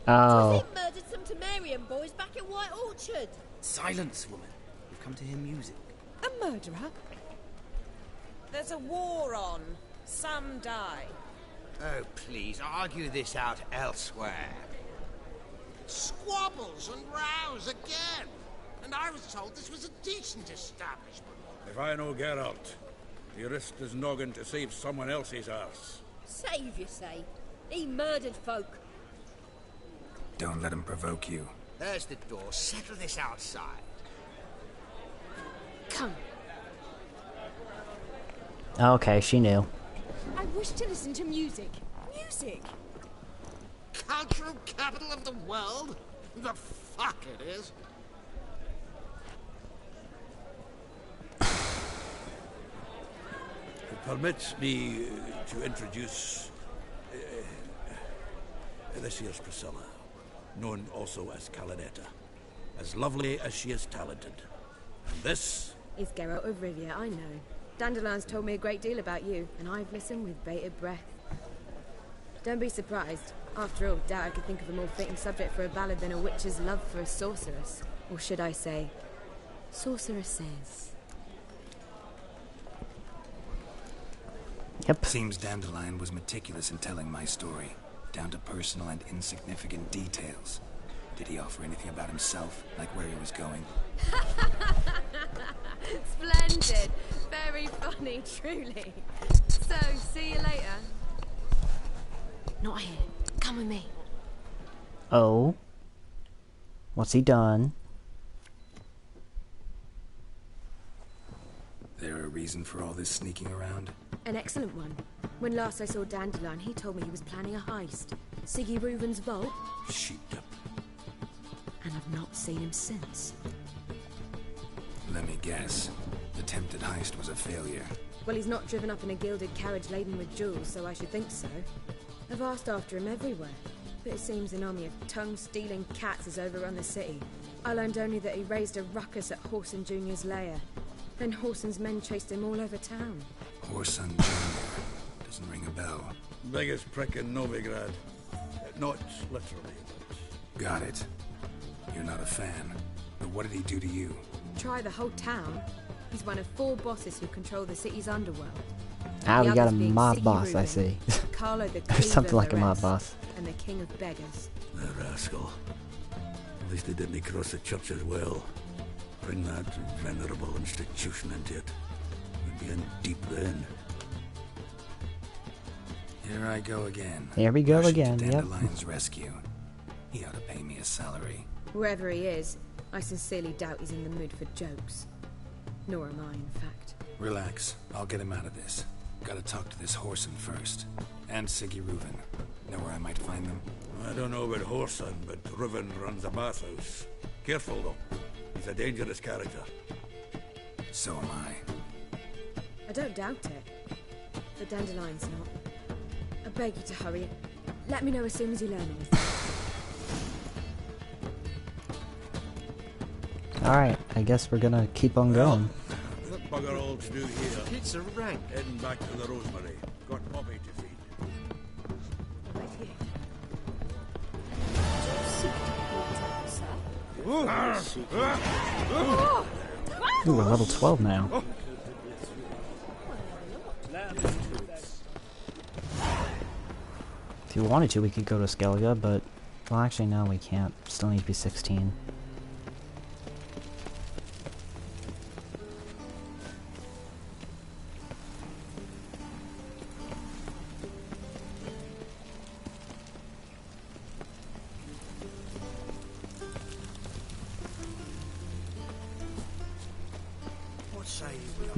Oh. He murdered some Temerian boys back at White Orchard. Silence, woman. We've come to hear music. A murderer? There's a war on. Some die. Oh, please, argue this out elsewhere. Squabbles and rows again! And I was told this was a decent establishment. If I know Geralt, he risked his noggin to save someone else's ass. Save, you say? He murdered folk. Don't let him provoke you. There's the door. Settle this outside. Come. Okay, she knew. I wish to listen to music. Music! Cultural capital of the world? The fuck it is. It permits me to introduce... this here's Priscilla, known also as Calinetta. As lovely as she is talented. And this... is Geralt of Rivia, I know. Dandelion's told me a great deal about you, and I've listened with bated breath. Don't be surprised. After all, doubt I could think of a more fitting subject for a ballad than a witch's love for a sorceress. Or should I say, sorceresses. Yep. Seems Dandelion was meticulous in telling my story, down to personal and insignificant details. Did he offer anything about himself, like where he was going? Splendid. Very funny, truly. So, see you later. Not here. Come with me. Oh. What's he done? There a reason for all this sneaking around? An excellent one. When last I saw Dandelion, he told me he was planning a heist. Siggy Reuven's vault. Sheeped up. And I've not seen him since. Let me guess. The attempted heist was a failure. Well, he's not driven up in a gilded carriage laden with jewels, so I should think so. I've asked after him everywhere, but it seems an army of tongue-stealing cats has overrun the city. I learned only that he raised a ruckus at Horson Jr.'s lair. Then Horson's men chased him all over town. Horson Jr. Doesn't ring a bell. Biggest prick in Novigrad. Not literally, but... Got it. You're not a fan. But what did he do to you? Try the whole town. He's one of 4 bosses who control the city's underworld. Ah, we got a being mob Siggy boss, I Reuben, see. Carlo the There's something Cleaver like a mob Lorette, boss. and the king of beggars. The rascal. At least they didn't cross the church as well. Bring that venerable institution into it. We'd be in deep then. Here I go again. Here we go Rushing again, to yep. Dandelion's rescue. He ought to pay me a salary. Whoever he is, I sincerely doubt he's in the mood for jokes. Nor am I, in fact. Relax. I'll get him out of this. Gotta talk to this Horson first. And Siggy Reuven. Know where I might find them? I don't know about Horson, but Reuven runs a bathhouse. Careful, though. He's a dangerous character. So am I. I don't doubt it. The Dandelion's not. I beg you to hurry. Let me know as soon as you learn anything. Alright, I guess we're gonna keep on going. What bugger all to do here? It's a rank. Heading back to the Rosemary. Got Bobby to feed. Ooh, we're level 12 now. If you wanted to, we could go to Skellige, but... Well, actually, no, we can't. Still need to be 16.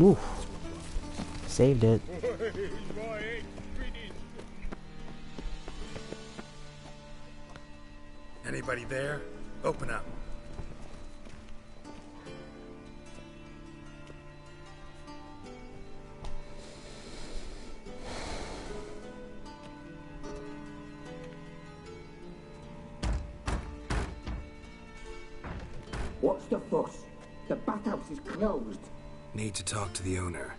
Ooh. Saved it. Anybody there? Open up. What's the fuss? The bathhouse is closed. Need to talk to the owner.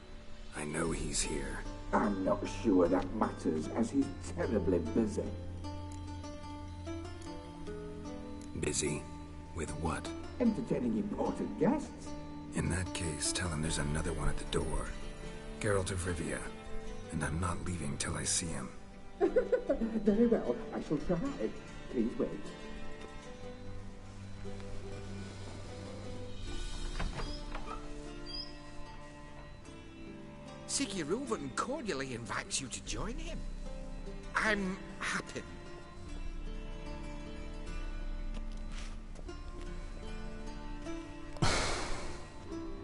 I know he's here. I'm not sure that matters, as he's terribly busy. Busy? With what? Entertaining important guests. In that case, tell him there's another one at the door. Geralt of Rivia. And I'm not leaving till I see him. Very well, I shall try. Please wait. Siggy Reuven cordially invites you to join him. I'm happy.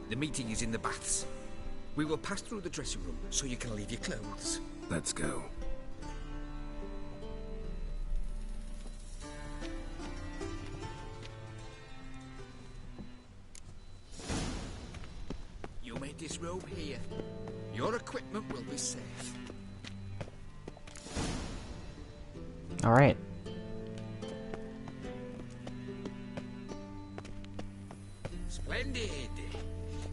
The meeting is in the baths. We will pass through the dressing room so you can leave your clothes. Let's go. You may disrobe here. Your equipment will be safe. Alright. Splendid.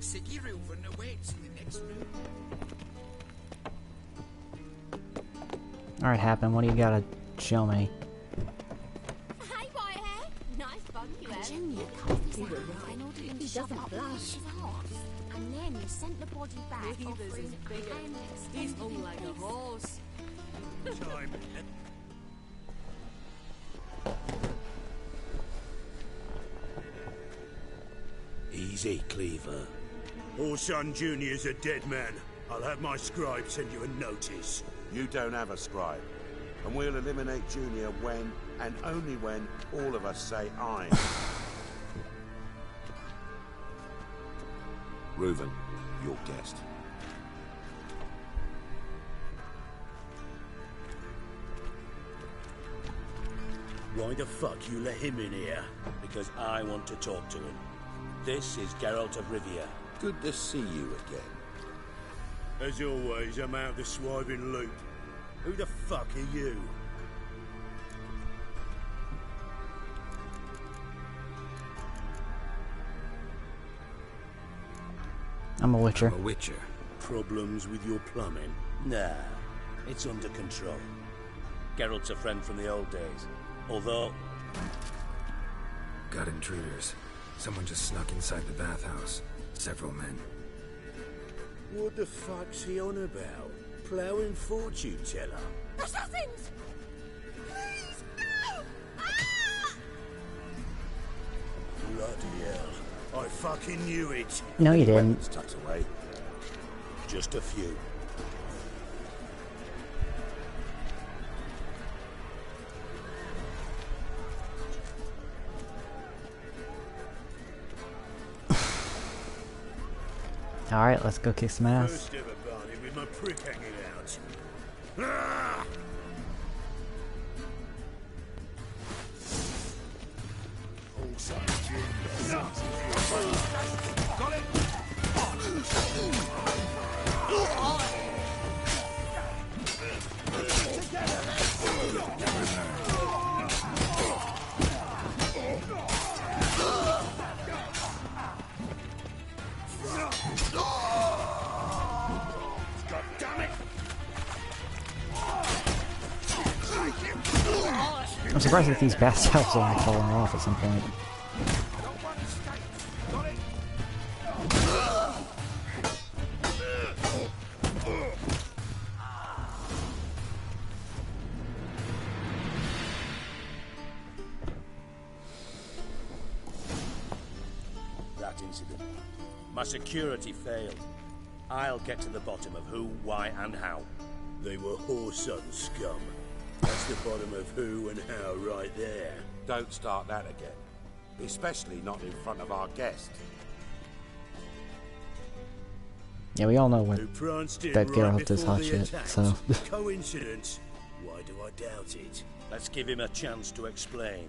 Siggy Reuven awaits in the next room. Alright, Happen, what do you gotta show me? Hey, Whitehair. Nice bun you have. Junior comes this out and ordered him to shove up his horse. And then he sent the body back offering He's hung like a horse. Easy, Cleaver. Horson Jr.'s a dead man. I'll have my scribe send you a notice. You don't have a scribe. And we'll eliminate Junior when, and only when, all of us say aye. Reuven, your guest. Why the fuck you let him in here? Because I want to talk to him. This is Geralt of Rivia. Good to see you again. As always, I'm out of the swiving loop. Who the fuck are you? I'm a witcher. I'm a witcher. Problems with your plumbing? Nah, it's under control. Geralt's a friend from the old days. Although... Got intruders. Someone just snuck inside the bathhouse. Several men. What the fuck's he on about? Ploughing fortune teller? Assassins! Please, no! Bloody hell. I fucking knew it. No, you didn't. Weapons tucked away. Just a few. Alright, let's go kick some ass. First ever Barney with my prick hanging out. Ah! Got it! I'm surprised that these bath towels aren't falling off at some point. That incident. My security failed. I'll get to the bottom of who, why, and how. They were whoreson scum. That's the bottom of who and how right there. Don't start that again. Especially not in front of our guest. Yeah, we all know when Who pranced in that right Geralt is before hot the shit, attack. so... Coincidence? Why do I doubt it? Let's give him a chance to explain.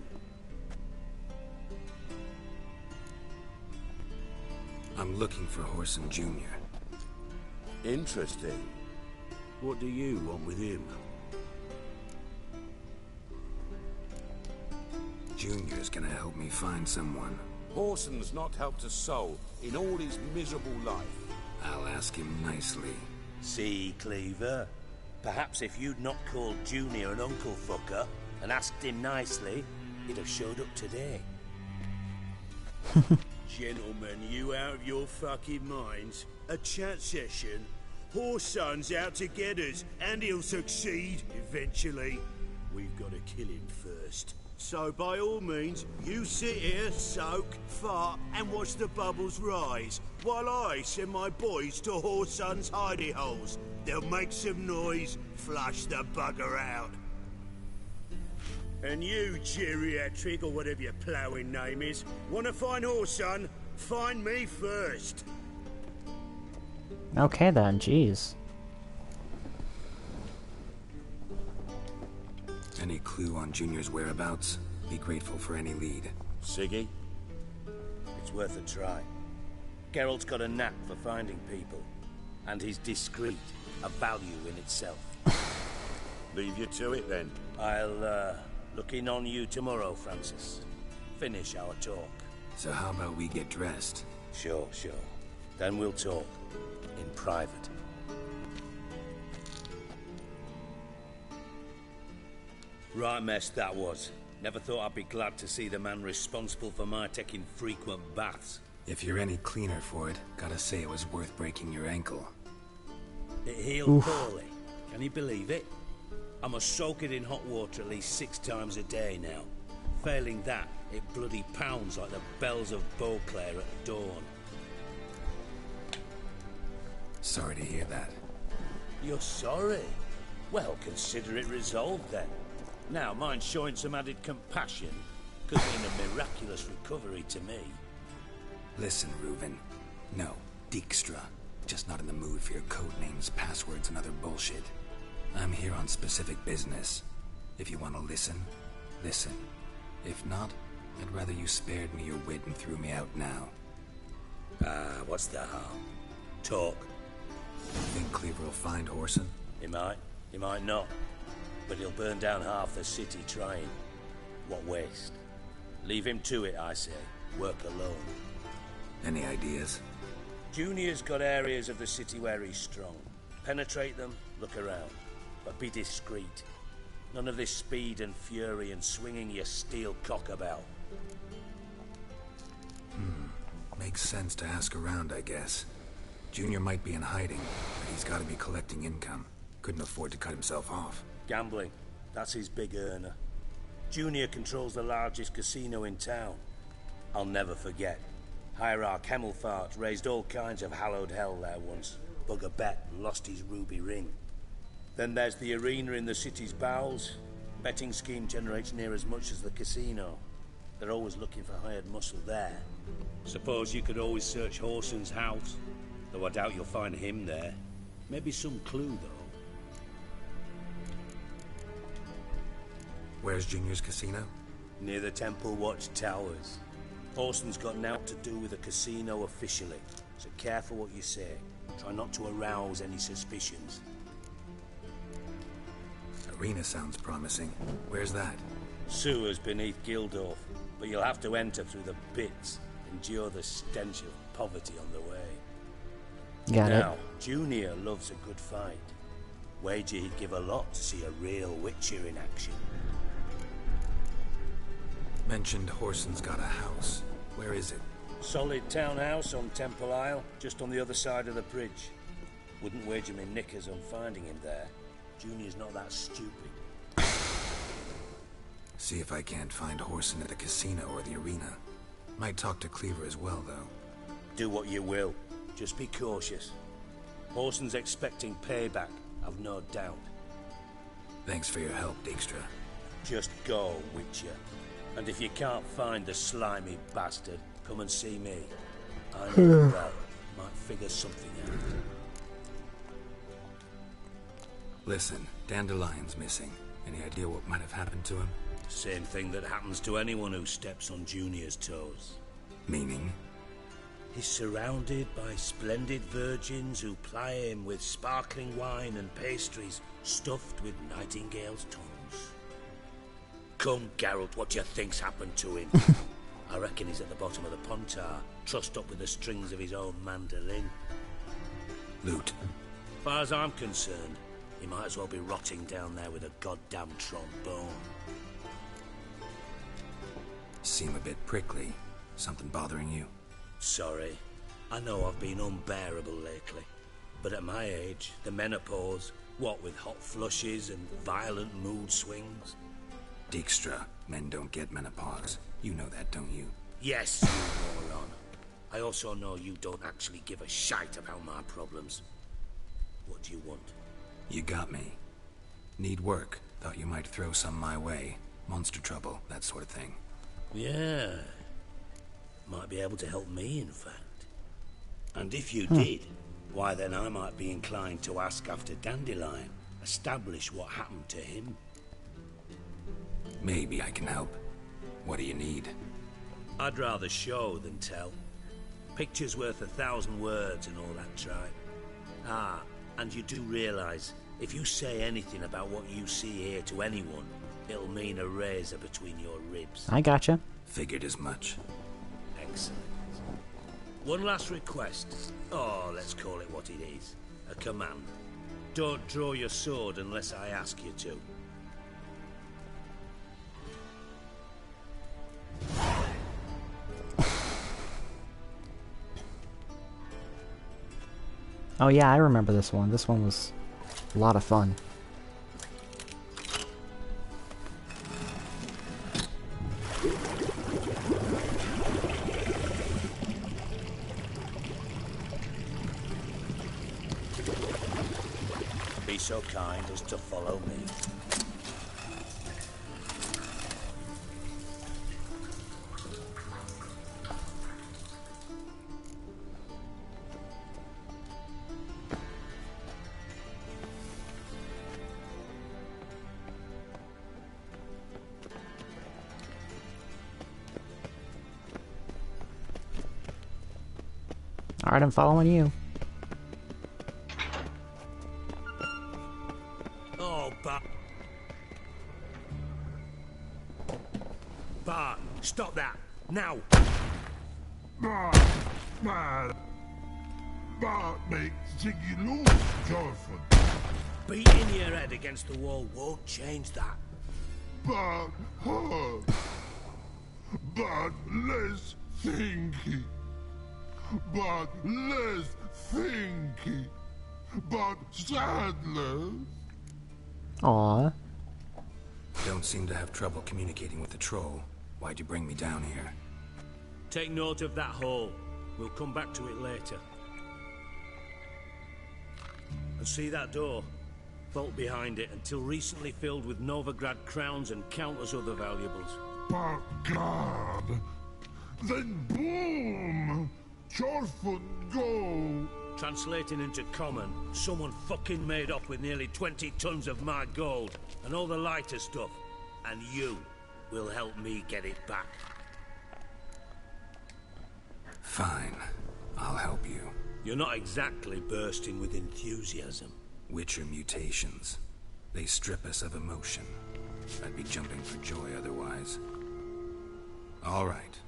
I'm looking for Whoreson Jr. Interesting. What do you want with him? Junior's gonna help me find someone. Whoreson's not helped a soul in all his miserable life. I'll ask him nicely. See, Cleaver? Perhaps if you'd not called Junior an uncle fucker and asked him nicely, he'd have showed up today. Gentlemen, you out of your fucking minds? A chat session? Whoreson's out to get us, and he'll succeed eventually. We've got to kill him first. So by all means, you sit here, soak, fart, and watch the bubbles rise, while I send my boys to Whoreson's hidey holes. They'll make some noise, flush the bugger out. And you, geriatric, or whatever your ploughing name is, want to find Whoreson? Find me first. Okay then, jeez. Any clue on Junior's whereabouts? Be grateful for any lead. Siggy? It's worth a try. Geralt's got a knack for finding people. And he's discreet, a value in itself. Leave you to it then. I'll, look in on you tomorrow, Francis. Finish our talk. So how about we get dressed? Sure. Then we'll talk. In private. Right mess that was. Never thought I'd be glad to see the man responsible for my taking frequent baths. If you're any cleaner for it, gotta say it was worth breaking your ankle. It healed poorly. Can you believe it? I must soak it in hot water at least 6 times a day now. Failing that, it bloody pounds like the bells of Beauclair at dawn. Sorry to hear that. You're sorry? Well, consider it resolved then. Now, mind showing some added compassion could mean a miraculous recovery to me. Listen, Reuven. No, Dijkstra. Just not in the mood for your code names, passwords, and other bullshit. I'm here on specific business. If you want to listen, listen. If not, I'd rather you spared me your wit and threw me out now. What's the harm? Talk. Think Cleaver will find Horson? He might not. But he'll burn down half the city trying. What waste? Leave him to it, I say. Work alone. Any ideas? Junior's got areas of the city where he's strong. Penetrate them, look around. But be discreet. None of this speed and fury and swinging your steel cock about. Makes sense to ask around, I guess. Junior might be in hiding, but he's got to be collecting income. Couldn't afford to cut himself off. Gambling. That's his big earner. Junior controls the largest casino in town. I'll never forget. Hierarch Hemmelfart raised all kinds of hallowed hell there once. Bug a bet and lost his ruby ring. Then there's the arena in the city's bowels. Betting scheme generates near as much as the casino. They're always looking for hired muscle there. Suppose you could always search Horson's house. Though I doubt you'll find him there. Maybe some clue, though. Where's Junior's casino? Near the Temple Watch Towers. Horson's got naught to do with the casino officially, so careful what you say. Try not to arouse any suspicions. Arena sounds promising. Where's that? Sewers beneath Gildorf, but you'll have to enter through the pits. Endure the stench of poverty on the way. Got it. Now, Junior loves a good fight. Wager he'd give a lot to see a real Witcher in action. Mentioned Horson's got a house. Where is it? Solid townhouse on Temple Isle, just on the other side of the bridge. Wouldn't wager me knickers on finding him there. Junior's not that stupid. See if I can't find Horson at the casino or the arena. Might talk to Cleaver as well, though. Do what you will. Just be cautious. Horson's expecting payback, I've no doubt. Thanks for your help, Dijkstra. Just go, Witcher. And if you can't find the slimy bastard, come and see me. I know well. Might figure something out. Listen, Dandelion's missing. Any idea what might have happened to him? Same thing that happens to anyone who steps on Junior's toes. Meaning? He's surrounded by splendid virgins who ply him with sparkling wine and pastries stuffed with nightingales' tongues. Come, Geralt, what do you think's happened to him? I reckon he's at the bottom of the Pontar, trussed up with the strings of his own mandolin. Loot. As far as I'm concerned, he might as well be rotting down there with a goddamn trombone. Seem a bit prickly. Something bothering you? Sorry. I know I've been unbearable lately. But at my age, the menopause, what with hot flushes and violent mood swings. Dijkstra, men don't get menopause. You know that, don't you? Yes, you moron. I also know you don't actually give a shite about my problems. What do you want? You got me. Need work. Thought you might throw some my way. Monster trouble, that sort of thing. Yeah. Might be able to help me, in fact. And if you did, why then I might be inclined to ask after Dandelion. Establish what happened to him. Maybe I can help. What do you need? I'd rather show than tell. Picture's worth 1,000 words and all that tripe. Ah, and you do realize, if you say anything about what you see here to anyone, it'll mean a razor between your ribs. I gotcha. Figured as much. Excellent. One last request. Oh, let's call it what it is. A command. Don't draw your sword unless I ask you to. Oh yeah, I remember this one. This one was a lot of fun. Be so kind as to follow me. Alright, I'm following you. Bart, stop that! Now! Bart makes Ziggy lose, Jorfin. Beating your head against the wall won't change that. But less thinky. But less thinky. But sadler. Aww. Don't seem to have trouble communicating with the troll. Why'd you bring me down here? Take note of that hole. We'll come back to it later. And see that door? Vault behind it, until recently filled with Novigrad crowns and countless other valuables. But God! Then boom! Jorfin go! Translating into common, someone fucking made off with nearly 20 tons of my gold, and all the lighter stuff. And you will help me get it back. Fine. I'll help you. You're not exactly bursting with enthusiasm. Witcher mutations. They strip us of emotion. I'd be jumping for joy otherwise. All right.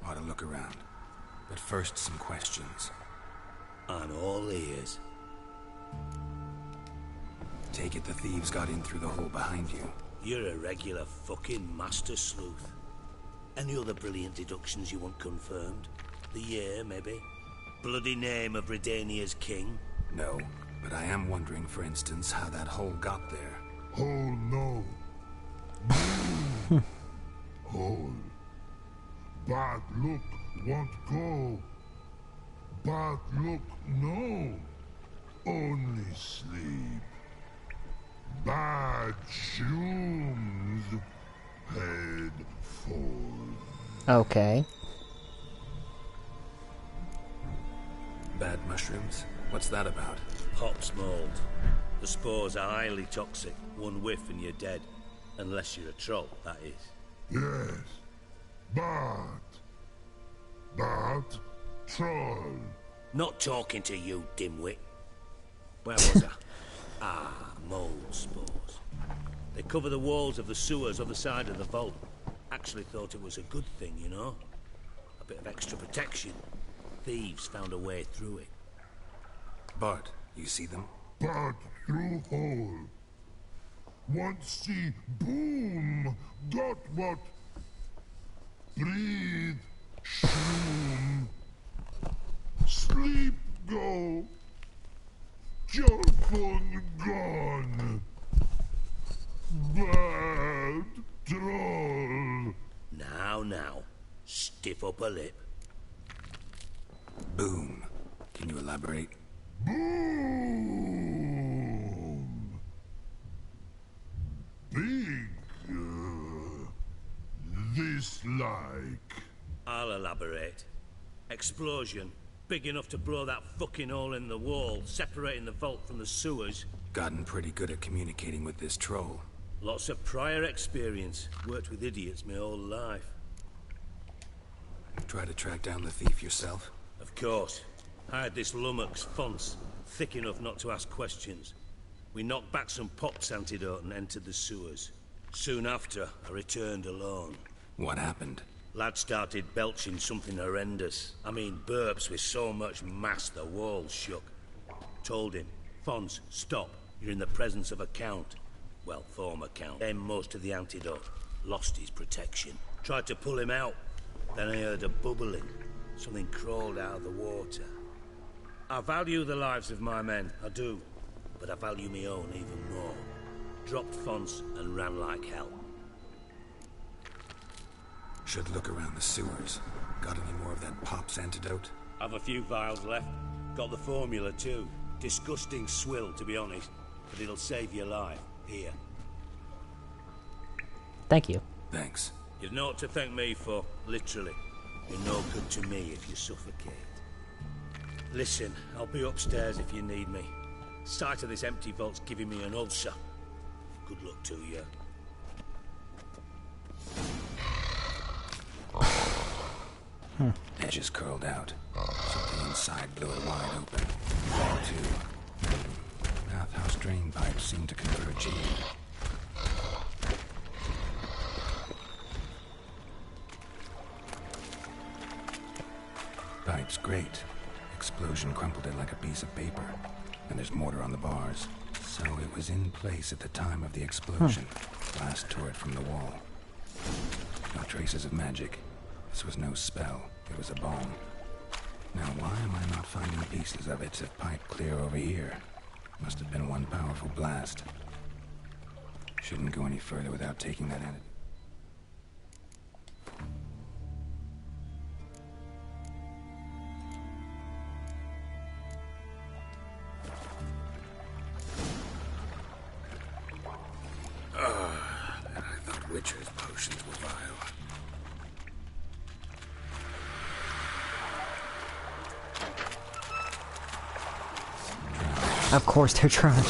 Ought to look around. But first, some questions. I'm all ears. Take it the thieves got in through the hole behind you. You're a regular fucking master sleuth. Any other brilliant deductions you want confirmed? The year, maybe? Bloody name of Redania's king? No, but I am wondering, for instance, how that hole got there. Hole no. Hole. Bad look won't go. Bad look no. Only sleep. Bad shoes. Head full. Okay. Bad mushrooms? What's that about? Hops mold. The spores are highly toxic. One whiff and you're dead. Unless you're a troll, that is. Yes. Bad troll. Not talking to you, dimwit. Where was I? Ah, mold spores. They cover the walls of the sewers other side of the vault. Actually thought it was a good thing, you know? A bit of extra protection. Thieves found a way through it. Bart, you see them? Bart through hole. Want see boom. Got what? Breathe. Shroom. Sleep go. Jorfin gone. Bad troll. Now. Stiff up a lip. Boom. Can you elaborate? Boom. Big. This like. I'll elaborate. Explosion. Big enough to blow that fucking hole in the wall, separating the vault from the sewers. Gotten pretty good at communicating with this troll. Lots of prior experience. Worked with idiots my whole life. Try to track down the thief yourself? Of course. I had this lummox, Fonce, thick enough not to ask questions. We knocked back some Pop's antidote and entered the sewers. Soon after, I returned alone. What happened? Lad started belching something horrendous. I mean, burps with so much mass the walls shook. Told him, Fonce, stop. You're in the presence of a count. Well, former count. Then most of the antidote. Lost his protection. Tried to pull him out. Then I heard a bubbling. Something crawled out of the water. I value the lives of my men, I do. But I value my own even more. Dropped Fonce and ran like hell. Should look around the sewers. Got any more of that Pop's antidote? I've a few vials left. Got the formula too. Disgusting swill, to be honest. But it'll save your life. Here. Thank you. Thanks. You've naught to thank me for, literally. You're no good to me if you suffocate. Listen, I'll be upstairs if you need me. Sight of this empty vault's giving me an ulcer. Good luck to you. Edges curled out. Something inside blew it wide open. That too. Bathhouse drain pipes seem to converge here. pipe's grate. Explosion crumpled it like a piece of paper. And there's mortar on the bars. So it was in place at the time of the explosion. Blast tore it from the wall. No traces of magic. This was no spell. It was a bomb. Now why am I not finding pieces of it if pipe clear over here? Must have been one powerful blast. Shouldn't go any further without taking that in. And I thought Witcher's potions were vile. Of course they're trying.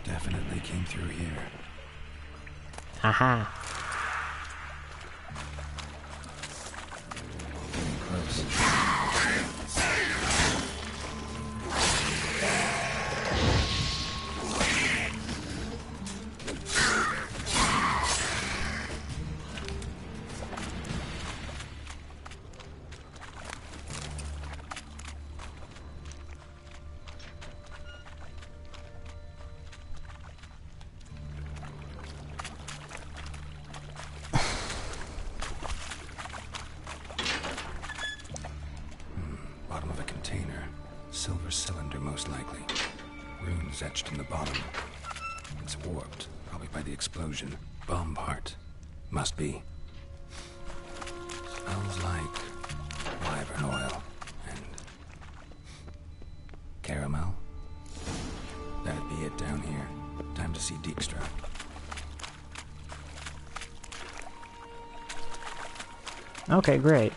Definitely came through here. Aha. Getting close. Bottom of a container. Silver cylinder, most likely. Runes etched in the bottom. It's warped, probably by the explosion. Bomb part. Must be. Smells like wyvern oil and caramel. That'd be it down here. Time to see Dijkstra. Okay, great.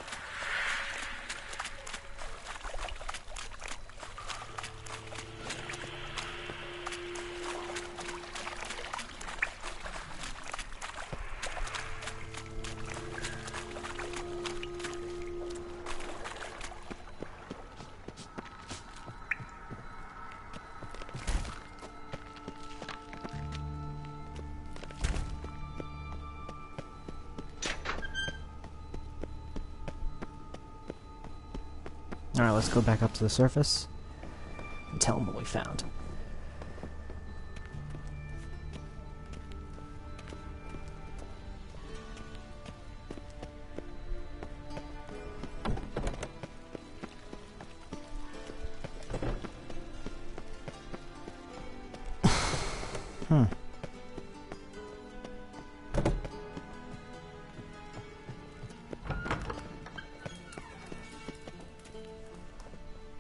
Alright, let's go back up to the surface and tell them what we found.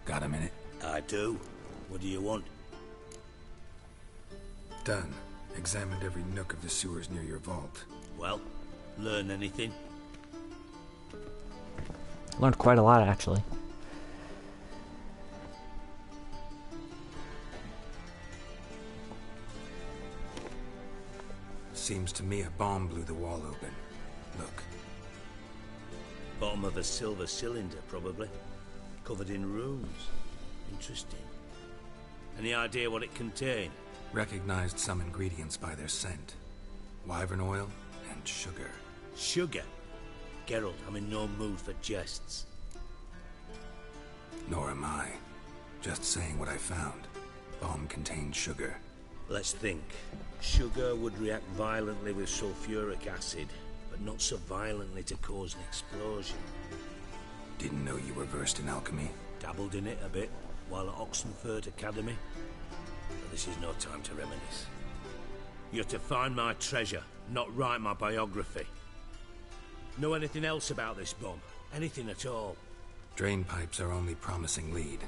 Got a minute? I do. What do you want? Done. Examined every nook of the sewers near your vault. Well, learn anything? Learned quite a lot, actually. Seems to me a bomb blew the wall open. Look. Bottom of a silver cylinder, probably. Covered in runes. Interesting. Any idea what it contained? Recognized some ingredients by their scent. Wyvern oil and sugar. Sugar? Geralt, I'm in no mood for jests. Nor am I. Just saying what I found. Bomb contained sugar. Let's think. Sugar would react violently with sulfuric acid, but not so violently to cause an explosion. Didn't know you were versed in alchemy. Dabbled in it a bit while at Oxenford Academy. But this is no time to reminisce. You're to find my treasure, not write my biography. Know anything else about this bomb? Anything at all? Drain pipes are only promising lead.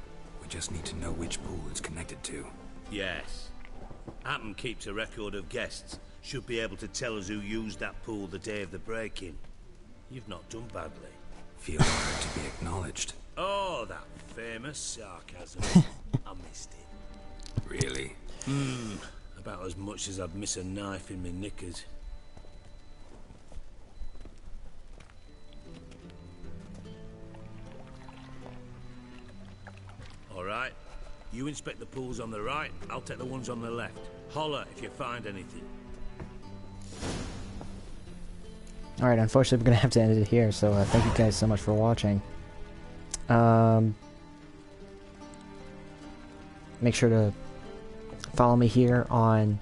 We just need to know which pool it's connected to. Yes. Appen keeps a record of guests. Should be able to tell us who used that pool the day of the break-in. You've not done badly. Feel honored to be acknowledged. Oh, that famous sarcasm. I missed it. Really? About as much as I'd miss a knife in my knickers. Alright. You inspect the pools on the right, I'll take the ones on the left. Holler if you find anything. Alright, unfortunately we're gonna have to end it here, so thank you guys so much for watching. Make sure to follow me here on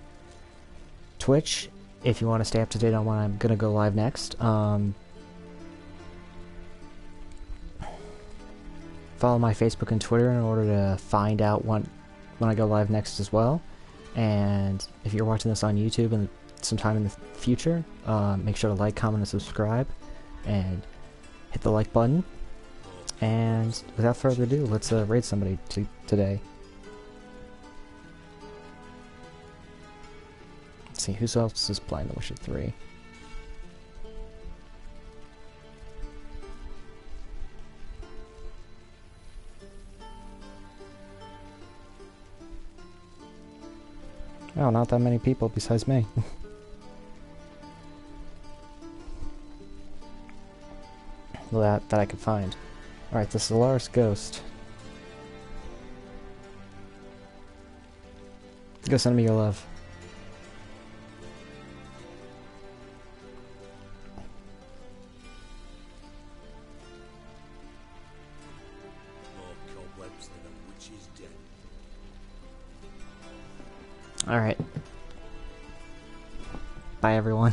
Twitch if you want to stay up to date on when I'm gonna go live next. Follow my Facebook and Twitter in order to find out when I go live next as well. And if you're watching this on YouTube and sometime in the future, make sure to like, comment, and subscribe, and hit the like button. And without further ado, let's raid somebody today. Let's see, who else is playing The Witcher 3? Oh, not that many people besides me. that I could find. Alright, the Solaris Ghost. Go send me your love. More cobwebs than a witch's den. Alright. Bye, everyone.